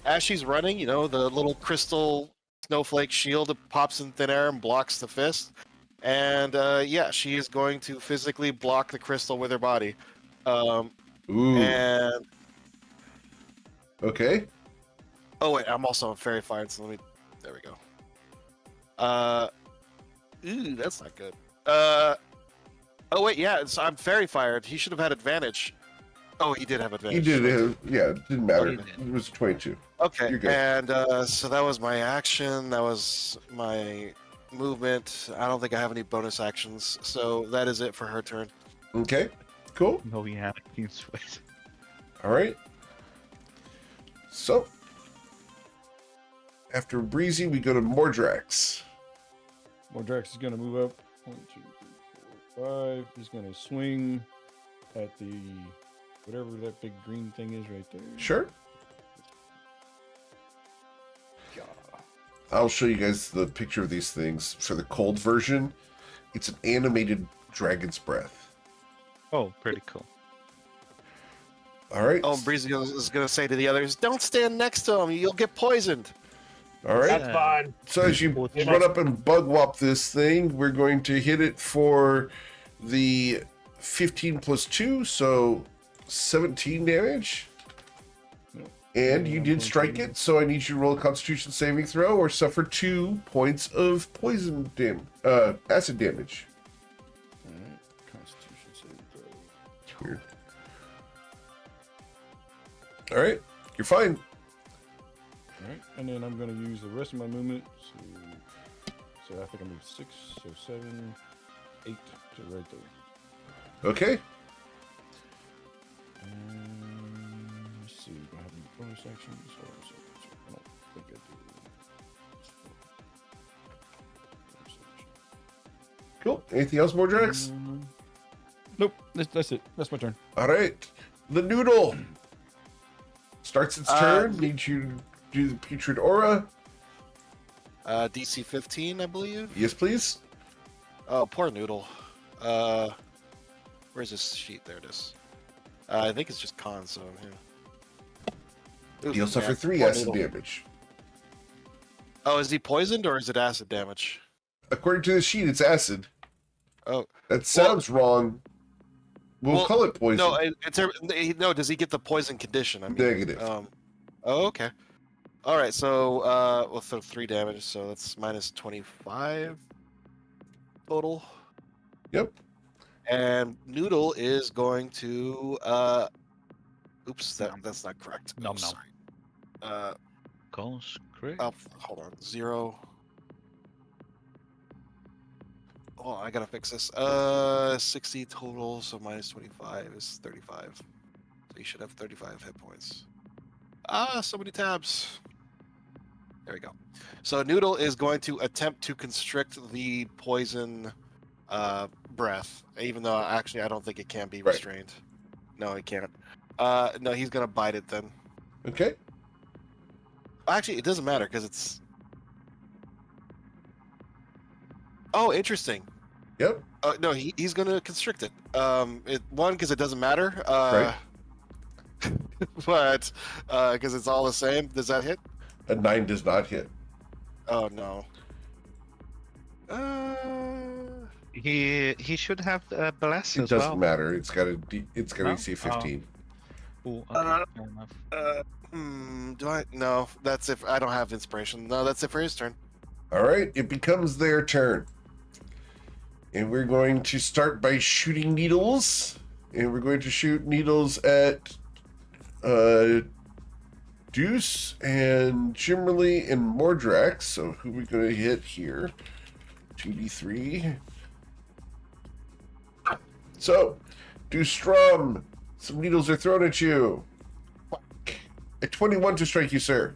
as she's running, you know, the little crystal snowflake shield pops in thin air and blocks the fist. And yeah, she is going to physically block the crystal with her body. Ooh. And Okay. oh wait, I'm also on fairy fire, so there we go. Ooh, that's not good. Oh wait, yeah, so I'm fairy fired. He should have had advantage. Oh, he did have You advantage. did Okay. it. Yeah, it didn't matter. Okay. It was 22. Okay, You're good. and so that was my action. That was my movement. I don't think I have any bonus actions, so that is it for her turn. Okay. Cool. No, yeah, I can sweat. All right. So, after Breezy, we go to Mordrax. Mordrax is gonna move up. 1, 2, 3, 4, 5. He's gonna swing at the whatever that big green thing is right there. Sure. I'll show you guys the picture of these things. For the cold version, it's an animated dragon's breath. Oh, pretty cool. All right. Oh, and Breezy is going to say to the others, "Don't stand next to him. You'll get poisoned." All right. That's fine. So as you run up and bug whop this thing, we're going to hit it for the 15 plus 2, so 17 damage. Nope. And you did strike it, so I need you to roll a Constitution saving throw or suffer 2 points of poison acid damage. Alright, Constitution saving throw. Weird. All right, you're fine. Alright, and then I'm gonna use the rest of my movement. So I think I moved 6, so 7, 8 to right there. Okay. Let's see, do I have any bonus actions? I don't think I do. Bonus action. Cool. Anything else, Mordrax? Nope, that's it. That's my turn. All right. The noodle starts its turn. Needs you to do the putrid aura. DC 15, I believe. Yes, please. Oh, poor Noodle. Where's this sheet? There it is. I think it's just con, so yeah. You'll suffer 3 poor acid Noodle. damage. Oh, is he poisoned or is it acid damage? According to the sheet, it's acid. Oh, That sounds wrong. We'll well, call it poison. no, no. Does he get the poison condition? I mean, Negative. Oh, okay. All right, so we'll throw 3 damage, so that's minus 25 total. Yep. And Noodle is going to oops, that's not correct. Nom nom. Sorry. Conscript. Oh, hold on. 0. Oh, I gotta fix this. 60 total, so minus 25 is 35. So you should have 35 hit points. So many tabs. There we go. So Noodle is going to attempt to constrict the poison breath, even though actually I don't think it can be Right. restrained. No, it can't. No, he's gonna bite it then. Okay. Actually, it doesn't matter because it's. Oh, interesting. Yep. No, he's gonna constrict it. One, because it doesn't matter. Right. But because it's all the same. Does that hit? A 9 does not hit. Oh no. He should have bless It as doesn't well. matter. It's got a No? AC 15. Ooh, okay, fair enough. Do I? No, that's if I don't have inspiration. No, that's it for his turn. All right. It becomes their turn. And we're going to start by shooting needles. And we're going to shoot needles at Deuce and Jimmerly and Mordrax. So who are we going to hit here? 2d3. So, Deuce Strum, some needles are thrown at you. A 21 to strike you, sir.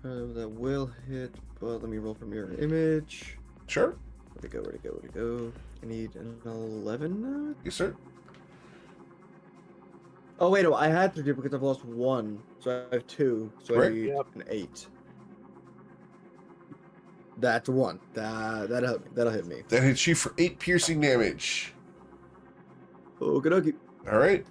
That will hit, but let me roll for mirror image. Sure. Where'd it go? Where'd it go? Where'd it go? I need an 11 now? Yes, sir. Oh, wait, no, I had to do because I've lost 1. So I have 2. So Right. I need Yep. an 8. That's 1. That'll help me. That'll hit me. That hits you for 8 piercing damage. Okie dokie. All right.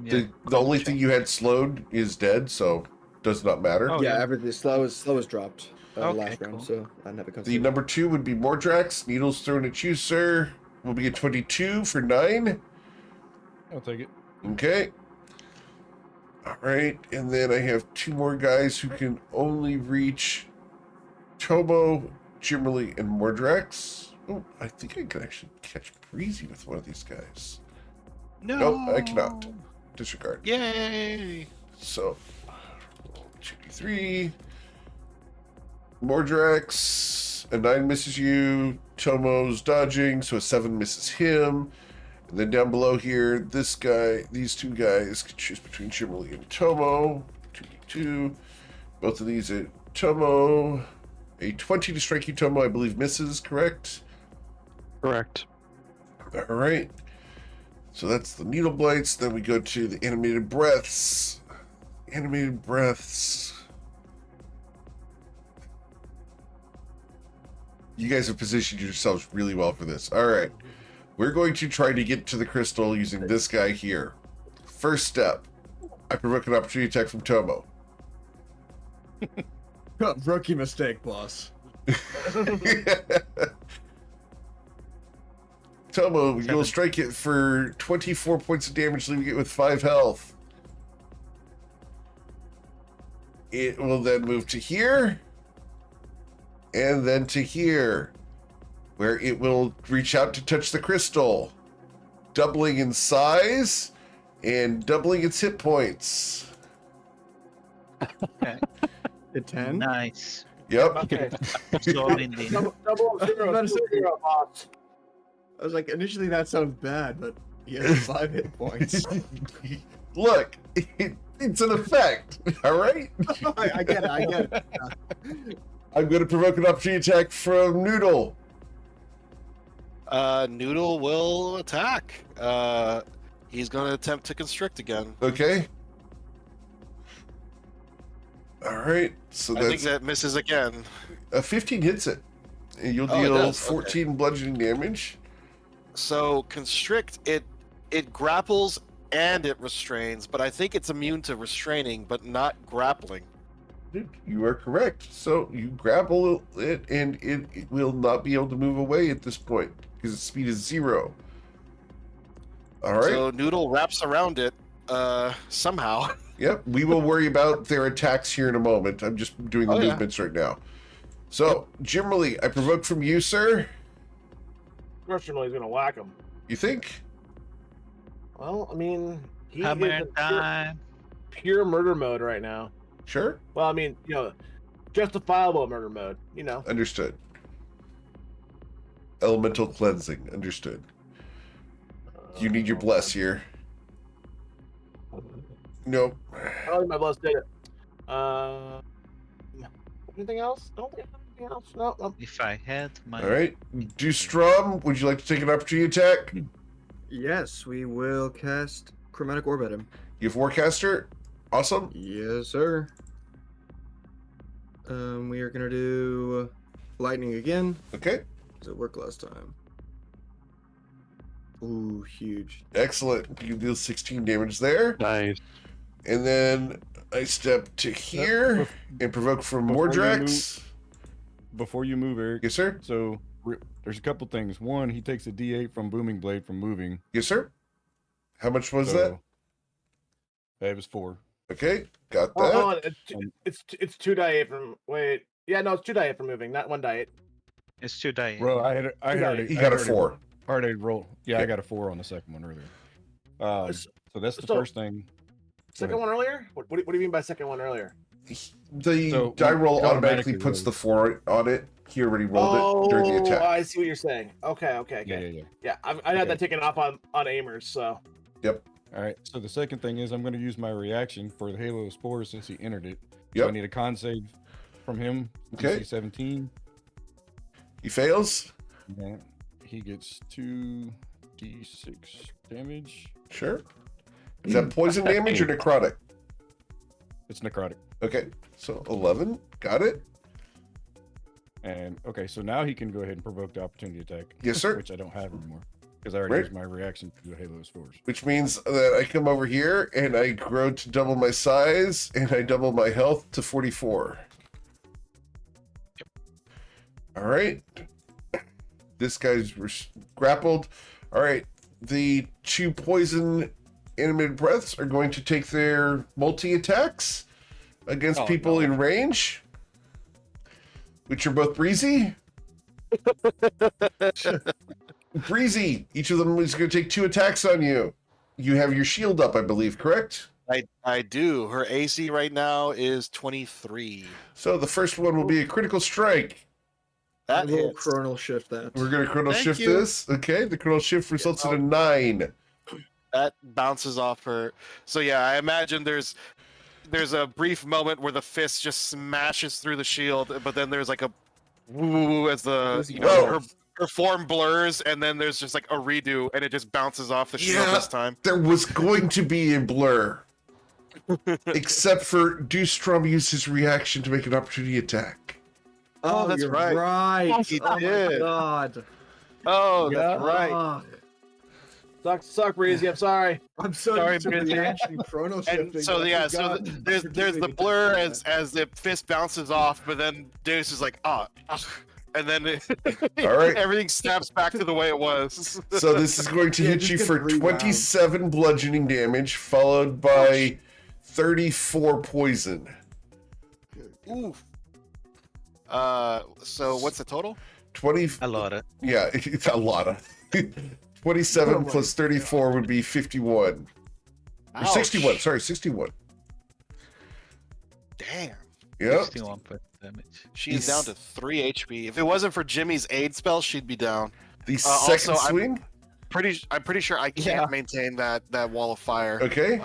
The only thing you had slowed is dead, so does not matter. Oh, yeah, yeah. everything slow is dropped Okay, last round, cool. so I never The considered. number 2 would be Mordrax. Needles thrown at you, sir. Will be a 22 for 9. I'll take it. Okay. All right, and then I have 2 more guys who can only reach Tomo, Jimmerly, and Mordrax. Oh, I think I can actually catch Breezy with one of these guys. No, Nope, I cannot. Disregard. Yay! So, 2d3. Mordrax, a 9 misses you. Tomo's dodging, so a 7 misses him. And then down below here, this guy, these 2 guys can choose between Jimmerly and Tomo. 2d2. Both of these at Tomo. A 20 to strike you, Tomo, I believe misses, correct? Correct. All right. So that's the needle blights. Then we go to the animated breaths. Animated breaths. You guys have positioned yourselves really well for this. All right. We're going to try to get to the crystal using this guy here. First step. I provoke an opportunity attack from Tomo. Rookie mistake, boss. Tomo, you'll 7. strike it for 24 points of damage, leaving it with 5 health. It will then move to here, and then to here, where it will reach out to touch the crystal, doubling in size and doubling its hit points. Okay. Hit 10. Nice. Yep. Okay. Absorbing the. Double zero, zero, boss. I was like, initially that sounds bad, but he has 5 hit points. Look, it's an effect, all right? I get it. I get it. I'm going to provoke an opportunity attack from Noodle. Noodle will attack. He's going to attempt to constrict again. Okay. All right. So I think that's that misses again. a 15 hits it. And you'll Oh, it deal does, 14 bludgeoning damage. So constrict, it grapples and it restrains, but I think it's immune to restraining, but not grappling. You are correct. So you grapple it, and it will not be able to move away at this point because its speed is 0. All right. So Noodle wraps around it somehow. Yep. We will worry about their attacks here in a moment. I'm just doing the Oh, yeah. movements right now. So, Jimmerly, I provoke from you, sir. Fortunately, he's gonna whack him. You think? Well, I mean, he Hammer is in time. pure murder mode right now. Sure. Well, I mean, justifiable murder mode. Understood. Elemental cleansing. Understood. You need your bless here. Nope. I don't think my bless did it. Anything else? I don't think I have anything else. No. If I had my. All right. Dustrom, would you like to take an opportunity attack? Yes, we will cast Chromatic Orb at him. You have Warcaster? Awesome. Yes, sir. We are gonna do lightning again. Okay. Does it work last time? Ooh, huge. Excellent. You deal 16 damage there. Nice. And then I step to here and provoke from before you Mordrax. Before you move, Eric. Yes, sir. So there's a couple things. One, he takes a D8 from Booming Blade from moving. Yes, sir. How much was so, that? It was 4. that? Okay. Got Oh, that. hold on. It's 2 die from. Wait. Yeah, no, it's 2 die from moving, not 1 die. It's 2 days. Bro, I had already. He I got a already 4. Already rolled. Yeah, Okay. I got a 4 on the second one earlier. So that's the so- first thing. Second ahead. one earlier? What do you mean by second one earlier? The So, die when roll it automatically automatically puts rolls. the 4 on it. He already rolled it during the attack. I see what you're saying. Okay. Yeah. Yeah, I had Okay. that taken off on aimers, so. All right. So the second thing is I'm going to use my reaction for the Halo of Spores since he entered it. So Yep. I need a con save from him. Okay. DC 17. He fails. And he gets 2d6 damage. Sure. Is that poison damage or necrotic? It's necrotic. Okay. So 11. Got it. And okay, so now he can go ahead and provoke the opportunity attack. Yes, sir. Which I don't have anymore. Because I already Right. used my reaction to Halo Spores. Which means that I come over here and I grow to double my size and I double my health to 44. All right. This guy's grappled. All right. The 2 poison animated breaths are going to take their multi attacks against people in range, which are both Breezy. Breezy, each of them is going to take 2 attacks on you. You have your shield up, I believe, correct? I do. Her AC right now is 23. So the first one will be a critical strike. I That will hits. chronal shift that. We're going to chronal Thank shift you. this. Okay, the chronal shift results in a 9. That bounces off her. So yeah, I imagine there's a brief moment where the fist just smashes through the shield, but then there's like a woo as the Well- her form blurs, and then there's just like a redo, and it just bounces off the shield Yeah. this time. There was going to be a blur. Except for Dewstrom used his reaction to make an opportunity attack. Oh, that's you're right. right. He Oh my did. god. Oh, that's right. Fuck. Suck, Breezy. I'm sorry. I'm so Sorry, used to Breezy. reaction chronal shifting. And so I yeah, so forgot. there's Forgive the me. blur as the fist bounces off, but then Deus is like and then All right. everything snaps back to the way it was. So this is going to Yeah, hit just you get for 3 rounds. 27 bludgeoning damage, followed by 34 poison. Oof. So what's the total? 20. A lot of. Yeah, it's a lot of. 27 Oh my plus 34 would be 51. Or 61. Sorry, 61. Damn. Yep. 61 point damage. She's down to 3 HP. If it wasn't for Jimmy's aid spell, she'd be down. The also, second swing. I'm pretty sure I can't maintain that wall of fire. Okay.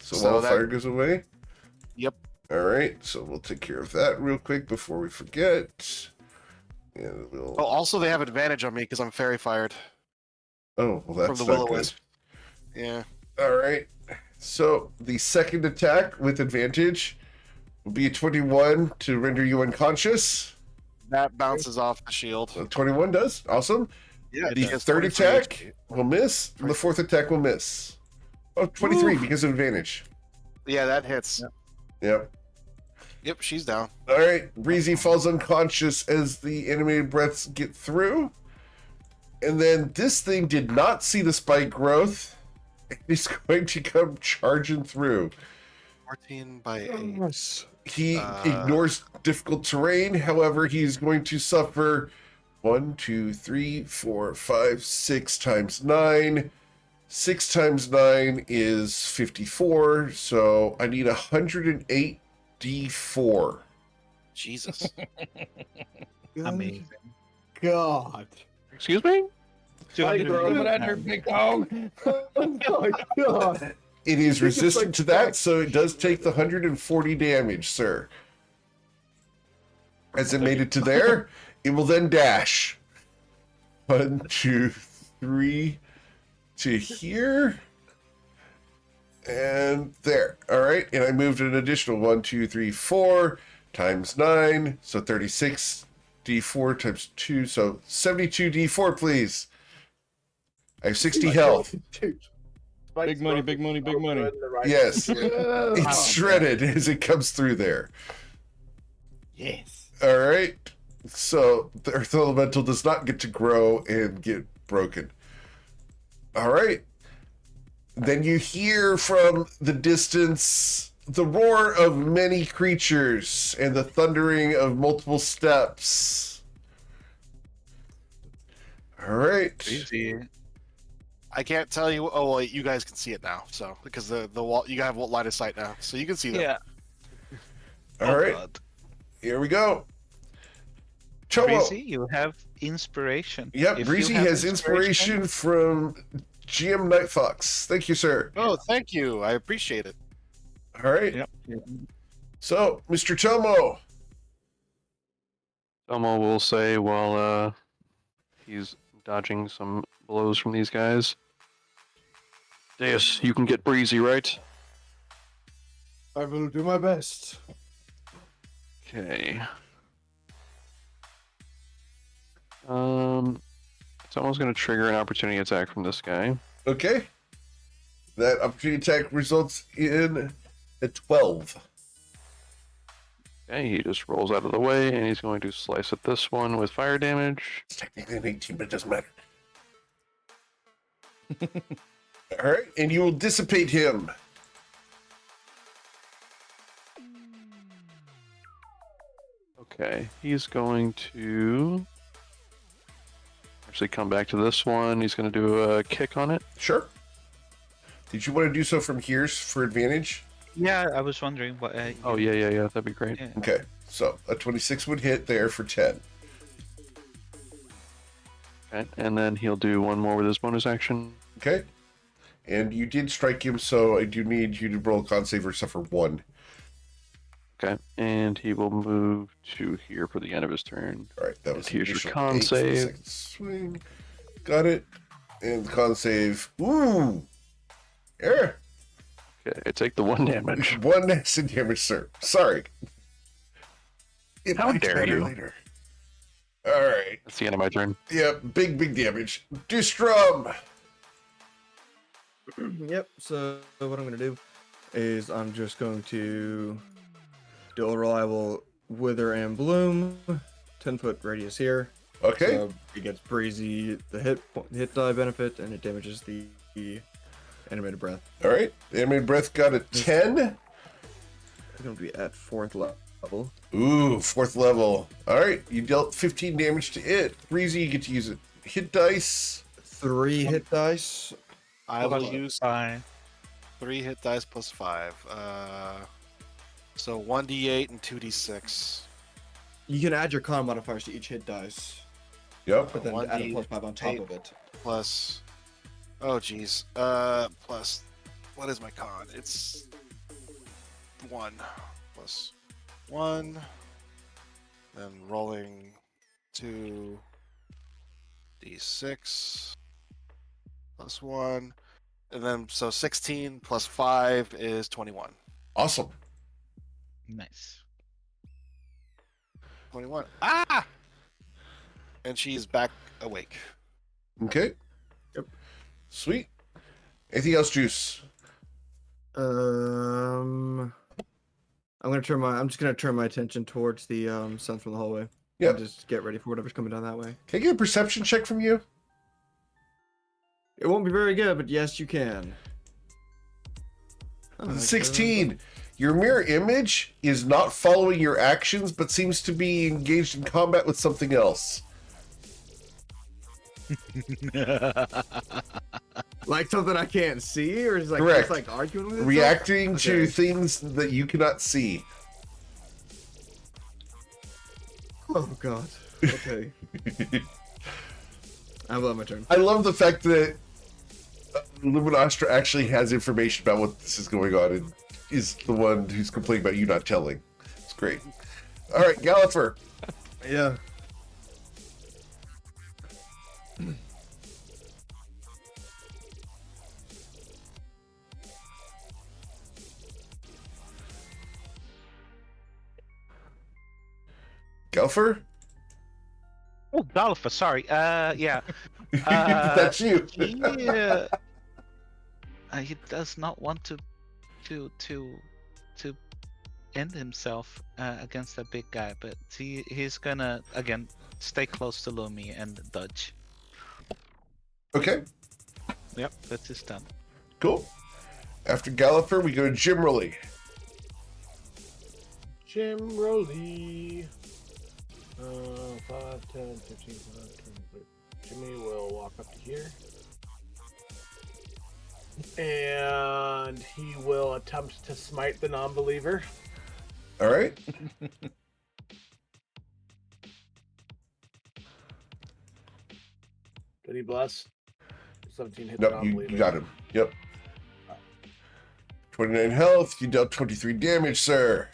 So So wall of that- fire goes away. Yep. All right. So we'll take care of that real quick before we forget. Yeah. We'll... Oh, also they have advantage on me because I'm fairy fired Oh, well, from that's the not will good. wisp. Yeah. All right. So the second attack with advantage will be a 21 to render you unconscious. That bounces off the shield. So 21 does. Awesome. Yeah. The third attack will miss, and the fourth attack will miss. Oh, 23 because of advantage. Yeah, that hits. Yep. Yep, she's down. All right. Breezy falls unconscious as the animated breaths get through. And then this thing did not see the spike growth. He's going to come charging through. 14 by 8. He ignores difficult terrain. However, he's going to suffer 1, 2, 3, 4, 5, 6 times 9. 6 times 9 is 54. So I need 108 D4. Jesus. Amazing. God. Excuse me? Spike growth. Put out your big dog. Oh my god. It is think it's resistant like to that, back- so it does take the 140 damage, sir. As it made it to there, it will then dash. 1, 2, 3 to here. And there. All right. And I moved an additional 1, 2, 3, 4 times 9. So 36 D4 times 2. So 72 D4, please. I have 60 health. Dude. Spike's Big money, growth big is money, so big money. good in the right Yes. situation. It's shredded as it comes through there. Yes. All right. So the Earth Elemental does not get to grow and get broken. All right. Then you hear from the distance the roar of many creatures and the thundering of multiple steps. All right. Easy. I can't tell you. Oh, well, you guys can see it now. So because the wall, you have line of sight now, so you can see them. Yeah. All right. God. Here we go. Chomo. Breezy, you have inspiration. Yep, If you Breezy have has inspiration from GM Night Fox. Thank you, sir. Oh, thank you. I appreciate it. All right. Yep. So, Mr. Tomo. Tomo will say while he's dodging some blows from these guys. Deus, you can get Breezy, right? I will do my best. Okay. Someone's going to trigger an opportunity attack from this guy. Okay. That opportunity attack results in a 12. Okay, he just rolls out of the way, and he's going to slice at this one with fire damage. It's technically an 18, but it doesn't matter. All right, and you will dissipate him. Okay, he's going to actually come back to this one. He's going to do a kick on it. Sure. Did you want to do so from here for advantage? Yeah, I was wondering what. Oh, yeah, that'd be great. Yeah. Okay, so a 26 would hit there for 10. Okay, and then he'll do one more with his bonus action. Okay. And you did strike him, so I do need you to roll a con save or suffer 1. Okay, and he will move to here for the end of his turn. All right, that was Here's your initial con 8 for the save. second swing. Got it. And the con save. Ooh. Yeah. Okay, take the 1 damage. 1 acid damage, sir. Sorry. It How might dare matter you. Later. All right. That's the end of my turn. Yeah, big damage. Distrum. Yep. So what I'm gonna do is I'm just going to do a roll. I will wither and bloom. 10-foot radius here. Okay. So it gets breezy the hit die benefit, and it damages the animated breath. All right. Animated breath got a 10. It's gonna be at 4th level. Ooh, 4th level. All right. You dealt 15 damage to it. Breezy, you get to use it. Hit dice. 3 hit dice. I will Plus use 5. 3 hit dice plus 5. So 1d8 and 2d6. You can add your con modifiers to each hit dice, Yep. but then add a 1d8 +5 on top of it. Plus. Oh, geez. Plus. What is my con? It's 1. Plus 1. Then rolling 2d6. Plus 1. And then, so 16 plus 5 is 21. Awesome. Nice. 21. Ah! And she's back awake. Okay. Yep. Sweet. Anything else, Juice? I'm just gonna turn my attention towards the sun from the hallway. Yep. And just get ready for whatever's coming down that way. Can I get a perception check from you? It won't be very good, but yes, you can. Oh, 16. Your mirror image is not following your actions, but seems to be engaged in combat with something else. Like something I can't see, or is like Correct. just like arguing with itself? Reacting to Okay. things that you cannot see. Oh god. Okay. I love my turn. I love the fact that Luminostra actually has information about what this is going on and is the one who's complaining about you not telling. It's great. All right, Galliffer. Yeah. Galliffer? Oh, Golfer, sorry. Yeah. That's you. He does not want to end himself against that big guy, but he's gonna again stay close to Lumi and dodge. Okay, Yep, that's his turn. cool. After Galliffer, we go to Jim Rowley. Jim Rowley. 5, 10, 15, 20. Jimmy will walk up to here. And he will attempt to smite the non-believer. All right. Did he bless? 17 hit the No, you non-believer. got him. Yep. 29 health. You dealt 23 damage, sir.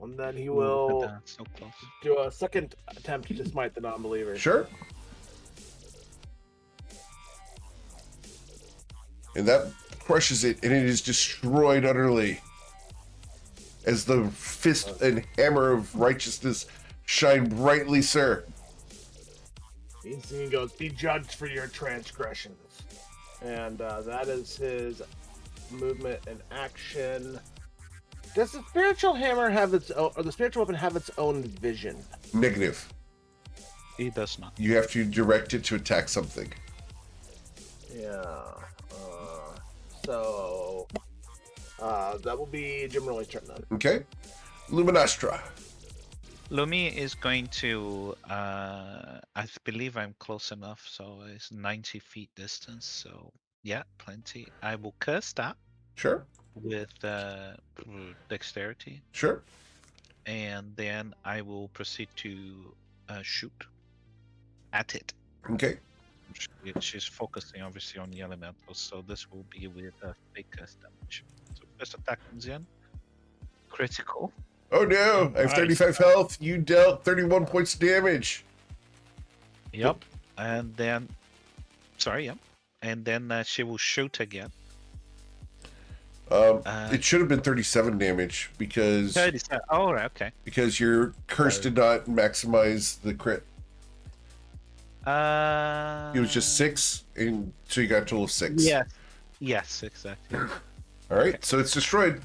And then he Ooh, will but that's so close. do a second attempt to smite the non-believer. Sure. And that crushes it, and it is destroyed utterly. As the fist and hammer of righteousness shine brightly, sir. He goes, be judged for your transgressions. And that is his movement and action. Does the spiritual hammer have its own, or the spiritual weapon have its own vision? Negative. He does not. You have to direct it to attack something. Yeah. So that will be Jim Rolly's turn then. Okay. Luminastra. Lumi is going to, I believe I'm close enough, so it's 90 feet distance, so yeah, plenty. I will curse that Sure. with dexterity, Sure. and then I will proceed to shoot at it. Okay. She's focusing obviously on the elementals, so this will be with a big curse damage. So first attack comes in, critical. Oh no! I have 35 health. You dealt 31 points of damage. Yep, and then, sorry, yep, and then she will shoot again. It should have been 37 damage because 37. Oh, right, okay. because your curse did not maximize the crit. It was just 6, and so you got a total of 6. Yes, exactly. All right, Okay. so it's destroyed.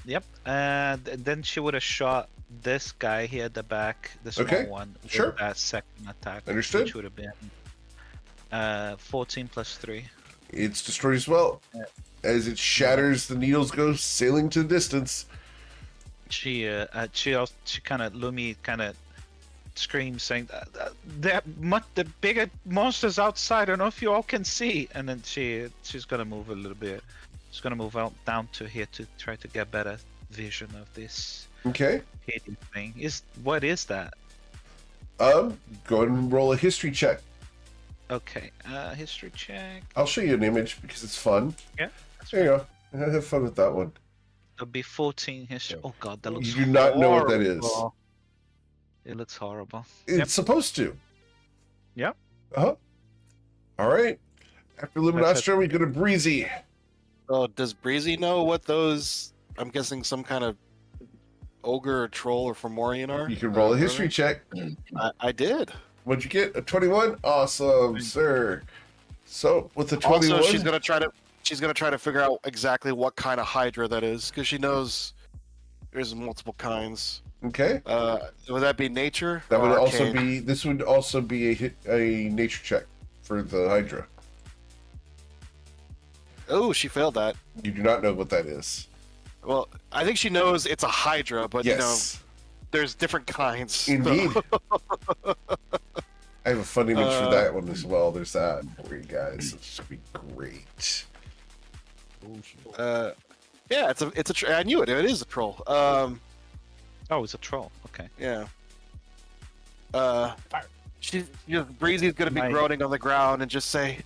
Yep, and then she would have shot this guy here at the back, the small Okay, one, with sure. that second attack. Understood. Which would have been 14 plus 3. It's destroyed as well. Yeah. As it shatters, the needles go sailing to the distance. She kind of, Lumi kind of screams saying, the bigger monsters outside, I don't know if you all can see. And then she's gonna move a little bit. She's gonna move out down to here to try to get better vision of this Okay. hideous thing. What is that? Go ahead and roll a history check. Okay, history check. I'll show you an image because it's fun. Yeah, that's There you go. Have fun with that one. It'll be 14 history. Oh god, that looks You do not know what that is. horrible. It looks horrible. It's supposed to. Yep. Uh-huh. All right. After Luminastra, we go to Breezy. Oh, does Breezy know what those? I'm guessing some kind of ogre or troll or Fomorian are. You can roll a Are history they? check. I did. What'd you get? A 21? Awesome, sir. So with the 21, Also, she's gonna try to figure out exactly what kind of Hydra that is, because she knows there's multiple kinds. okay. Would that be nature? That would or also arcane? be. This would also be a nature check for the Hydra. Oh, she failed that. You do not know what that is. Well, I think she knows it's a Hydra, but you know, Yes, there's different kinds. so- indeed. I have a fun image for that one as well. There's that for you guys. It's gonna be great. Yeah, it's a. I knew it. It is a troll. Oh, it's a troll. Okay. Yeah. Breezy's gonna be My- groaning on the ground and just say,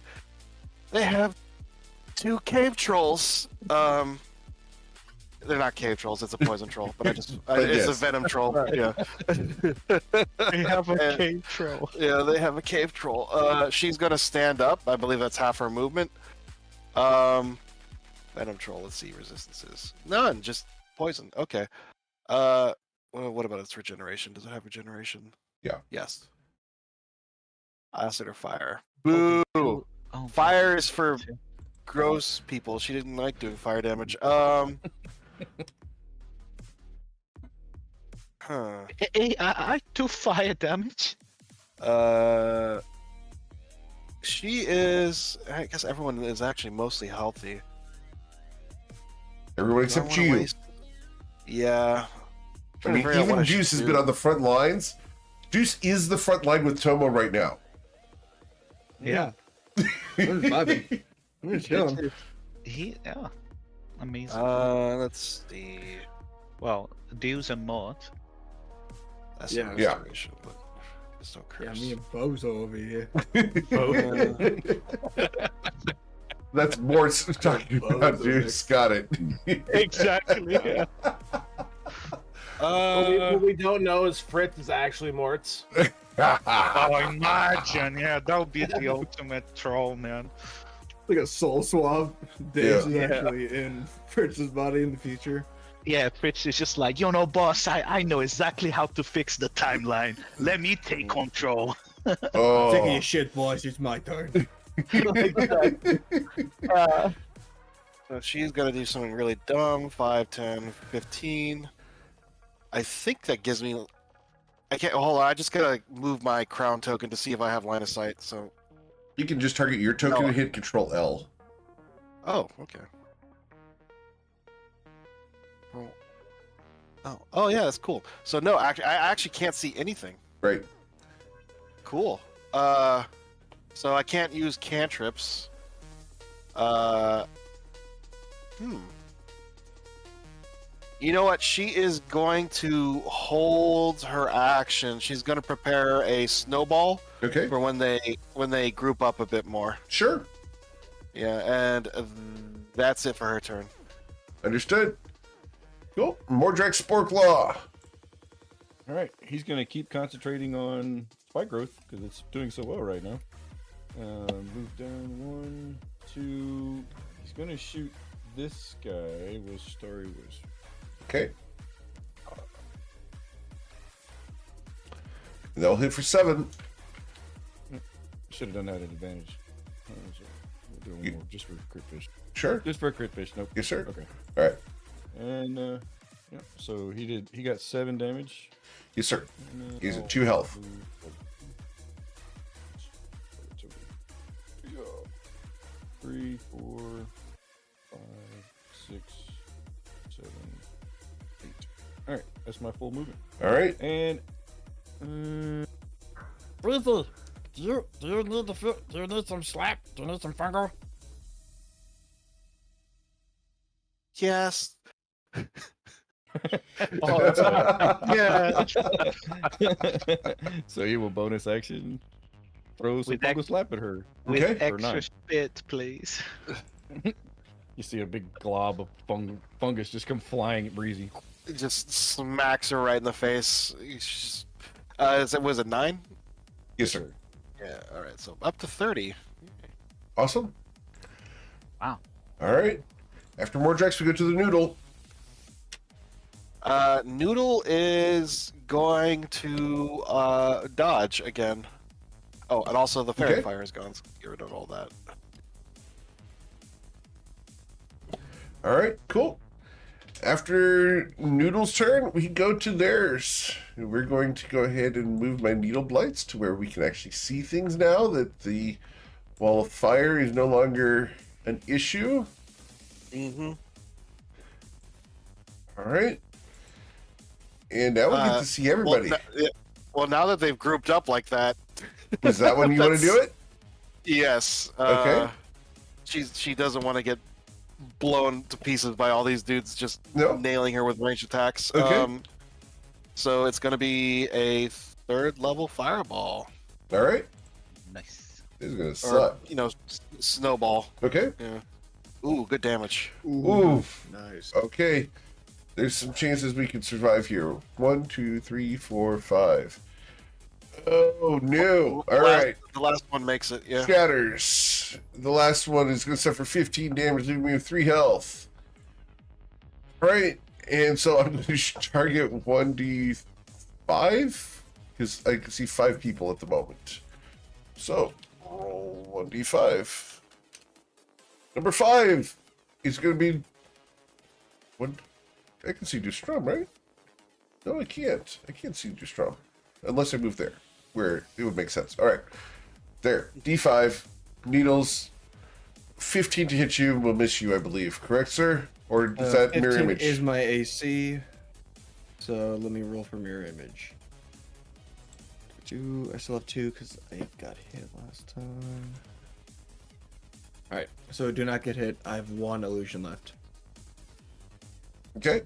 "They have 2 cave trolls." They're not cave trolls. It's a poison troll, but it's yes. a venom troll. Yeah. They have a And- cave troll. Yeah, they have a cave troll. She's gonna stand up. I believe that's half her movement. Venom troll. Let's see, resistances. None. Just poison. Okay. Well, what about its regeneration? Does it have regeneration? Yeah. Yes. Acid or fire? Boo! Oh, Fire is for gross people. She didn't like doing fire damage. Huh. Hey, I do fire damage. She is. I guess everyone is actually mostly healthy. Everyone I except don't wanna you. waste- Yeah. I mean, even Juice has been on the front lines. Juice is the front line with Tomo right now. Yeah. I'm just vibing. I'm just chilling. Yeah. Amazing. Let's see. Well, Deus and Maud. That's Yeah. a Yeah. restoration, but there's no curse. Yeah, me and Bozo over here. That's more talking about Bozo Juice. next. Got it. Exactly. Yeah. What we don't know is Fritz is actually Mort's. Oh, imagine. Yeah, that would be the ultimate troll, man. Like a soul swap. Dave's is Yeah. actually in Fritz's body in the future. Yeah, Fritz is just like, boss, I know exactly how to fix the timeline. Let me take control. Sick of Oh. your shit, boys. It's my turn. So she's gonna do something really dumb. 5, 10, 15. I think that gives me. I can't. Hold on. I just gotta move my crown token to see if I have line of sight. So. You can just target your token No. and hit Control L. Oh, okay. Oh, yeah, that's cool. So no, actually, I actually can't see anything. Right. Cool. So I can't use cantrips. You know what? She is going to hold her action. She's going to prepare a snowball Okay. for when they group up a bit more. Sure. Yeah, and that's it for her turn. Understood. Cool. Mordrak Sporklaw. All right, he's gonna keep concentrating on spike growth because it's doing so well right now. Move down 1, 2. He's gonna shoot this guy with Starry Wiz. Okay. That'll hit for 7. Should have done that at advantage. So we'll do one more just for crit fish. Sure. Just for crit fish. Nope. Yes, sir. Okay. All right. And yeah. So he got 7 damage. Yes, sir. And, He's at 2 health. 3, 4, 5, 6, 7, 8. All right, that's my full movement. All right. And Breezy, do you need some slack? Do you need some fungal? Yes. Oh, that's Yeah. So he will bonus action throw some With fungal slap at her. With Okay. For 9. extra spit, please. You see a big glob of fungus just come flying at Breezy. It just smacks her right in the face. Was it 9? Yes, sir. Yeah. All right. So up to 30. Awesome. Wow. All right. After Mordrax, we go to the Noodle. Noodle is going to dodge again. Oh, and also the fairy Okay. fire is gone. So get rid of all that. All right, cool. After Noodle's turn, we go to theirs. We're going to go ahead and move my needle blights to where we can actually see things now that the wall of fire is no longer an issue. Mm-hmm. All right. And now we get to see everybody. Well, now that they've grouped up like that. Is that when you want to do it? Yes. Okay. She doesn't want to get blown to pieces by all these dudes just No. nailing her with ranged attacks. Okay. So it's going to be a 3rd level fireball. All right. Nice. This is going to Or, suck. snowball. Okay. Yeah. Ooh, good damage. Ooh. Nice. Okay. There's some chances we can survive here. 1, 2, 3, 4, 5. Oh, no. All right. The last one makes it, yeah. Shatters. The last one is going to suffer 15 damage, leaving me with 3 health. All right. And so I'm going to target 1d5 because I can see 5 people at the moment. So roll 1d5. Number 5 is going to be one. I can see Dustrom, right? No, I can't. I can't see Dustrom unless I move there, where it would make sense. All right, there. D5 needles. 15 to hit you will miss you, I believe. Correct, sir? Or is that mirror 15 image? is my AC. So let me roll for mirror image. 2. I still have 2 because I got hit last time. Alright, so do not get hit. I have 1 illusion left. Okay.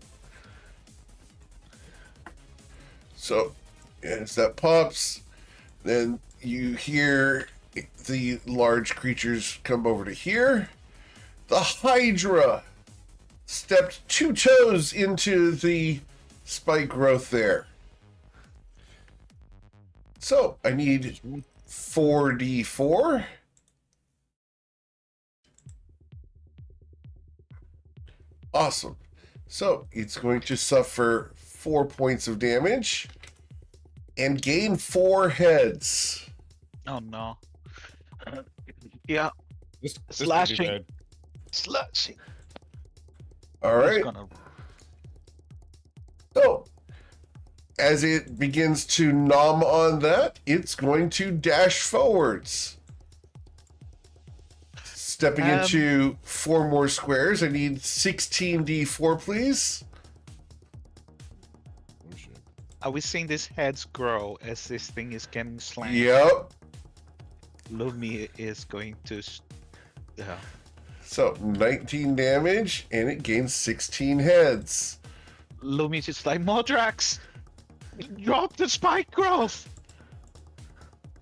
So, as that pops, then you hear the large creatures come over to here. The Hydra stepped 2 toes into the spike growth there. So, I need 4d4. Awesome. So it's going to suffer 4 points of damage and gain 4 heads. Oh no. Yeah, This could be Slashing. bad. slashing. All He's right. gonna. So, as it begins to nom on that, it's going to dash forwards. Stepping into 4 more squares. I need 16d4, please. Oh shit. Are we seeing these heads grow as this thing is getting slammed? Yep. Lumi is going to. Yeah. So 19 damage, and it gains 16 heads. Lumi's just like, Modrax, drop the spike growth.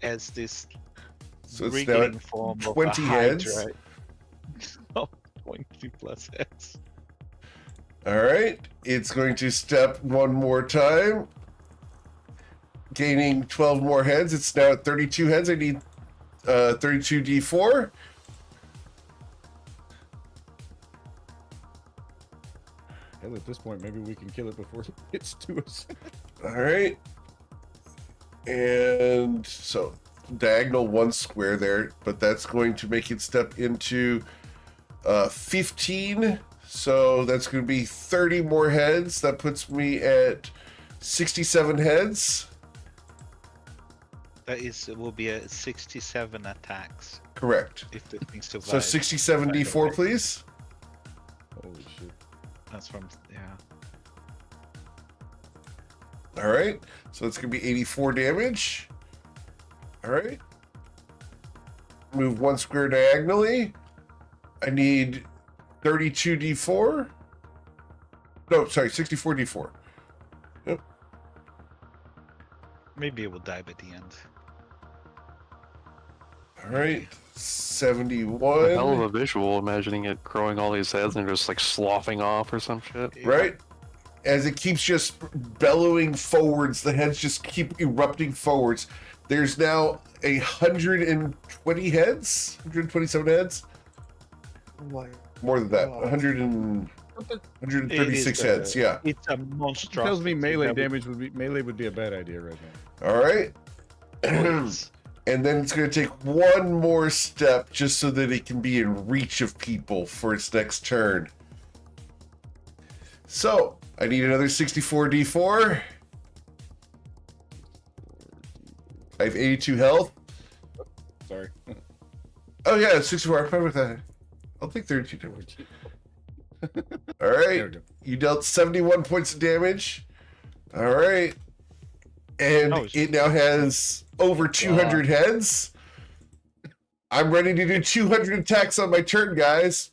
As this So it's now wriggling at form of 20 a heads. Hydra. Oh, 20 plus heads. All right. It's going to step one more time, gaining 12 more heads. It's now at 32 heads. I need 32d4. Hell, at this point, maybe we can kill it before it gets to us. All right. And so diagonal 1 square there, but that's going to make it step into 15. So that's going to be 30 more heads. That puts me at 67 heads. That will be a 67 attacks Correct. if the thing survives. So 67 d4, please. Holy shit. That's from, yeah. All right. So it's going to be 84 damage. All right. Move 1 square diagonally. I need 32 d4. No, sorry, 64 d4. Yep. Maybe it will die by the end. All right. A hell of 71. a visual, imagining it growing all these heads and just like sloughing off or some shit. Right? As it keeps just bellowing forwards, the heads just keep erupting forwards. There's now 120 heads, 127 heads. More than that, 136 heads. Yeah. It's a monstrosity. Tells me melee That would- damage would be a bad idea right now. All right. Yes. And then it's going to take one more step just so that it can be in reach of people for its next turn. So I need another 64 d4. I have 82 health. Sorry. Oh yeah, 64. I'm fine with that. I'll take 32 damage. All right. There we go. You dealt 71 points of damage. All right. And Oh, it now has over 200 heads. I'm ready to do 200 attacks on my turn, guys.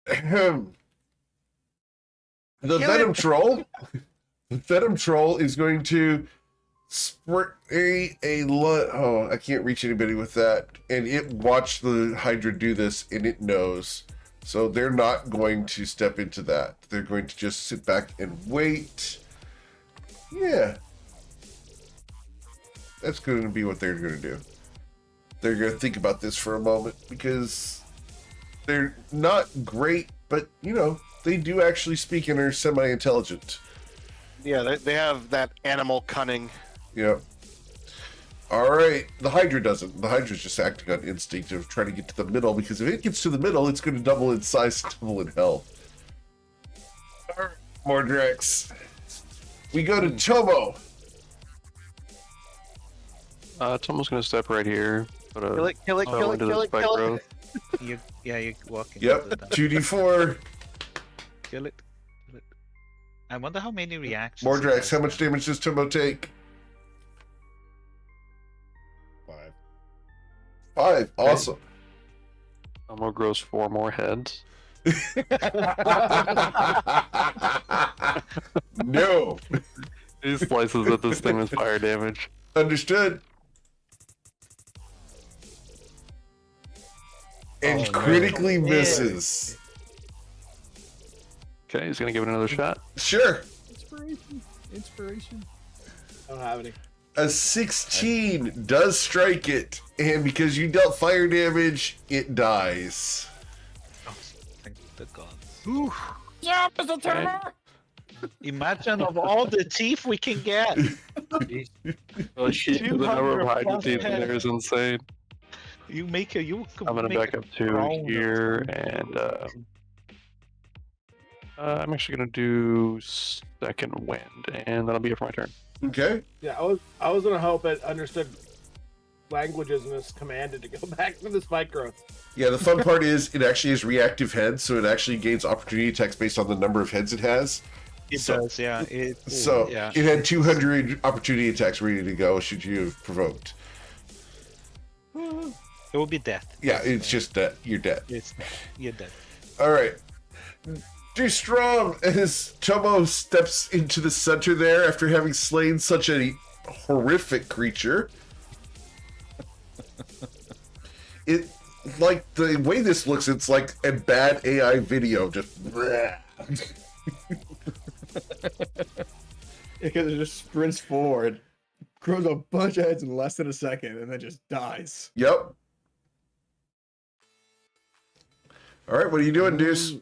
Ahem. The Venom Troll. The Venom Troll is going to spray oh, I can't reach anybody with that. And it watched the Hydra do this, and it knows. So they're not going to step into that. They're going to just sit back and wait. Yeah. That's going to be what they're going to do. They're going to think about this for a moment because they're not great, but, you know, they do actually speak and are semi-intelligent. Yeah, they have that animal cunning. Yep. All right. The Hydra doesn't. The Hydra's just acting on instinct of trying to get to the middle, because if it gets to the middle, it's going to double in size, double in health. All right, Mordrex. We go to Tomo. Tomo's gonna step right here. Put a Kill it, kill it, bow kill it, into kill the it, spike kill it. growth. You're walking. Yep. into that. 2d4. Kill it. Kill it. I wonder how many reactions. it Mordrex, has how much now. damage does Tomo take? 5. 5. Awesome. Tomo grows 4 more heads. No. He slices at this thing with fire damage. Understood. And Oh, no. critically misses. Okay, he's gonna give it another shot. Sure. Inspiration. I don't have any. A 16 does strike it, and because you dealt fire damage, it dies. Oh, thank the gods. Okay. Imagine of all the teeth we can get. Well, the number of 200 hydrogens plus in there heads. is insane. You make a you. I'm gonna make back a up to crown of here, them. and I'm actually gonna do second wind, and that'll be it for my turn. Okay. Yeah, I was gonna hope it understood languages and is commanded to go back to the spike growth. Yeah, the fun part is it actually has reactive heads, so it actually gains opportunity attacks based on the number of heads it has. It So- does, yeah. So yeah. it had 200 opportunity attacks ready to go should you have provoked. It will be death. Yeah, it's just that you're dead. It's you're dead. All right. Dustrom, as Tomo steps into the center there after having slain such a horrific creature. It, like, the way this looks, it's like a bad AI video. Just. Because it just sprints forward, grows a bunch of heads in less than a second, and then just dies. Yep. All right, what are you doing, Deuce?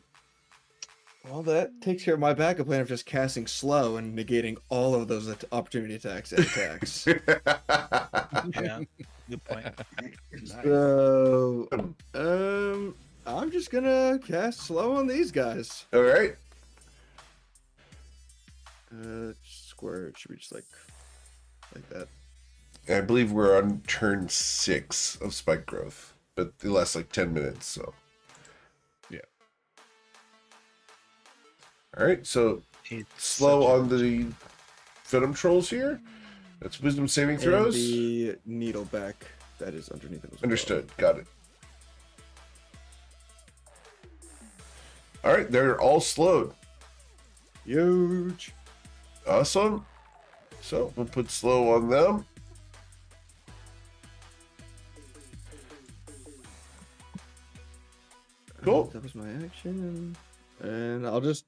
Well, that takes care of my backup plan of just casting slow and negating all of those opportunity attacks and attacks. Yeah, good point. So, I'm just gonna cast slow on these guys. All right. Square, it should be just like that. I believe we're on turn 6 of spike growth, but it lasts like 10 minutes, so. Yeah. All right, so It's slow such a- on the venom trolls here. That's wisdom saving And throws. the needle back that is underneath it as well. Understood. Got it. All right, they're all slowed. Huge. Awesome. So we'll put slow on them. Cool. That was my action, and I'll just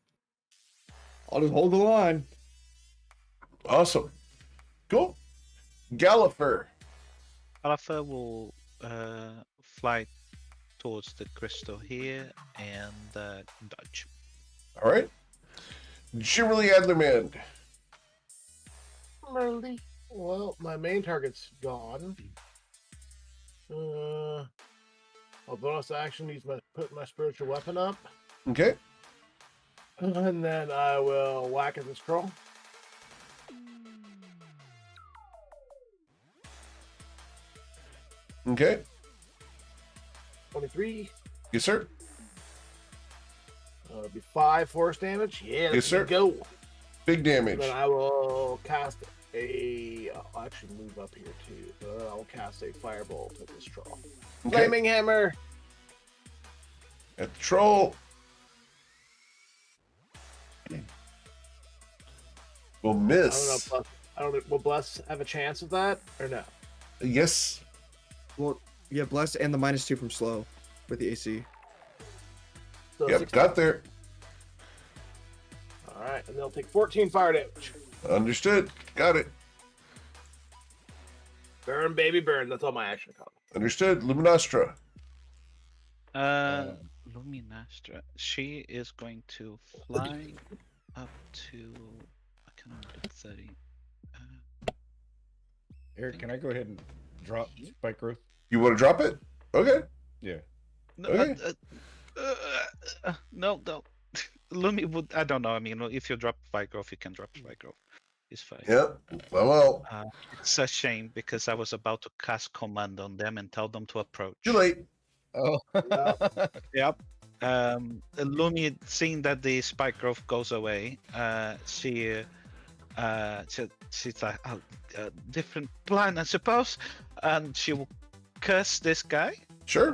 hold the line. Awesome. Cool. Gallifer. Alpha will fly towards the crystal here and dodge. All right. Jimmerly Adlerman. Well, my main target's gone. A bonus action needs put my spiritual weapon up, Okay. and then I will whack at this troll. Okay. 23. Yes, sir. It'll be 5 force damage. Yeah, Yes, let's sir. go. Big damage. Then I will cast a. I'll actually move up here too. I will cast a firebolt at this troll. Okay. Flaming hammer. At the troll. Will miss. I don't know. Will Bless have a chance of that or no? Yes. Well, yeah, bless and the -2 from slow with the AC. So Yep. 16. Got there. All right, and they'll take 14 fire damage. Understood. Got it. Burn, baby, burn. That's all my action call. Understood. Luminostra. Luminastra. She is going to fly up to. I can only do 30. Eric, can I go ahead and drop spike growth? You want to drop it? Okay. Yeah. No, Okay. no. Lumi would. I don't know. I mean, if you drop spike growth, you can drop spike growth. It's fine. Yeah. Well. It's a shame because I was about to cast command on them and tell them to approach. Too late. Oh. Yep. Lumi, seeing that the spike growth goes away, she's like, oh, different plan, I suppose, and she will curse this guy Sure.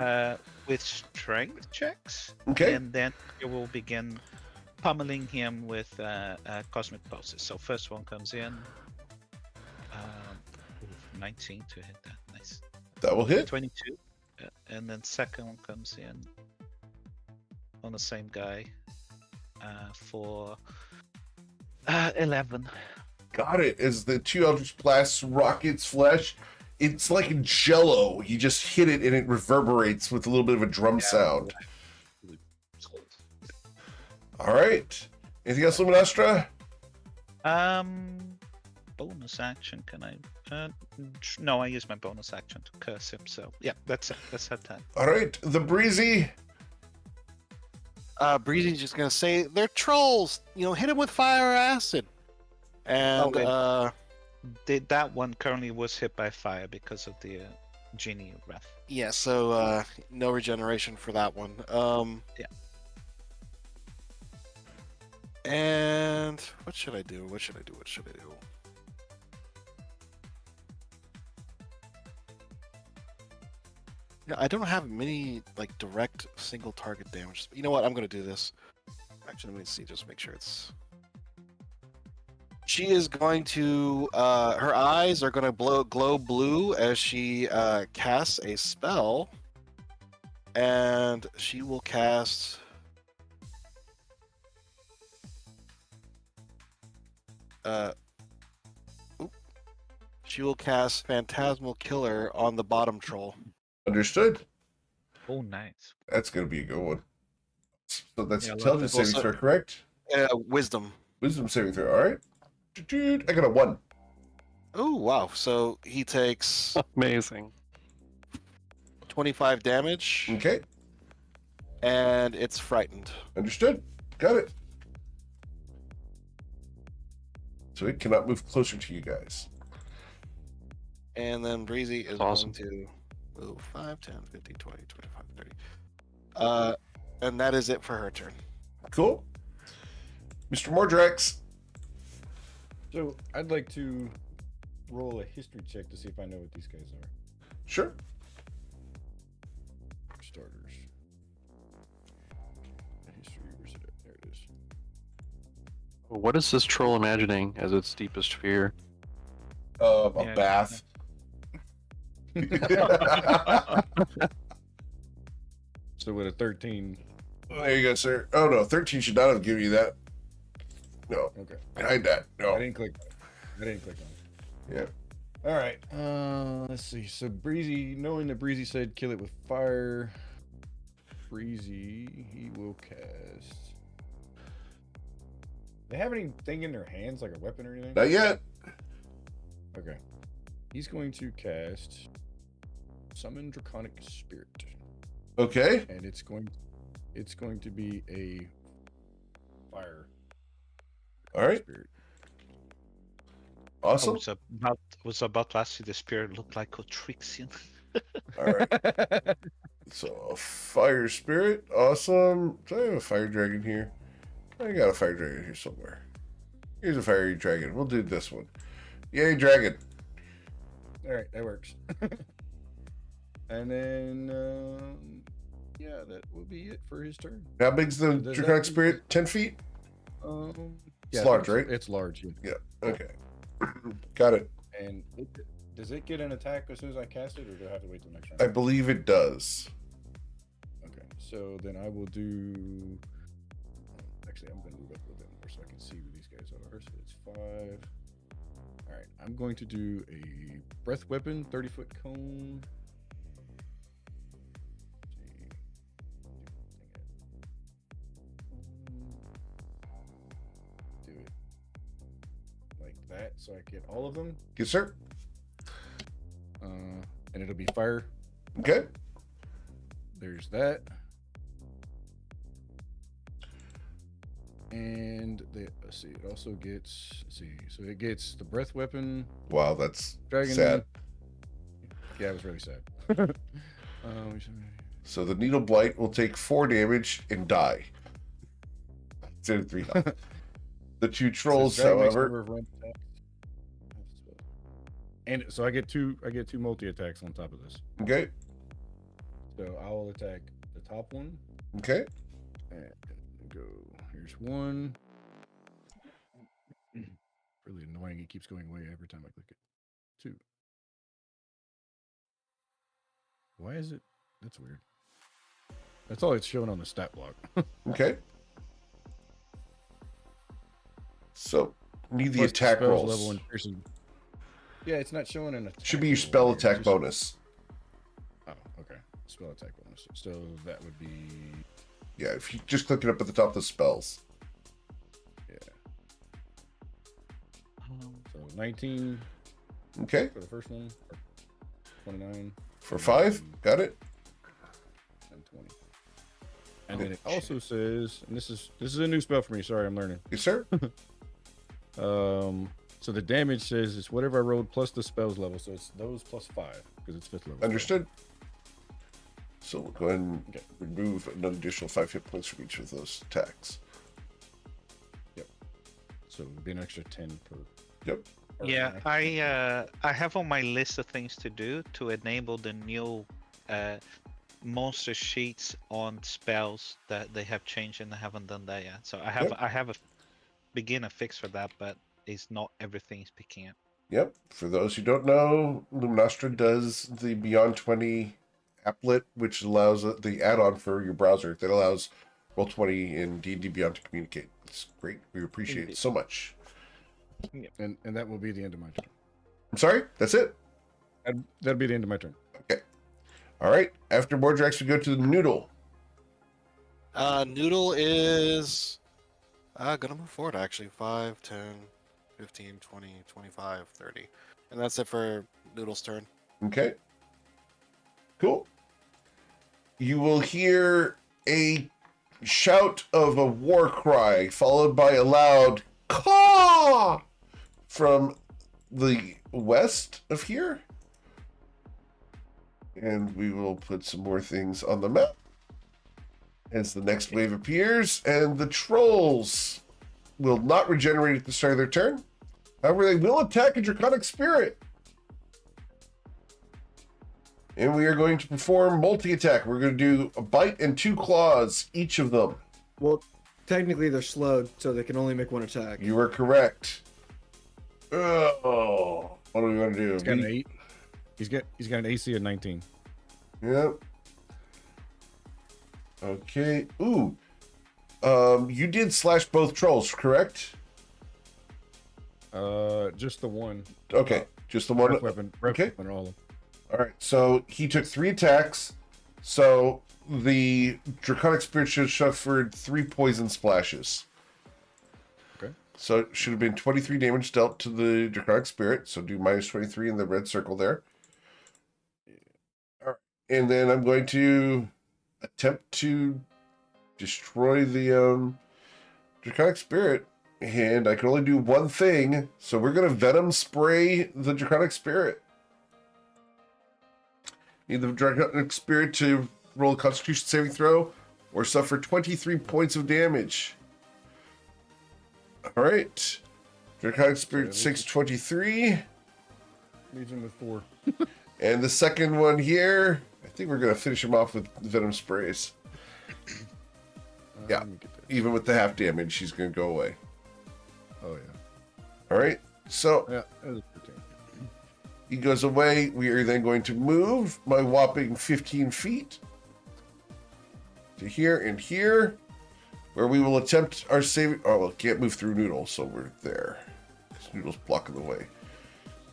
with strength checks, Okay. and then she will begin pummeling him with cosmic pulses. So first one comes in, 19 to hit that, nice. That will hit. 22, and then second one comes in on the same guy for 11. Got it. As the two Eldritch Blasts rock its flesh, it's like jello. You just hit it and it reverberates with a little bit of a drum sound. All right. Anything else, Luminostra? bonus action, can I? No, I use my bonus action to curse him. So yeah, that's it. That's her turn. All right, the breezy. Breezy's just gonna say they're trolls. Hit him with fire or acid. And wait. That one currently was hit by fire because of the genie breath. yeah, so no regeneration for that one. Yeah. And what should I do? Yeah, I don't have many like direct single target damage. You know what? I'm gonna do this. Actually, let me see. Just make sure it's. She is going to. Her eyes are gonna glow blue as she casts a spell, and she will cast. She will cast Phantasmal Killer on the bottom troll. Understood. Oh, nice. That's gonna be a good one. So that's Yeah, I love intelligence that. saving throw, correct? Wisdom. Wisdom saving throw. All right. Dude, I got a 1. Oh wow! So he takes Amazing. 25 damage, Okay. and it's frightened. Understood. Got it. So it cannot move closer to you guys. And then Breezy is Awesome. going to move 5, 10, 15, 20, 25, 30. And that is it for her turn. Cool. Mr. Mordrax. So I'd like to roll a history check to see if I know what these guys are. Sure. For starters. History, where's it at? There it is. What is this troll imagining as its deepest fear? A Yeah. bath. So with a 13. There you go, sir. Oh no, 13 should not have given you that. No, Okay. hide that. I No. didn't click on it. Yeah. All right. Let's see. So Breezy, knowing that Breezy said kill it with fire, Breezy, he will cast. They have anything in their hands, like a weapon or anything? Not yet. Okay. He's going to cast Summon Draconic Spirit, Okay. and it's going to be a fire All right. spirit. I Awesome. was about to ask you the spirit looked like Otrixian. All right. So a fire spirit. Awesome. Do I have a fire dragon here? I got a fire dragon here somewhere. Here's a fiery dragon. We'll do this one. Yay, dragon. All right, that works. And then, yeah, that will be it for his turn. How big's the Does that draconic mean- spirit? 10 feet? Yeah, It's large, right? It's large. Yeah. Yeah. Okay. Got it. And does it get an attack as soon as I cast it, or do I have to wait till next round? I believe it does. Okay, so then I will do. Actually, I'm going to move up a little bit more so I can see who these guys are. So it's 5. All right, I'm going to do a breath weapon, 30-foot cone. Do it like that, so I get all of them. Yes, sir. And it'll be fire. Okay. There's that. And let's see, it also gets, let's see, so it gets the breath weapon, Wow, that's dragon. sad. Yeah, it was really sad. So the needle blight will take 4 damage and die. Instead of 3 health. The 2 trolls, however. And so I get two multi attacks on top of this. Okay. So I will attack the top one. Okay. And go. Here's 1. Really annoying. It keeps going away every time I click it. 2. Why is it? That's weird. That's all it's showing on the stat block. Okay. So need the Plus attack spells rolls. level and piercing. Yeah, it's not showing an attack. Should be your roll spell here, attack just- bonus. Oh, okay. Spell attack bonus. So that would be Yeah, if you just click it up at the top of the spells. yeah. So 19 Okay. for the first one. 29. For 5. Got it. And 20. And then it also says, and this is a new spell for me. Sorry, I'm learning. Yes, sir. So the damage says it's whatever I rolled plus the spell's level. So it's those plus 5 because it's 5th level. Understood. So we'll go ahead and remove an additional 5 hit points from each of those attacks. Yep. So it would be an extra 10 per. Yep. Yeah, I have on my list of things to do to enable the new monster sheets on spells that they have changed, and I haven't done that yet. So I have a beginner fix for that, but it's not everything is picking up. Yep. For those who don't know, Luminostra does the Beyond 20 applet, which allows the add-on for your browser that allows Roll20 and D&D Beyond to communicate. It's great. We appreciate it so much. And that will be the end of my turn. I'm sorry? That's it? That'll be the end of my turn. Okay. All right. After Mordrax, we go to the Noodle. Noodle is gonna move forward actually. 5, 10, 15, 20, 25, 30. And that's it for Noodle's turn. Okay. Cool. You will hear a shout of a war cry followed by a loud caw from the west of here. And we will put some more things on the map as the next wave appears, and the trolls will not regenerate at the start of their turn. However, they will attack a Draconic Spirit. And we are going to perform multi-attack. We're going to do a bite and 2 claws, each of them. Well, technically they're slowed, so they can only make 1 attack. You are correct. Oh, what do we want to do? He's got an 8. He's got an AC of 19. Yep. Okay. Ooh. You did slash both trolls, correct? Just the one. Okay. Just the one. Breath weapon. Okay. Weapon, all of them. All right. So he took 3 attacks. So the Draconic Spirit should have suffered 3 poison splashes. Okay. So it should have been 23 damage dealt to the Draconic Spirit. So do minus 23 in the red circle there. All right. And then I'm going to attempt to destroy the Draconic Spirit. And I can only do one thing. So we're going to Venom Spray the Draconic Spirit. Need the Draconic Spirit to roll a Constitution saving throw or suffer 23 points of damage. All right. Draconic Spirit 623. Leaves him with 4. And the second one here, I think we're going to finish him off with Venom Sprays. Yeah. Let me get that. Even with the half damage, she's going to go away. Oh, yeah. All right. So Yeah, that was 13. he goes away. We are then going to move my whopping 15 feet to here and here, where we will attempt our saving. Oh, well, can't move through Noodle, so we're there. Because Noodle's blocking the way.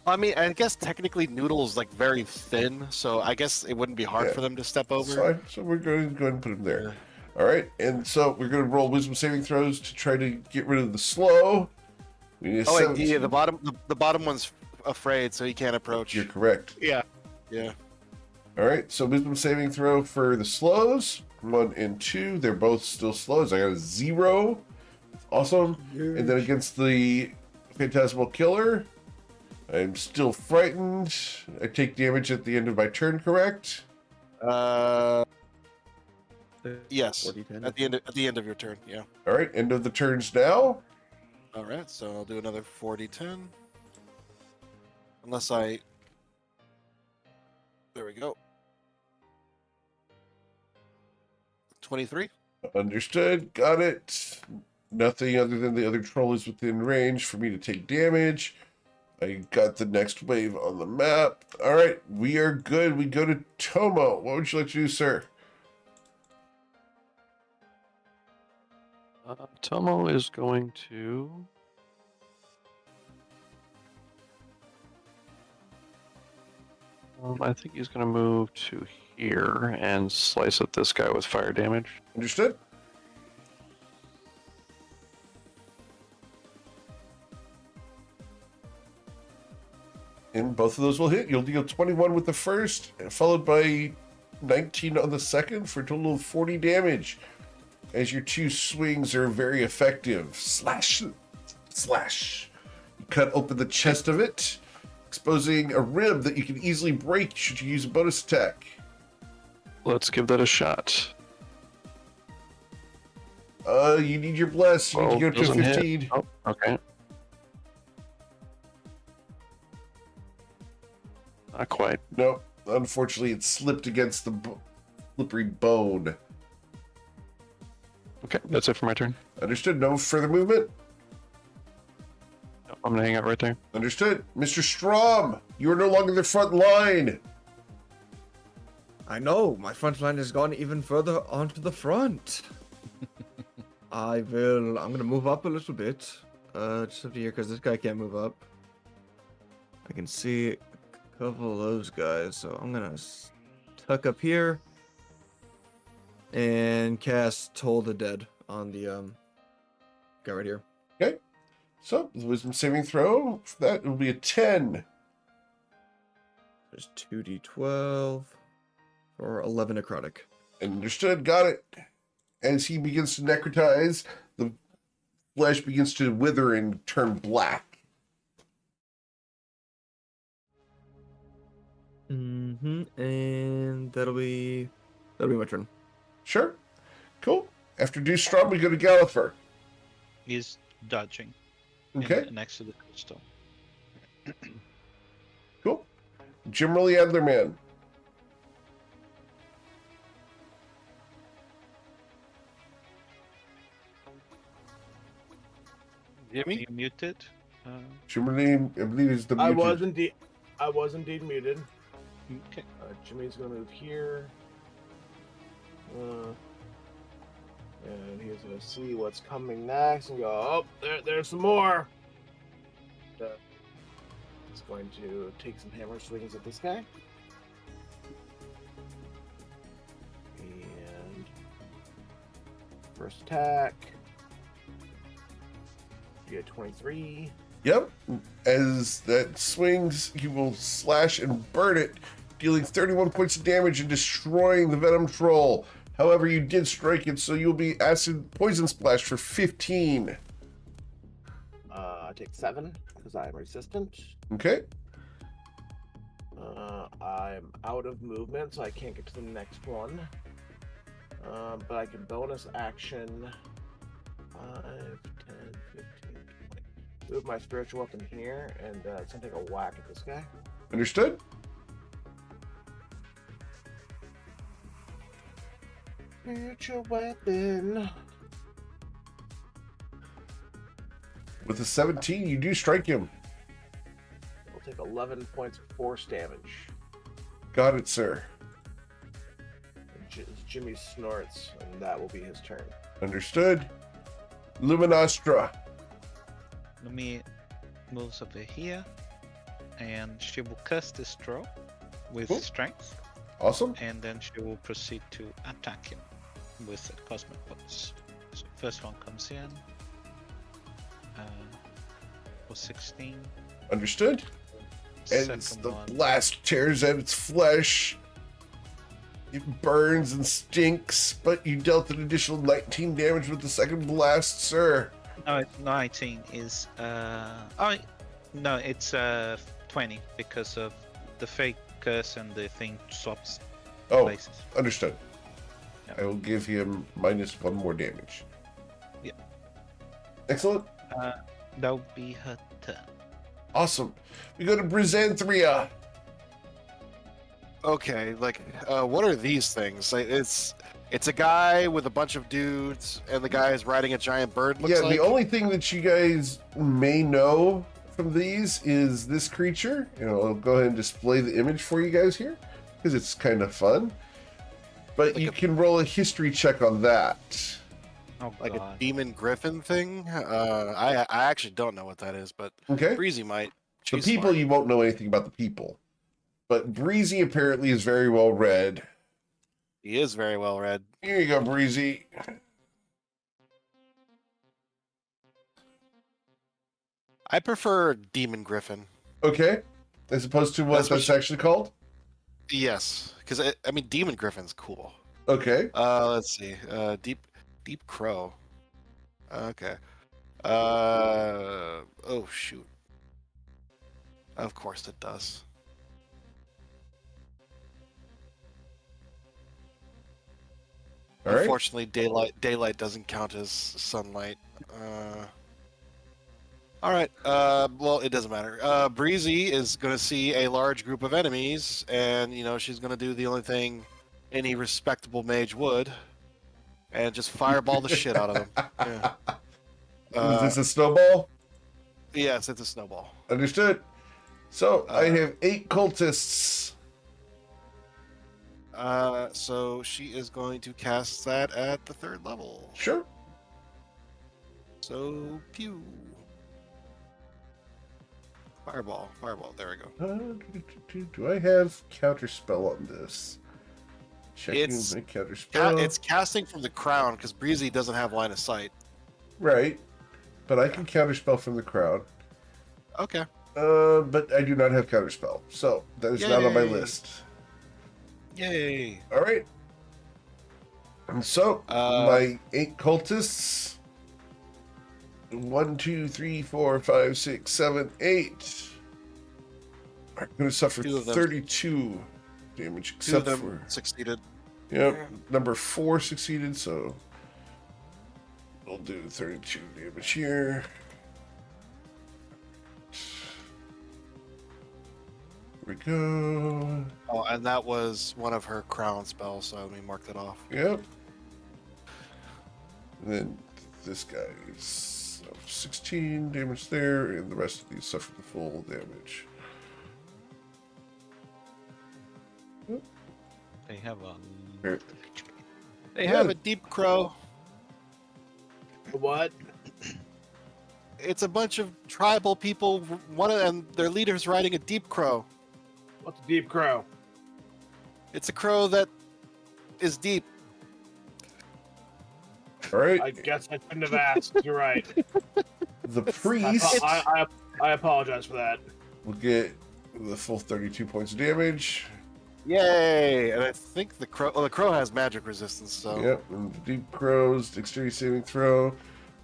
I mean, I guess technically Noodle's like very thin, so I guess it wouldn't be hard Yeah. for them to step That's over. fine. So we're going to go ahead and put him there. Yeah. All right. And so we're going to roll wisdom saving throws to try to get rid of the slow. We need a Oh, wait, 17. yeah, the bottom one's afraid, so he can't approach. You're correct. Yeah. All right. So wisdom saving throw for the slows. 1 and 2. They're both still slows. I got a 0. Awesome. And then against the Phantasmal Killer, I'm still frightened. I take damage at the end of my turn, correct? Yes. 40-10. At the end of your turn, yeah. All right. End of the turns now. All right, so I'll do another 40-10. Unless I... There we go. 23? Understood. Got it. Nothing other than the other troll is within range for me to take damage. I got the next wave on the map. All right, we are good. We go to Tomo. What would you like to do, sir? Tomo is going to. I think he's going to move to here and slice at this guy with fire damage. Understood. And both of those will hit. You'll deal 21 with the first, followed by 19 on the second for a total of 40 damage. As your two swings are very effective. Slash, slash. You cut open the chest of it, exposing a rib that you can easily break should you use a bonus attack. Let's give that a shot. You need your bless. You need to go to doesn't hit. 15. Oh, okay. Not quite. No, unfortunately, it slipped against the slippery bone. Okay, that's it for my turn. Understood. No further movement. Yep, I'm gonna hang out right there. Understood. Mr. Strom, you are no longer the front line. I know, my front line has gone even further onto the front. I'm gonna move up a little bit. Just up to here, because this guy can't move up. I can see a couple of those guys, so I'm gonna tuck up here and cast Toll the Dead on the guy right here. Okay. So, the wisdom saving throw, for that will be a 10. There's 2d12 for 11 necrotic. Understood. Got it. As he begins to necrotize, the flesh begins to wither and turn black. And that'll be my turn. Sure. Cool. After Strom, we go to Gallifrey. He's dodging. Okay. Next to the crystal. Cool. Jim Riley Adlerman. Jimmy? You muted? Jim Riley, I believe, is the I muted. was indeed muted. Okay. Jimmy's gonna move here. And he's gonna see what's coming next and go, oh, there's some more. He's going to take some hammer swings at this guy. And first attack. You get 23. Yep. As that swings, he will slash and burn it, dealing 31 points of damage and destroying the Venom Troll. However, you did strike it, so you'll be acid poison splash for 15. I take 7 because I am resistant. Okay. I'm out of movement, so I can't get to the next one. But I can bonus action 5, 10, 15, 20. Move my spiritual weapon here, and it's gonna take a whack at this guy. Understood? Spiritual weapon. With a 17, you do strike him. We'll take 11 points of force damage. Got it, sir. Jimmy snorts, and that will be his turn. Understood. Luminostra. Lumi moves over here, and she will cast this draw with Cool. strength, Awesome. and then she will proceed to attack him with a cosmic pulse. So first one comes in for 16. Understood. As Second the one, blast tears at its flesh, it burns and stinks, but you dealt an additional 19 damage with the second blast, sir. no, it's 19 is no, it's 20 because of the fake curse and the thing swaps Oh, places. understood. Yeah. I will give him -1 more damage. Yeah. Excellent. That would be her turn. Awesome. We go to Brizanthria. Okay, like, what are these things? Like, it's a guy with a bunch of dudes, and the guy is riding a giant bird. Looks Yeah, like. the only thing that you guys may know from these is this creature. I'll go ahead and display the image for you guys here because it's kind of fun. But Like you a- can roll a history check on that. Oh like a god. demon griffin thing. I actually don't know what that is, but Okay? Breezy might. The She's people, smart. you won't know anything about the people. But Breezy apparently is very well read. He is very well read. Here you go, Breezy. I prefer demon griffin. Okay. as opposed to what that's actually called? Yes, because I mean, Demon Griffin's cool. Okay. Let's see. Deep Crow. Okay. Oh shoot. Of course it does. All right. Unfortunately, daylight doesn't count as sunlight. All right. Well, it doesn't matter. Breezy is going to see a large group of enemies, and she's going to do the only thing any respectable mage would, and just fireball the shit out of them. Yeah. Is this a snowball? Yes, it's a snowball. Understood. So I have 8 cultists. So she is going to cast that at the 3rd level. Sure. So pew. Fireball. There we go. Do I have counterspell on this? Checking It's my counterspell. It's casting from the crown because Breezy doesn't have line of sight. Right. But I can counterspell from the crowd. Okay. But I do not have counterspell, so that is not on my Yay. list. Yay. All right. And so my 8 cultists. 1, 2, 3, 4, 5, 6, 7, 8 are going to suffer 32 damage, 2 except of them for succeeded. yep. Number 4 succeeded, so we'll do 32 damage here. Here we go. Oh, and that was one of her crown spells, so let me mark that off. Yep. And then this guy is 16 damage there, and the rest of these suffer the full damage. They have a. Here. They have a Deep Crow. What? It's a bunch of tribal people. One of them, their leader's riding a Deep Crow. What's a deep crow? It's a crow that is deep. All right. I guess I couldn't have asked. You're right. The priest I apologize for that. will get the full 32 points of damage. Yay! And I think the crow has magic resistance, so. Yep. And the deep crow's dexterity saving throw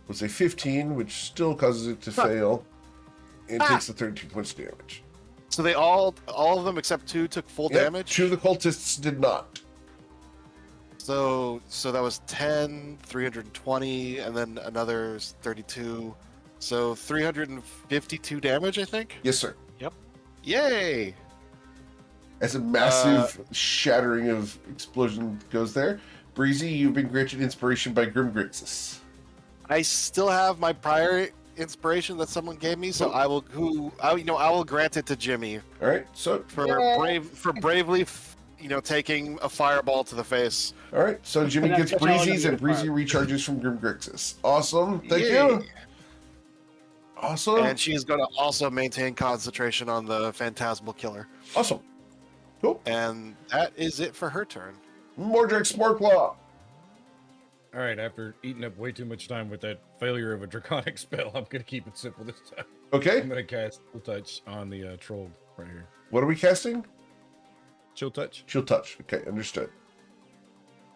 was a 15, which still causes it to fail, and takes the 32 points of damage. So they all of them except 2 took full Yep, damage. 2 of the cultists did not. So that was 10, 320, and then another 32. So 352 damage, I think. Yes, sir. Yay! As a massive shattering of explosion goes there, Breezy, you've been granted inspiration by Grim Grixis. I still have my prior inspiration that someone gave me, so I will grant it to Jimmy All right, so for bravely taking a fireball to the face. all right, so Jimmy And that's gets all I'm Breezy's, gonna and do. Breezy recharges from Grim Grixis. Awesome, thank Yay. you. Awesome, And she's going to also maintain concentration on the phantasmal killer. awesome, cool. And that is it for her turn. Mordred Smorklaw. All right, after eating up way too much time with that failure of a draconic spell, I'm gonna keep it simple this time. Okay, I'm gonna cast Chill Touch on the troll right here. what are we casting? Chill Touch. Chill Touch. Okay, understood.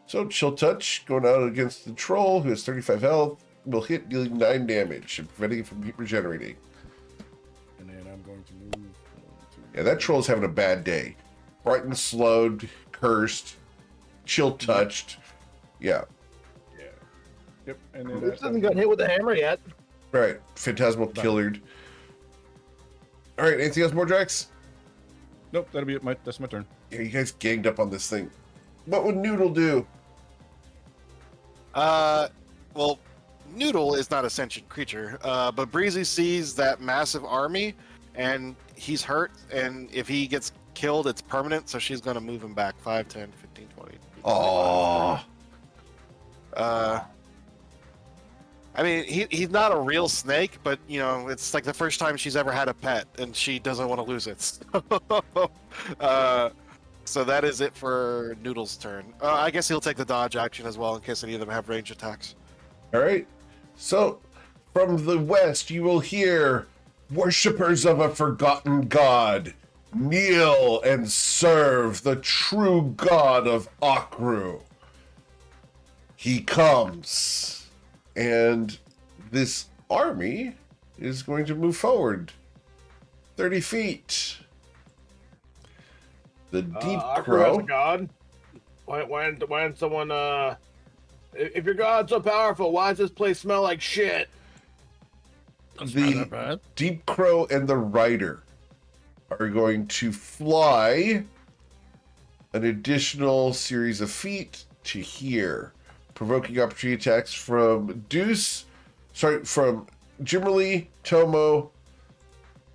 So Chill Touch going out against the troll who has 35 health will hit, dealing 9 damage and preventing it from regenerating. And then I'm going to move. Yeah, that troll's having a bad day. Frightened, slowed, cursed, chill touched. Yeah, Yeah. Yep. And then This hasn't got hit with a hammer yet. right. Phantasmal killered. All right, anything else, Mordrax? Nope, that'll be it. That's my turn. Yeah, you guys ganged up on this thing. What would Noodle do? Well, Noodle is not a sentient creature, but Breezy sees that massive army, and he's hurt, and if he gets killed, it's permanent, so she's going to move him back 5, 10, 15, 20. Oh, I mean, he's not a real snake, but, it's like the first time she's ever had a pet, and she doesn't want to lose it. So that is it for Noodle's turn. I guess he'll take the dodge action as well, in case any of them have range attacks. all right. So, from the west, you will hear worshippers of a forgotten god. Kneel and serve the true god of Akru. He comes, and this army is going to move forward 30 feet. The deep Akru has crow. a god. Why didn't someone if your god's so powerful, why does this place smell like shit? That's not The that bad. deep crow and the rider are going to fly an additional series of feet to here, provoking opportunity attacks from from Jimmerly, Tomo.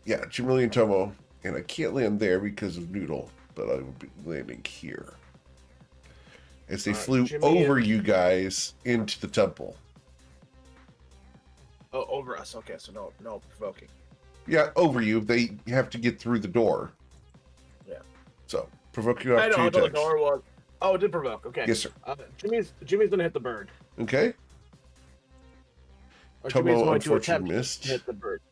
Yeah, Jimmerly and Tomo. And I can't land there because of Noodle, but I will be landing here. As they flew Jimmy over and- you guys into the temple. Oh, over us. Okay, so no provoking. Yeah, over you. They have to get through the door. Yeah. So, provoking I know opportunity the attacks. door was. Oh, it did provoke. Okay. Yes, sir. Jimmy's gonna hit the bird. Okay. Or Tomo Jimmy's going to unfortunately attempt missed. to hit the bird.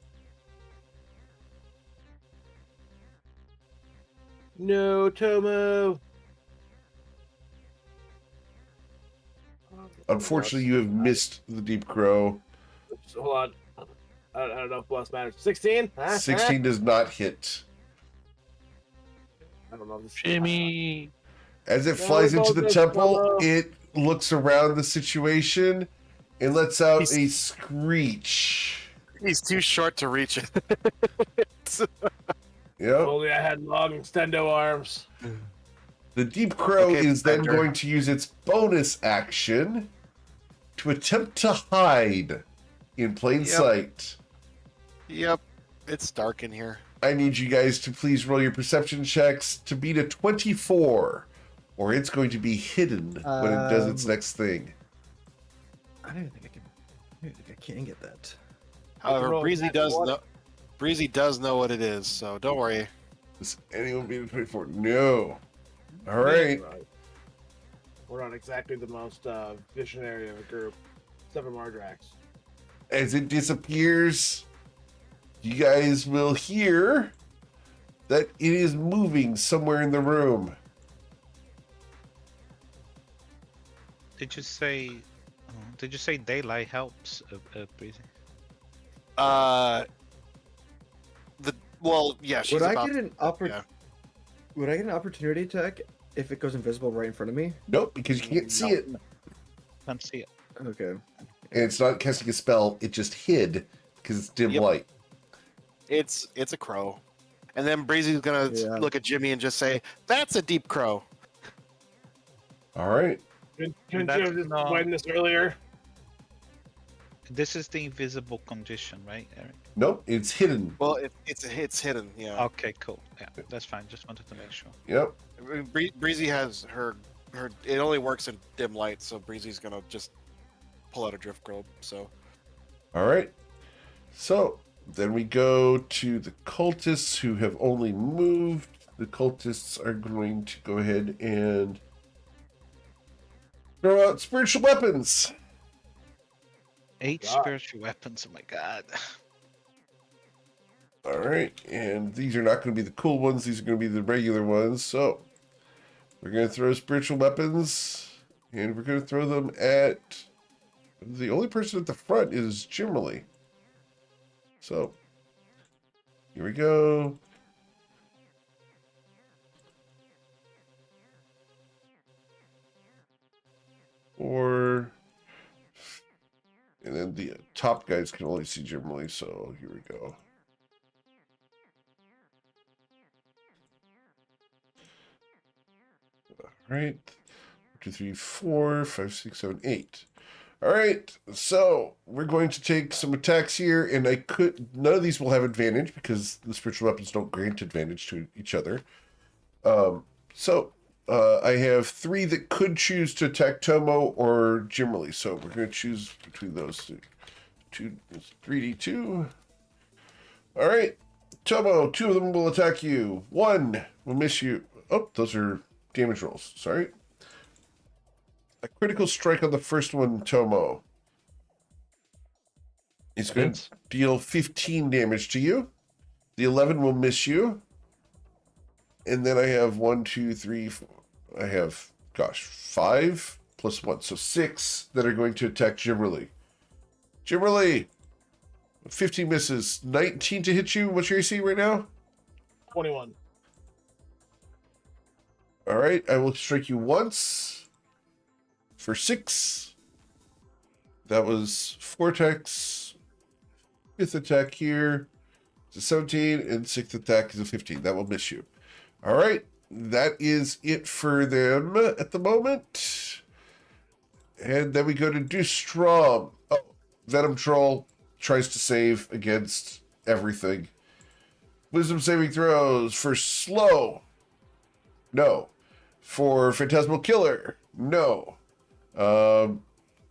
No, Tomo. Unfortunately, you have missed the deep crow. Oops, hold on. I don't know if plus matters. 16? Huh? 16 does not hit. I don't know. This Jimmy. As it No, flies we into both the missed, temple, Tomo. it looks around the situation and lets out He's- a screech. He's too short to reach it. Yep. Only I had long extendo arms. The deep crow Okay, is then Bender. going to use its bonus action to attempt to hide in plain Yep. sight. Yep. It's dark in here. I need you guys to please roll your perception checks to beat a 24, or it's going to be hidden when it does its next thing. I don't think I can get that. However, roll Breezy that does one. know. Breezy does know what it is, so don't worry. Does anyone beat a 24? No. All right. We're not exactly the most visionary of a group. Except for Mardrax. As it disappears, you guys will hear that it is moving somewhere in the room. Did you say? Did you say daylight helps? Breezy? Yeah, she's Would I about get an yeah. Would I get an opportunity attack if it goes invisible right in front of me? Nope, because you can't see it. Can't see it. Okay. And it's not casting a spell, it just hid because it's dim Yep. light. It's a crow. And then Breezy's gonna Yeah. look at Jimmy and just say, "That's a deep crow." All right. Couldn't you That's have just not- explained this earlier? This is the invisible condition, right, Eric? Nope, it's hidden. Well, it's hidden. Yeah. Okay, cool. Yeah, that's fine. Just wanted to make sure. Yep. I mean, Breezy has her. It only works in dim light, so Breezy's gonna just pull out a drift globe. So All right. So then we go to the cultists who have only moved. The cultists are going to go ahead and throw out spiritual weapons. 8 God. spiritual weapons. Oh my god. All right, and these are not going to be the cool ones. These are going to be the regular ones. So we're going to throw spiritual weapons, and we're going to throw them at the only person at the front is Jimmerly. So here we go. Or and then the top guys can only see Jimmerly. So here we go. All right. 2, 3, 4, 5, 6, 7, 8. All right. So we're going to take some attacks here, and none of these will have advantage because the spiritual weapons don't grant advantage to each other. I have 3 that could choose to attack Tomo or Jimmerly. So we're going to choose between those two. 3d2. All right. Tomo, 2 of them will attack you. 1 will miss you. Oh, those are damage rolls. Sorry. A critical strike on the first one, Tomo. It's going to deal 15 damage to you. The 11 will miss you. And then I have 1, 2, 3, 4. I have, gosh, 5 plus 1. So 6 that are going to attack Jimmerly. Jimmerly! 15 misses. 19 to hit you. What's your AC right now? 21. All right. I will strike you once for 6. That was 4 attacks. 5th attack here is a 17, and 6th attack is a 15. That will miss you. All right. That is it for them at the moment. And then we go to Dustrom. Oh, Venom Troll tries to save against everything. Wisdom saving throws for slow. No. For Phantasmal Killer. No.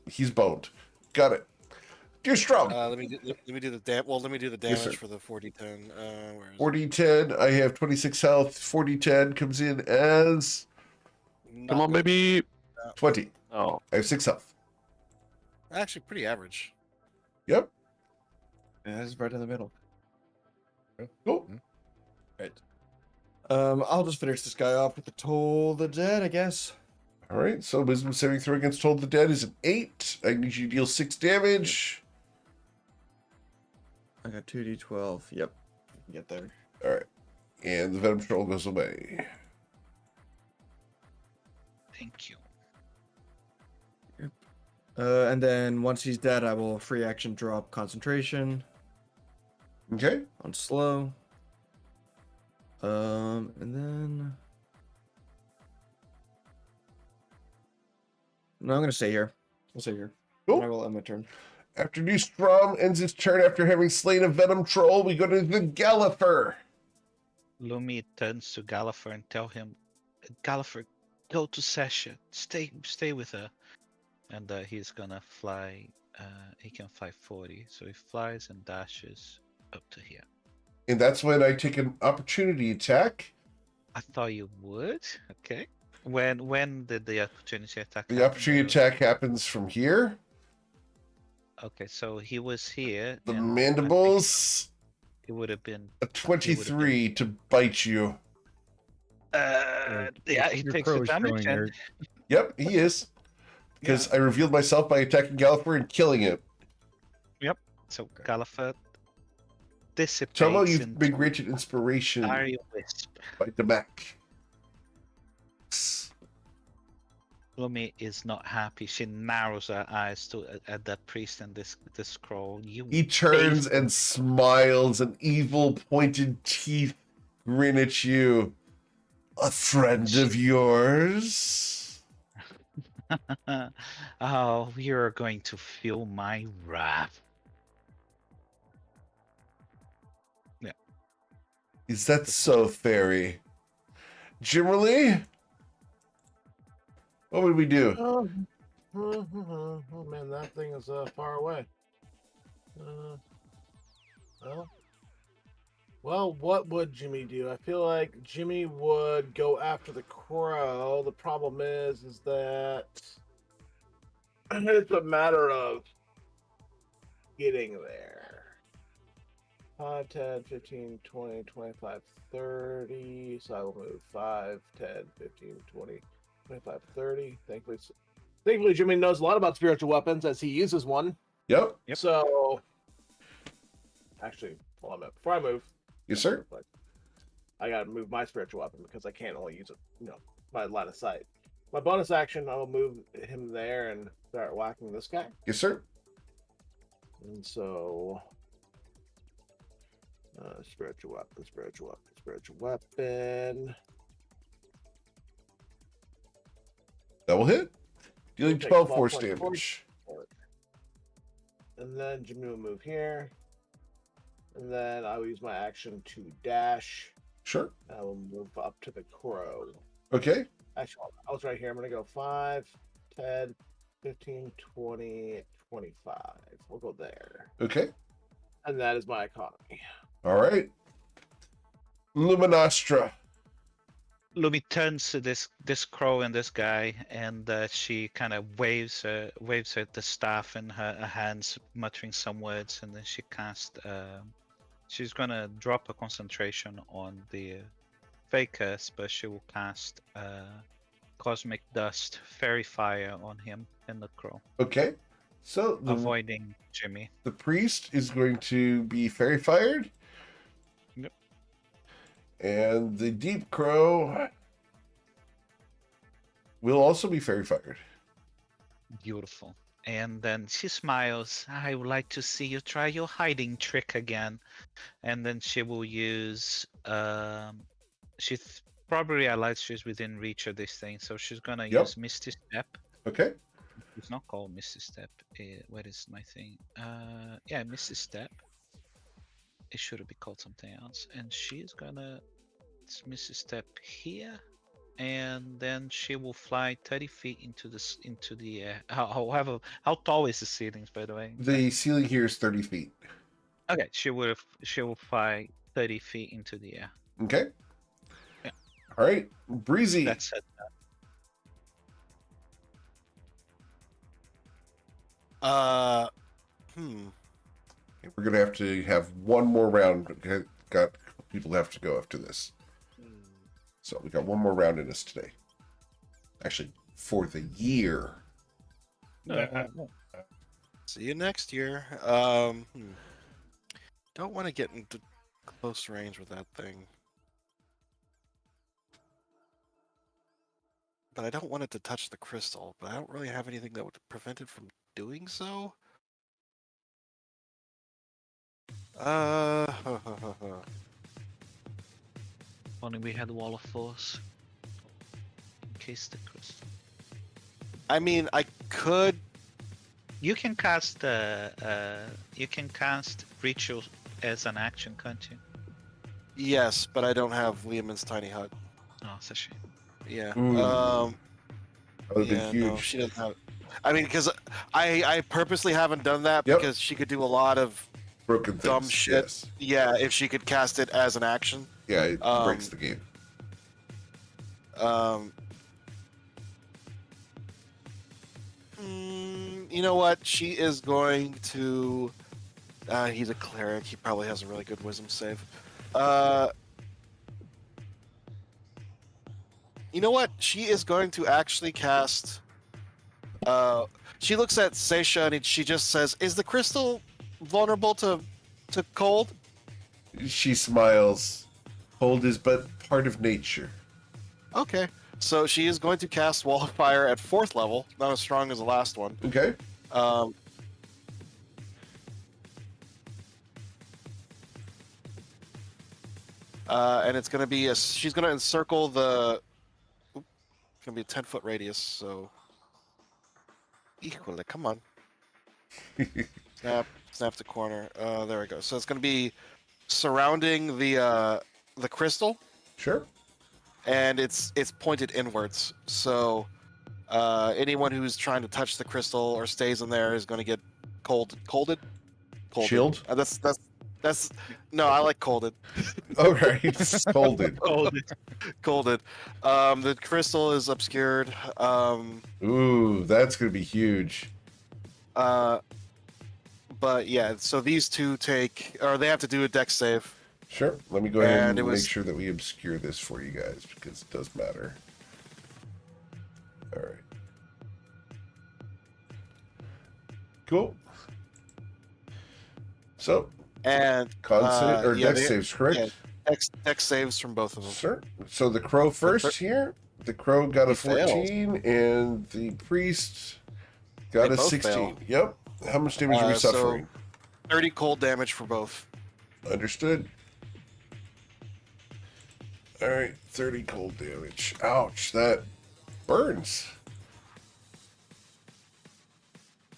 He's boned. Got it. Dustrom. Let me do the let me do the Yes, sir. damage for the 4010. Where is 4010. I have 26 health. 4010 comes in as it? Come Not on, good. baby. 20. Oh, I have 6 health. Actually, pretty average. Yep. Yeah, it's right in the middle. Cool. Right. I'll just finish this guy off with the Toll the Dead, I guess. All right. So wisdom saving throw against Toll the Dead is an 8. I need you to deal 6 damage. I got 2d12. Yep. Get there. All right. And the Venom Troll goes away. Thank you. And then once he's dead, I will free action drop concentration Okay. on slow. And then no, I'm gonna stay here. I'll stay here. Cool. I will end my turn. After Newstrom ends his turn after having slain a Venom Troll, we go to the Galliffer. Lumi turns to Galliffer and tell him, Galliffer, go to Sasha. Stay with her. And he's gonna fly. He can fly 40, so he flies and dashes up to here. And that's when I take an opportunity attack. I thought you would. Okay. When did the opportunity attack? The happen? opportunity attack happens from here. Okay, so he was here. The and I think mandibles, it would have been. a 23 to bite you. Yeah, he Your takes crow the is damage. showing And, there. Yep, he is. Because I revealed myself by attacking Galliffer and killing it. so Galliffer dissipates Tomo, you've into been granted inspiration Dire Wisp. by Demak. Lumi is not happy. She narrows her eyes at the priest and this scroll. You He turns base- and smiles, an evil pointed teeth grin at you. A friend of yours? Oh, you're going to feel my wrath. Is that so, Fairy? Jimmerly? What would we do? Oh man, that thing is far away. Well, what would Jimmy do? I feel like Jimmy would go after the crow. The problem is that it's a matter of getting there. 5, 10, 15, 20, 25, 30. So I will move 5, 10, 15, 20, 25, 30. Thankfully, Jimmy knows a lot about spiritual weapons as he uses one. Yep. So, actually, hold on a minute. Before I move, Yes, sir. I gotta move my spiritual weapon because I can't only use it, by line of sight. My bonus action, I'll move him there and start whacking this guy. Yes, sir. And so, spiritual weapon. That will hit. Dealing Take 12 12 force points of damage. And then Jimmy will move here. And then I will use my action to dash. Sure. I will move up to the crow. Okay. Actually, I was right here. I'm going to go 5, 10, 15, 20, 25. We'll go there. Okay. And that is my economy. All right. Luminostra. Lumi turns to this crow and this guy, and she kind of waves her the staff in her hands, muttering some words, and then she casts. She's gonna drop a concentration on the fake curse, but she will cast Cosmic Dust, Fairy Fire on him and the crow, Okay. So avoiding Jimmy. the priest is going to be fairy fired. Yep. And the deep crow will also be fairy fired. Beautiful. And then she smiles. I would like to see you try your hiding trick again. And then she will use. She probably realized she's within reach of this thing, so she's gonna Yep. use Misty Step. Okay. It's not called Misty Step. Where is my thing? Yeah, Misty Step. It should be called something else. And she's gonna Misty Step here, and then she will fly 30 feet into the air. How tall is the ceilings, by the way? The ceiling here is 30 feet. Okay, she will fly 30 feet into the air. Okay. Yeah. All right. Breezy. That's it. We're going to have one more round. Got people have to go after this. So we got one more round in us today. Actually, for the year. See you next year. Don't want to get into close range with that thing. But I don't want it to touch the crystal, but I don't really have anything that would prevent it from doing so. Only we had Wall of Force. In case the crystal. I mean, I could. You can cast Ritual as an action, can't you? Yes, but I don't have Liamon's tiny hut. Oh, it's a shame. Yeah. Ooh. That would have Yeah, been huge. no, she doesn't have. I mean, because I purposely haven't done that Yep. because she could do a lot of Broken things. dumb shit. Yes. Yeah, if she could cast it as an action. Yeah, it breaks the game. You know what? She is going to. He's a cleric. He probably has a really good wisdom save. You know what? She is going to actually cast. She looks at Seisha and she just says, "Is the crystal vulnerable to cold?" She smiles. Cold is but part of nature. Okay. So she is going to cast Wall of Fire at 4th level, not as strong as the last one. Okay. And it's going to be she's going to encircle the. It's going to be a 10-foot radius. So equally, come on. Snap the corner. There we go. So it's going to be surrounding the crystal. Sure. And it's pointed inwards. So anyone who's trying to touch the crystal or stays in there is going to get colded. Shield? That's no, I like colded. Okay. Colded. Colded. The crystal is obscured. Ooh, that's going to be huge. But yeah, so these two they have to do a dex save. Sure. Let me go ahead and make sure that we obscure this for you guys because it does matter. All right. Cool. So, And dex saves, correct? Yeah, dex saves from both of them. Sure. So the crow first here. The crow got a 14, and the priest got a 16. Failed. Yep. How much damage are we suffering? 30 cold damage for both. Understood. All right, 30 cold damage. Ouch, that burns.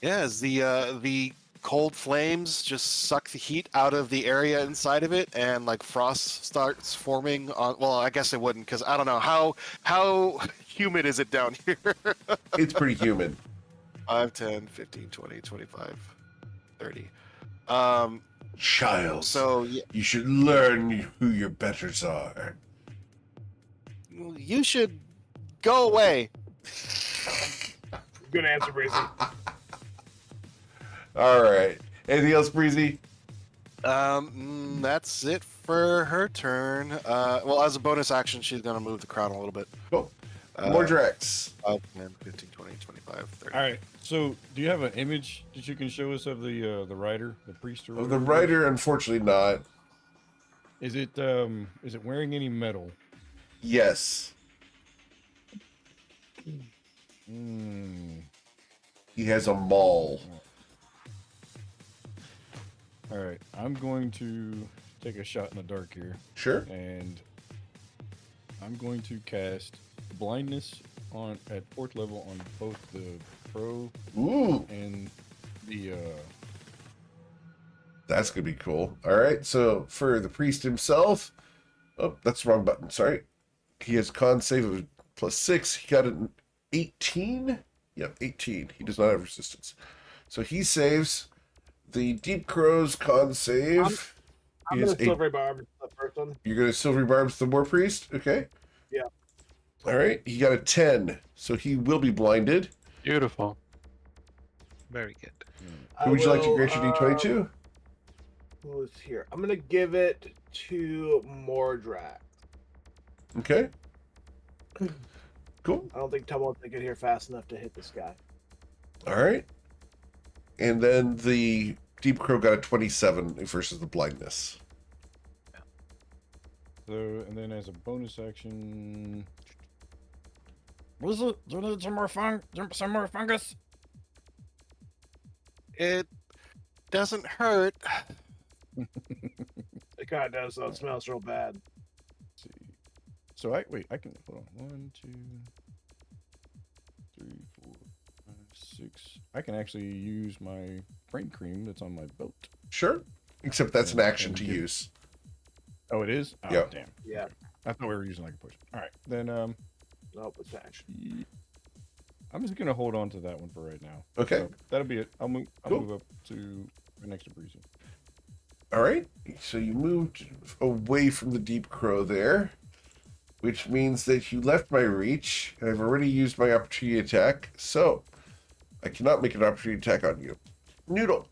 Yeah, as the cold flames just suck the heat out of the area inside of it, and like frost starts forming on. Well, I guess it wouldn't, because I don't know how humid is it down here. It's pretty humid. 5, 10, 15, 20, 25, 30. Child. So yeah, You should learn who your betters are. you should go away. Good answer, Breezy. All right. Anything else, Breezy? That's it for her turn. Well, as a bonus action, she's gonna move the crowd a little bit. Cool. More Uh, Drex. 5, 10, 15, 20, 25, 30. All right. So, do you have an image that you can show us of the rider, the priest, or The whatever it is? rider, unfortunately, not. Is it wearing any metal? Yes. Hmm. He has a maul. All right. I'm going to take a shot in the dark here, Sure. and I'm going to cast blindness at 4th level on both the pro Ooh, and the that's gonna be cool. All right, so for the priest himself, oh, that's the wrong button. Sorry. He has con save of +6. He got an 18. Yep, 18. He does not have resistance, so he saves. The Deep Crow's con save I'm is gonna silvery barb the first one. You're gonna silvery barbs the war priest. Okay. Yeah. All right. He got a 10, so he will be blinded. Beautiful. Very good. Who would you like to grant your D20 to? Who's here? I'm gonna give it to Mordrak. Okay. Cool. I don't think Tomo will get here fast enough to hit this guy. All right. And then the Deep Crow got a 27 versus the blindness. So, and then as a bonus action, was it? Do you need some more fungus? It doesn't hurt. It kind of does, though. It smells real bad. Let's see. So I can hold on. 1, 2, 3, 4, 5, 6. I can actually use my brain cream that's on my belt. Sure. Except that's an action to And give- use. Oh, it is. Oh, Yep. damn. Yeah. I thought we were using like a push. All right, then Nope, it's action. I'm just gonna hold on to that one for right now. Okay. So that'll be it. I'll move. I'll Cool. move up to right next to Breezy. All right. So you moved away from the Deep Crow there, which means that you left my reach, and I've already used my opportunity attack, so I cannot make an opportunity attack on you. Noodle.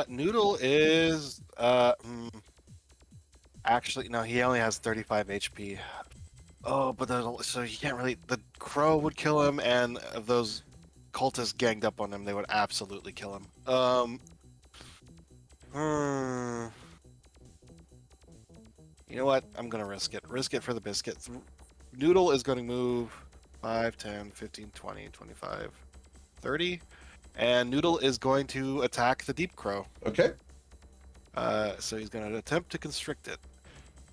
Noodle is actually no, he only has 35 HP. Oh, but so he can't really. The crow would kill him, and if those cultists ganged up on him, they would absolutely kill him. You know what? I'm gonna risk it. Risk it for the biscuit. Noodle is going to move 5, 10, 15, 20, 25, 30. And Noodle is going to attack the Deep Crow. Okay. So he's going to attempt to constrict it.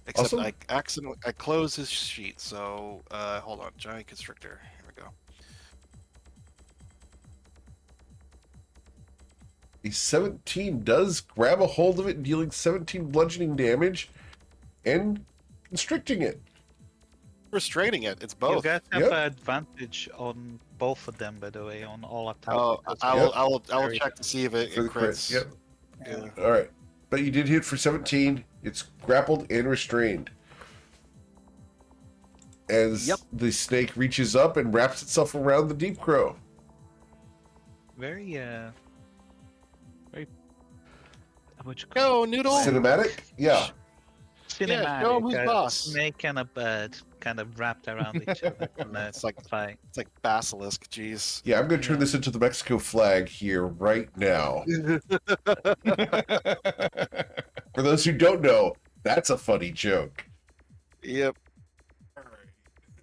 Except Awesome. I close his sheet. So hold on, giant constrictor. Here we go. A 17 does grab a hold of it, dealing 17 bludgeoning damage and constricting it. Restraining it. It's You both. guys have Yep. advantage on both of them, by the way, on all attacks. Oh, because I they're will. I will very- check to see if it For the crit. crits. Yep. Yeah. All right. But you did hit for 17. It's grappled and restrained. As Yep. the snake reaches up and wraps itself around the Deep Crow. Very what you Go, call Noodle. Cinematic? Yeah. cinematic. show 'em who's boss. Snake and a bird kind of wrapped around each other. And It's like- fight. It's like basilisk. Jeez. Yeah, I'm going to turn this into the Mexico flag here right now. For those who don't know, that's a funny joke. Yep.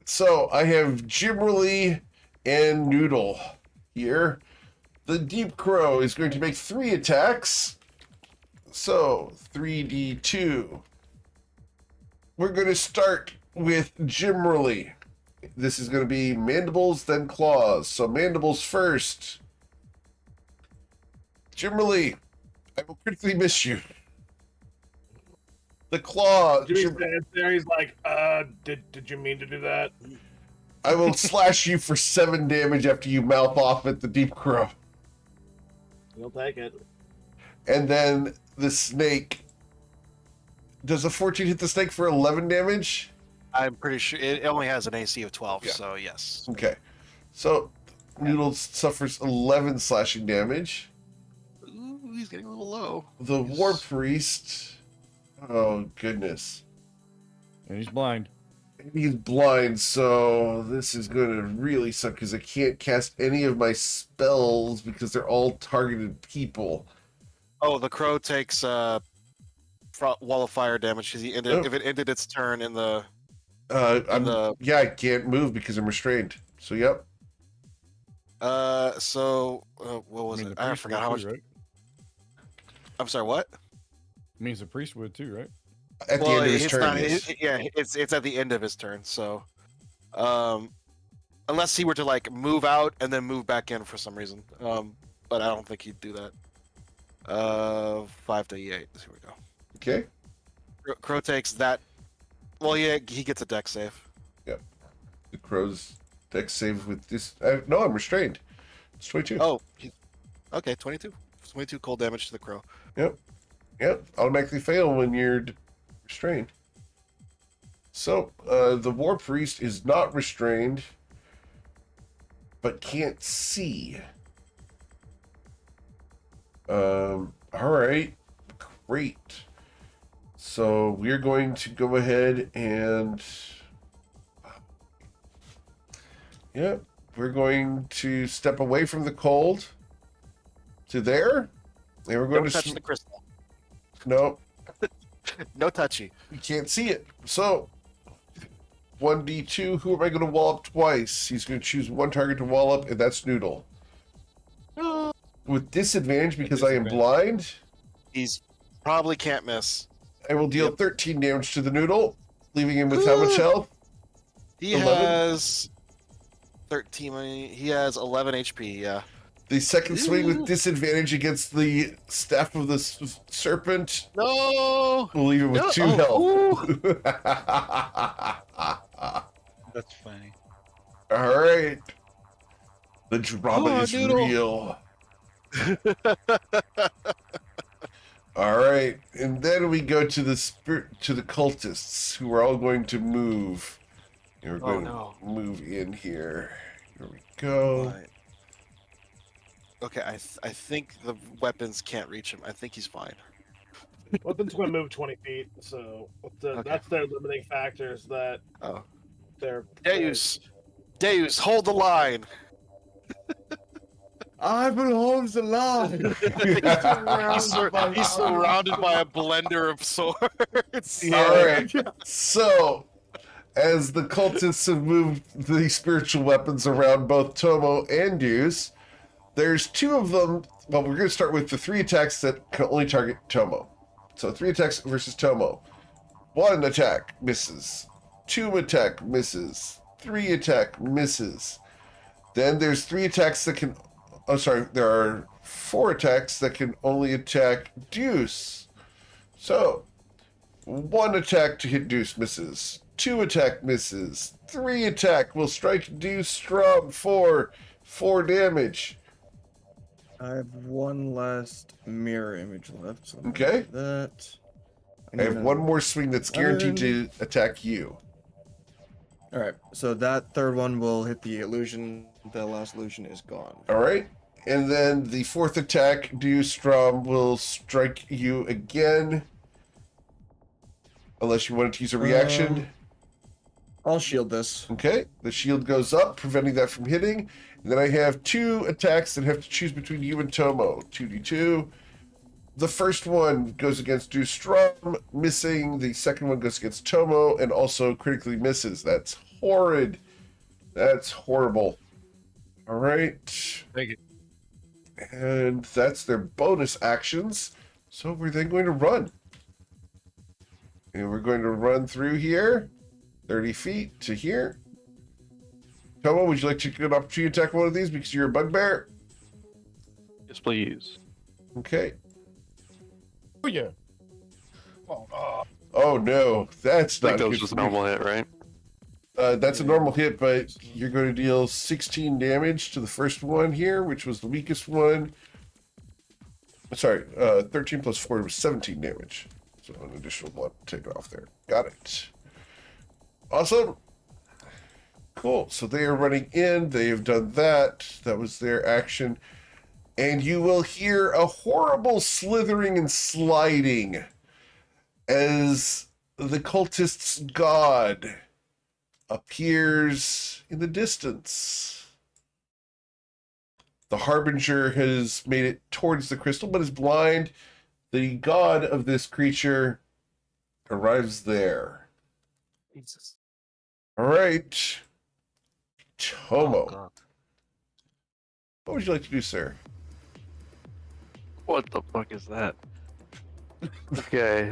So I have Gimmerly and Noodle here. The Deep Crow is going to make 3 attacks. So 3d2. We're going to start with Gimmerly. This is going to be mandibles, then claws. So mandibles first. Gimmerly, I will critically miss you. The claw. Jimmy stands there. He's like, did you mean to do that? I will slash you for 7 damage after you mouth off at the Deep Crow. He'll take it. And then the snake. Does a 14 hit the snake for 11 damage? I'm pretty sure it only has an AC of 12. Yeah. So yes. Okay. So Noodle suffers 11 slashing damage. Ooh. he's getting a little low. The War Priest. Oh, goodness. And he's blind. He's blind, so this is going to really suck because I can't cast any of my spells because they're all targeted people. Oh, the crow takes wall of fire damage because Oh. if it ended its turn in the. Yeah, I can't move because I'm restrained. So, yep. What was it? I forgot how much. Right? I'm sorry, what? Means the priest would too, right? At the end of his it's turn, not, yes. it's at the end of his turn. So, unless he were to like move out and then move back in for some reason. But I don't think he'd do that. 5 to 8. Here we go. Okay. Crow takes that. Well, yeah, he gets a deck save. Yep. The crow's deck save with this. No, I'm restrained. It's 22. Oh, okay, 22. 22 cold damage to the crow. Yep. Automatically fail when you're restrained. So, the War Priest is not restrained, but can't see. Alright. Great. So, we're going to go ahead and... Yep. We're going to step away from the cold to there. And we're going Don't to... touch the crystal. No. No touchy. You can't see it. So, 1d2, who am I going to wall up twice? He's going to choose one target to wall up, and that's Noodle. With disadvantage because I am blind, He's probably can't miss. I will deal 13 damage to the Noodle, leaving him with how much health? He 11? has 13. He has 11 HP. Yeah. The second swing with disadvantage against the staff of the serpent No. will leave him with 2 health. That's funny. All right. The drama is Noodle. real. All right, and then we go to the cultists, who are all going to move. And we're going to move in here. Here we go. Right. Okay, I think the weapons can't reach him. I think he's fine. Weapons going to move 20 feet, so that's their limiting factors. That they're Deus, hold the line. I belongs alive. He's surrounded by a blender of swords. All right. So, as the cultists have moved the spiritual weapons around both Tomo and Deuce, there's 2 of them. Well, we're going to start with the 3 attacks that can only target Tomo. So 3 attacks versus Tomo. 1 attack misses. 2 attack misses. 3 attack misses. Then there's 3 attacks that can... Oh, sorry. There are 4 attacks that can only attack Deuce. So, 1 attack to hit Deuce misses. 2 attack misses. 3 attack will strike Deuce strong for 4 damage. I have one last mirror image left. So Okay. That. I have 1 more swing that's guaranteed to attack you. All right. So that third one will hit the illusion. The last illusion is gone. All right. And then the 4th attack, Deuce Strom, will strike you again. Unless you wanted to use a reaction. I'll shield this. Okay. The shield goes up, preventing that from hitting. And then I have 2 attacks that have to choose between you and Tomo. 2d2. The first one goes against Deuce Strom, missing. The second one goes against Tomo and also critically misses. That's horrid. That's horrible. All right. Take it. And that's their bonus actions. So we're then going to run. And we're going to run through here. 30 feet to here. Tomo, would you like to get an opportunity to attack one of these because you're a bugbear? Yes, please. Okay. Oh yeah. Oh no, that's I not think that good was just a for you. normal hit, right? That's a normal hit, but you're going to deal 16 damage to the first one here, which was the weakest one. Sorry, 13 plus 4 was 17 damage. So an additional 1 taken off there. Got it. Awesome. Cool. So they are running in. They have done that. That was their action. and you will hear a horrible slithering and sliding as the cultist's god appears in the distance. The Harbinger has made it towards the crystal, but is blind. The god of this creature arrives there. Jesus. All right. Tomo, God. what would you like to do, sir? What the fuck is that? Okay,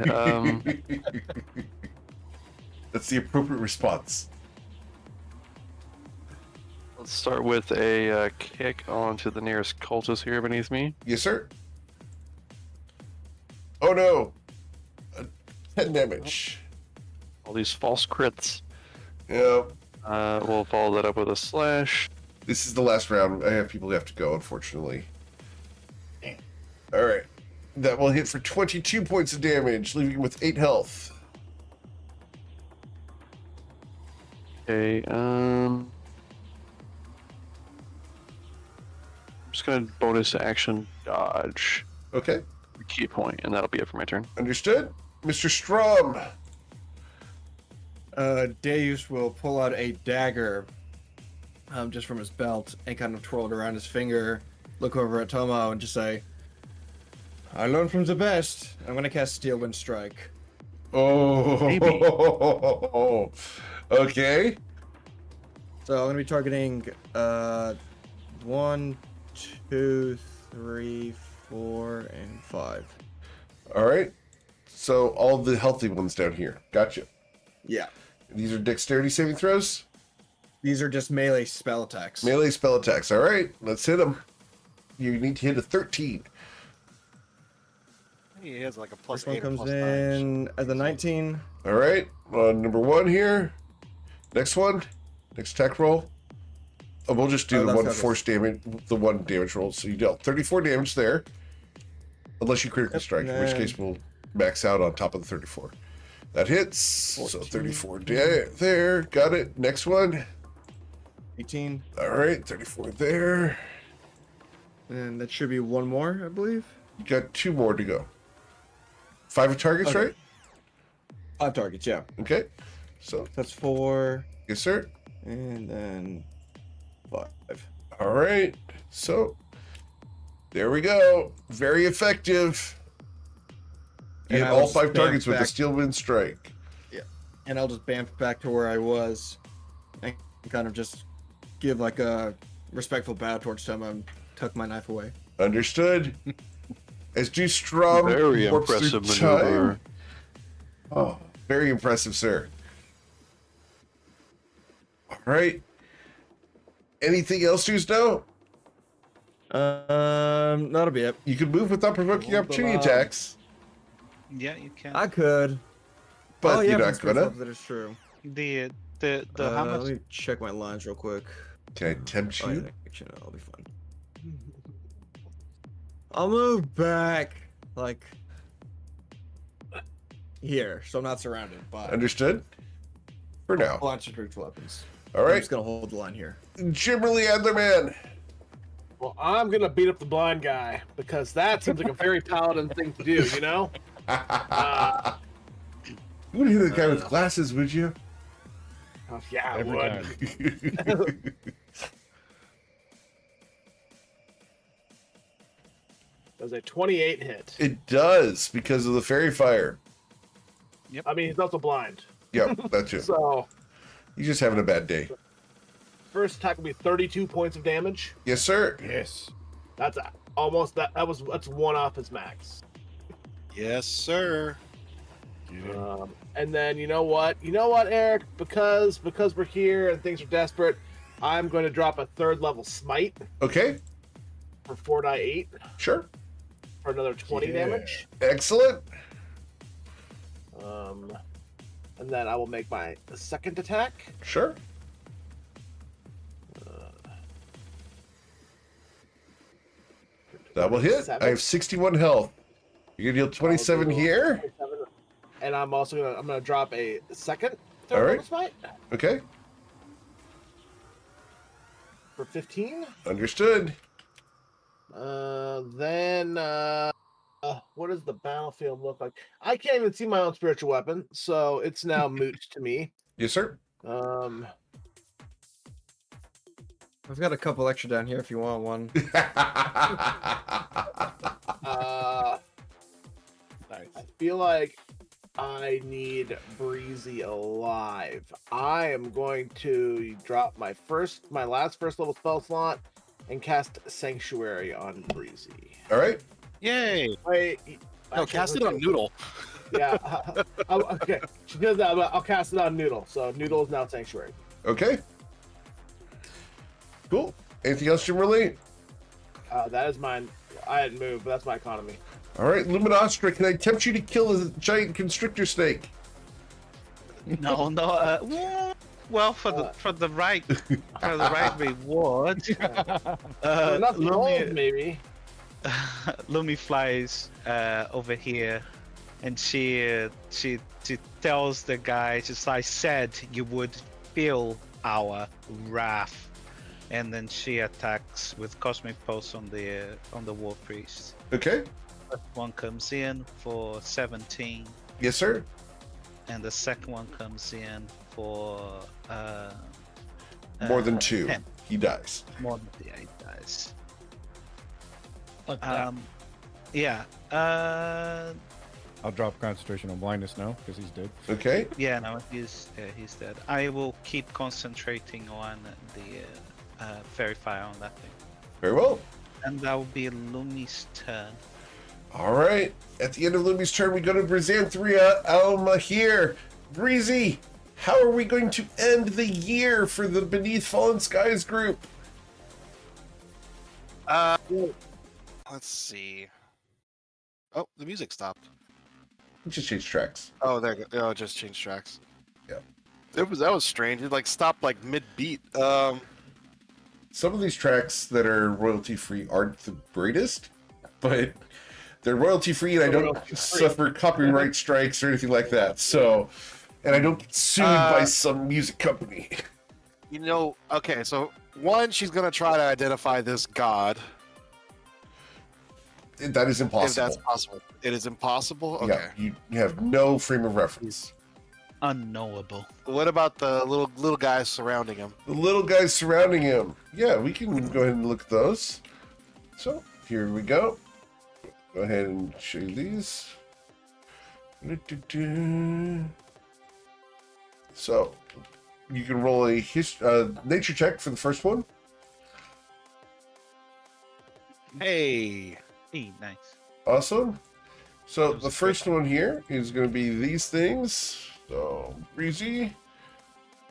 That's the appropriate response. let's start with a kick onto the nearest cultist here beneath me. Yes, sir. Oh no. 10 damage. All these false crits. Yeah. We'll follow that up with a slash. This is the last round. I have people who have to go, unfortunately. All right. That will hit for 22 points of damage, leaving him with 8 health. Okay, I'm just gonna bonus action dodge. Okay. Key point, and that'll be it for my turn. Understood. Mr. Strom. Deus will pull out a dagger just from his belt and kind of twirl it around his finger, look over at Tomo and just say, I learned from the best. I'm going to cast Steel Wind Strike. Oh. Okay. So I'm going to be targeting 1, 2, 3, 4, and 5. All right. So all the healthy ones down here. Gotcha. Yeah. These are dexterity saving throws? These are just melee spell attacks. Melee spell attacks. All right. Let's hit them. You need to hit a 13. He has like a plus This one 8 or comes plus 9. in as a 19. All right. Number 1 here. Next one. Next attack roll. Oh, we'll just do the that's one not force damage, the 1 damage roll. So you dealt 34 damage there. Unless you critically strike, in which case we'll max out on top of the 34. That hits. So 34 there. Got it. Next one. 18. All right. 34 there. And that should be one more, I believe. You got 2 more to go. 5 targets, Okay. right? 5 targets, yeah. Okay. So, That's 4. yes, sir. And then 5. All right. So, there we go. Very effective. You And hit I will all 5 spam targets with the back. Steel Wind Strike. And I'll just bamf back to where I was and kind of just give like a respectful bow towards Tomo and tuck my knife away. Understood. As do Strom Very warps through impressive time. maneuver. Oh, very impressive, sir. All right. Anything else, Tuesday? That'll be it. You can move without provoking Hold opportunity on. attacks, Yeah, you can. I could. but you're not that's gonna. That is true. The how Let much? me check my lines real quick. Can I tempt Oh, you? yeah, actually, no, I'll be fine. I'll move back, like, here, so I'm not surrounded by Understood? For a now. bunch of spiritual weapons. All I'm right. just gonna hold the line here. Jimmerly Adlerman. Well, I'm gonna beat up the blind guy because that seems like a very paladin thing to do, you know? You wouldn't hit the guy with glasses, would you? Oh, yeah, I Every would. time. Does a 28 hit? It does because of the fairy fire. I mean, he's also blind. Yep, that's it. So, He's just having a bad day. first attack will be 32 points of damage. Yes, sir. Yes. That's almost that's 1 off his max. Yes, sir. And then you know what, Eric? Because we're here and things are desperate, I'm going to drop a 3rd level smite Okay, for 4 die 8 sure. for another 20 damage. Excellent. And then I will make my 2nd attack. Sure. That will hit. I have 61 health. You're gonna deal 27 here. 27. And I'm gonna drop a 2nd All third right. level smite Okay, for 15. understood. What does the battlefield look like? I can't even see my own spiritual weapon, so it's now moot to me. Yes, sir. Um, I've got a couple extra down here if you want one. Nice. I feel like I need Breezy alive. I am going to drop my last first level spell slot and cast Sanctuary on Breezy. All right. Yay! Wait, No, cast it on Noodle. Yeah. Okay. She does that, but I'll cast it on Noodle. So Noodle is now Sanctuary. Okay. Cool. Anything else, Jimmerly? That is mine. I hadn't moved, but that's my economy. All right, Luminostra, can I tempt you to kill a giant constrictor snake? No, no. Well, for the right reward, Enough gold, Lumi, maybe. Lumi flies over here, and she tells the guy, just I said you would feel our wrath, and then she attacks with Cosmic Pulse on the War Priest. Okay. First one comes in for 17, Yes, sir. and the second one comes in for More than 2. 10. He dies. More than the 8 dice. Fuck that. Yeah. I'll drop concentration on blindness now because he's dead. Okay. Yeah. No, he's dead. I will keep concentrating on the fairy fire on that thing, Very well. and that will be Lumi's turn. All right. At the end of Lumi's turn, we go to Brizanthria Alma here. Breezy, how are we going to end the year for the Beneath Fallen Skies group? Let's see. Oh, the music stopped. We just changed tracks. Oh, there you go. Oh, it just changed tracks. Yeah. That was strange. It like stopped like mid beat. Some of these tracks that are royalty free aren't the greatest, but they're royalty free and I don't suffer copyright strikes or anything like that. So, and I don't get sued by some music company. You know, okay, so one, she's gonna try to identify this god. That is impossible. If that's possible. It is impossible? Okay. Yeah, you have no frame of reference. Unknowable. What about the little guys surrounding him? The little guys surrounding him. Yeah, we can go ahead and look at those. So, here we go. Go ahead and show you these. So, you can roll a nature check for the first one. Hey. Hey, nice. Awesome. So, the first one here is going to be these things. So, Breezy.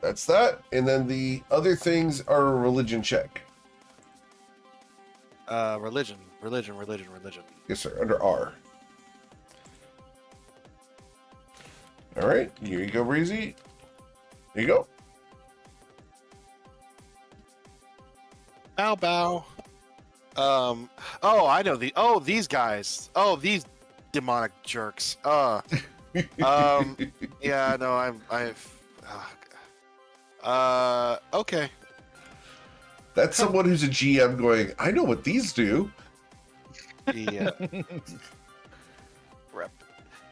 That's that. And then the other things are a religion check. Religion. Yes, sir. Under R. All right. Here you go, Breezy. There you go. Bow bow. Oh, I know these guys. Oh, these demonic jerks. Yeah, no, okay. That's someone who's a GM going, I know what these do. Yeah. Rep.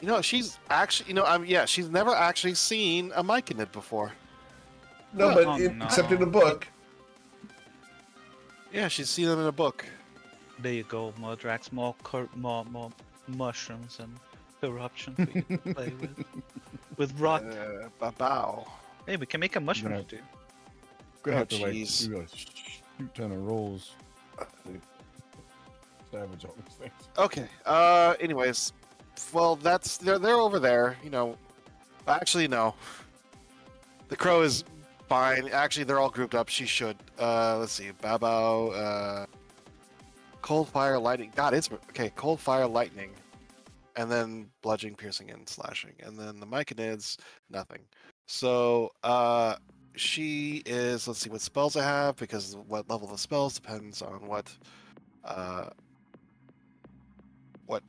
You know, she's actually, she's never actually seen a Myconid before. No, but except in a book. Yeah, she's seen them in a book. There you go, Modrax. More mushrooms and corruption for you to play with rot. Bow. Hey, we can make a mushroom No. stew. Gonna have to jeez. do a shoot ton of rolls. Savage all these things. Okay. Anyways, well, they're over there. You know, actually no. The crow is fine. Actually, they're all grouped up. She should. Let's see. Babao. Cold fire, lightning. God, it's okay. Cold fire, lightning, and then bludgeoning, piercing, and slashing, and then the Myconids, nothing. So, she is. Let's see what spells I have because what level of the spells depends on what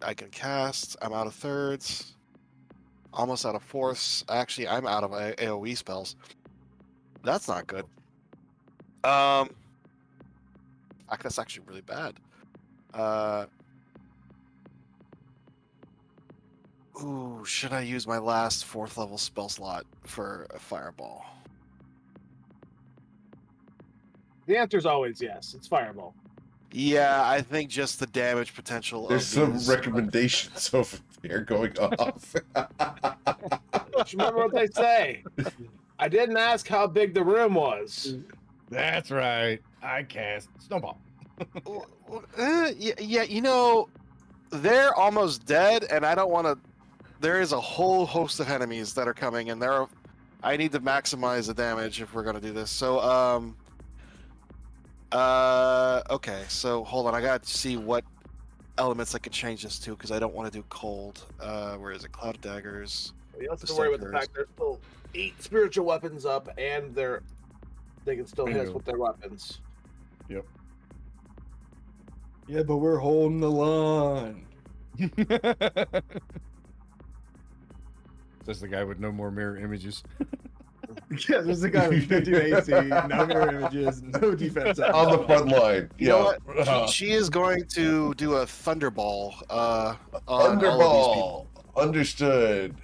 I can cast. I'm out of thirds, almost out of fourths. Actually, I'm out of AOE spells. That's not good. That's actually really bad. Ooh, should I use my last 4th level spell slot for a fireball? The answer is always yes. It's fireball. Yeah, I think just the damage potential There's of some these. recommendations over there going off. Just remember what they say. I didn't ask how big the room was. That's right. I cast snowball. Yeah, you know, they're almost dead, and I don't want to. There is a whole host of enemies that are coming, and I need to maximize the damage if we're gonna do this. So, okay. So hold on, I gotta see what elements I can change this to because I don't want to do cold. Where is it? Cloud daggers. You don't have to worry about the fact there's still 8 spiritual weapons up, and they can still hit us Bingo. with their weapons. Yep. Yeah, but we're holding the line. Says the guy with no more mirror images. Yeah, there's a guy with 50 AC, no mirror images, no defense. On the front line. You know Yeah. what? She is going to do a thunderball. On all of these people. Thunderball. Understood.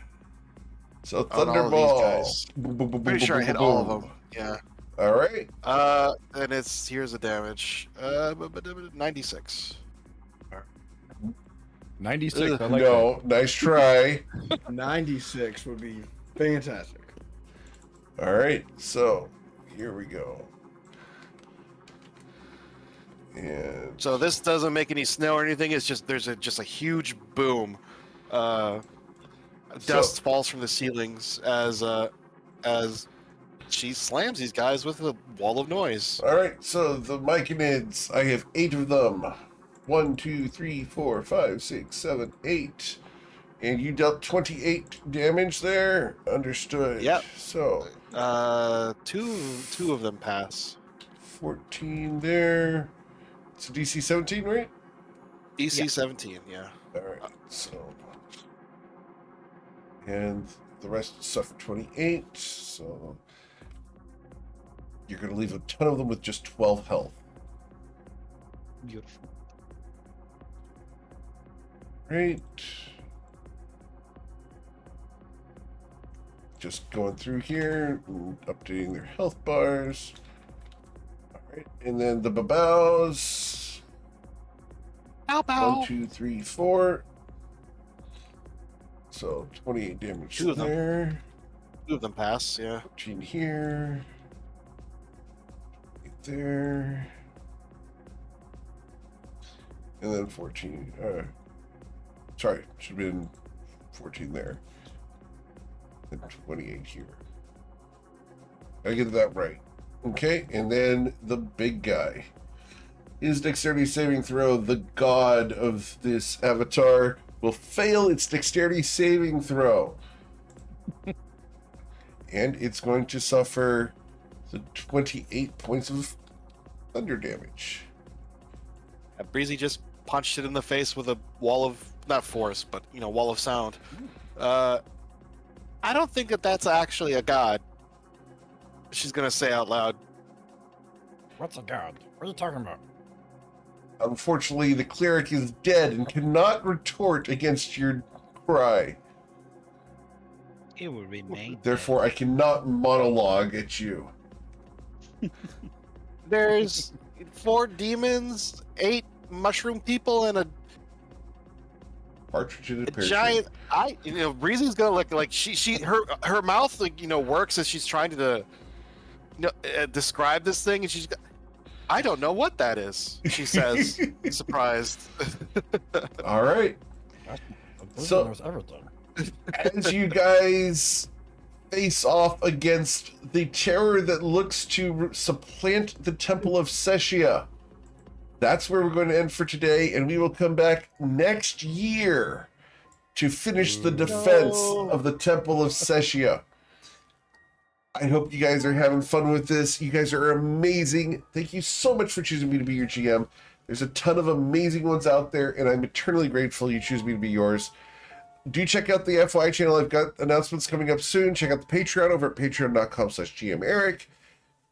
So On all of these Thunderball. guys. Boom, boom, boom, Pretty boom, sure I boom, hit boom, all of boom. them. Yeah. All right. And here's the damage. 96. 96. I like No, nice try. 96 would be fantastic. All right. So here we go. And So this doesn't make any snow or anything. It's just there's just a huge boom. Dust falls from the ceilings as she slams these guys with a wall of noise. all right. So the Myconids, I have 8 of them. 1, 2, 3, 4, 5, 6, 7, 8. And you dealt 28 damage there. Understood. Yep. So Two of them pass. 14 there. It's a DC 17, right? EC 17, yeah. All right. So, and the rest suffer 28. So you're going to leave a ton of them with just 12 health. Beautiful. Right. Just going through here, and updating their health bars. All right, and then the babows. Bow bow. 1, 2, 3, 4. So 28 damage 2 of them. there. 2 of them pass, yeah. 14 here. 8 there. And then 14. Sorry, should have been 14 there. And 28 here. I get that right. Okay, and then the big guy. His dexterity saving throw, the god of this avatar, will fail its dexterity saving throw. And it's going to suffer the 28 points of thunder damage. Breezy just punched it in the face with a wall of, not force, but, wall of sound. I don't think that that's actually a god. She's going to say out loud. What's a god? What are you talking about? Unfortunately, the cleric is dead and cannot retort against your cry. It will remain. Therefore, I cannot monologue at you. There's 4 demons, 8 mushroom people, and a Partridge in a pear tree. giant. Breezy's gonna look like her mouth works as she's trying to describe this thing, and she's. I don't know what that is. She says, surprised. All right. So- knows everything. As you guys face off against the terror that looks to supplant the Temple of Seshia, that's where we're going to end for today, and we will come back next year to finish the defense of the Temple of Seshia. I hope you guys are having fun with this. You guys are amazing. Thank you so much for choosing me to be your GM. There's a ton of amazing ones out there, and I'm eternally grateful you choose me to be yours. Do check out the FY channel. I've got announcements coming up soon. Check out the Patreon over at patreon.com/GMEric.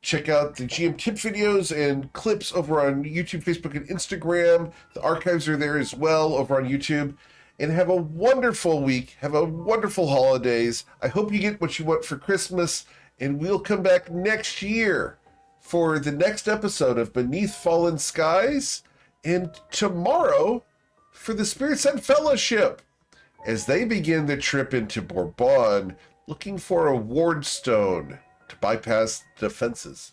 Check out the GM tip videos and clips over on YouTube, Facebook, and Instagram. The archives are there as well over on YouTube. And have a wonderful week. Have a wonderful holidays. I hope you get what you want for Christmas. And we'll come back next year for the next episode of Beneath Fallen Skies. And tomorrow for the Spirits and Fellowship as they begin the trip into Bourbon looking for a ward stone to bypass defenses.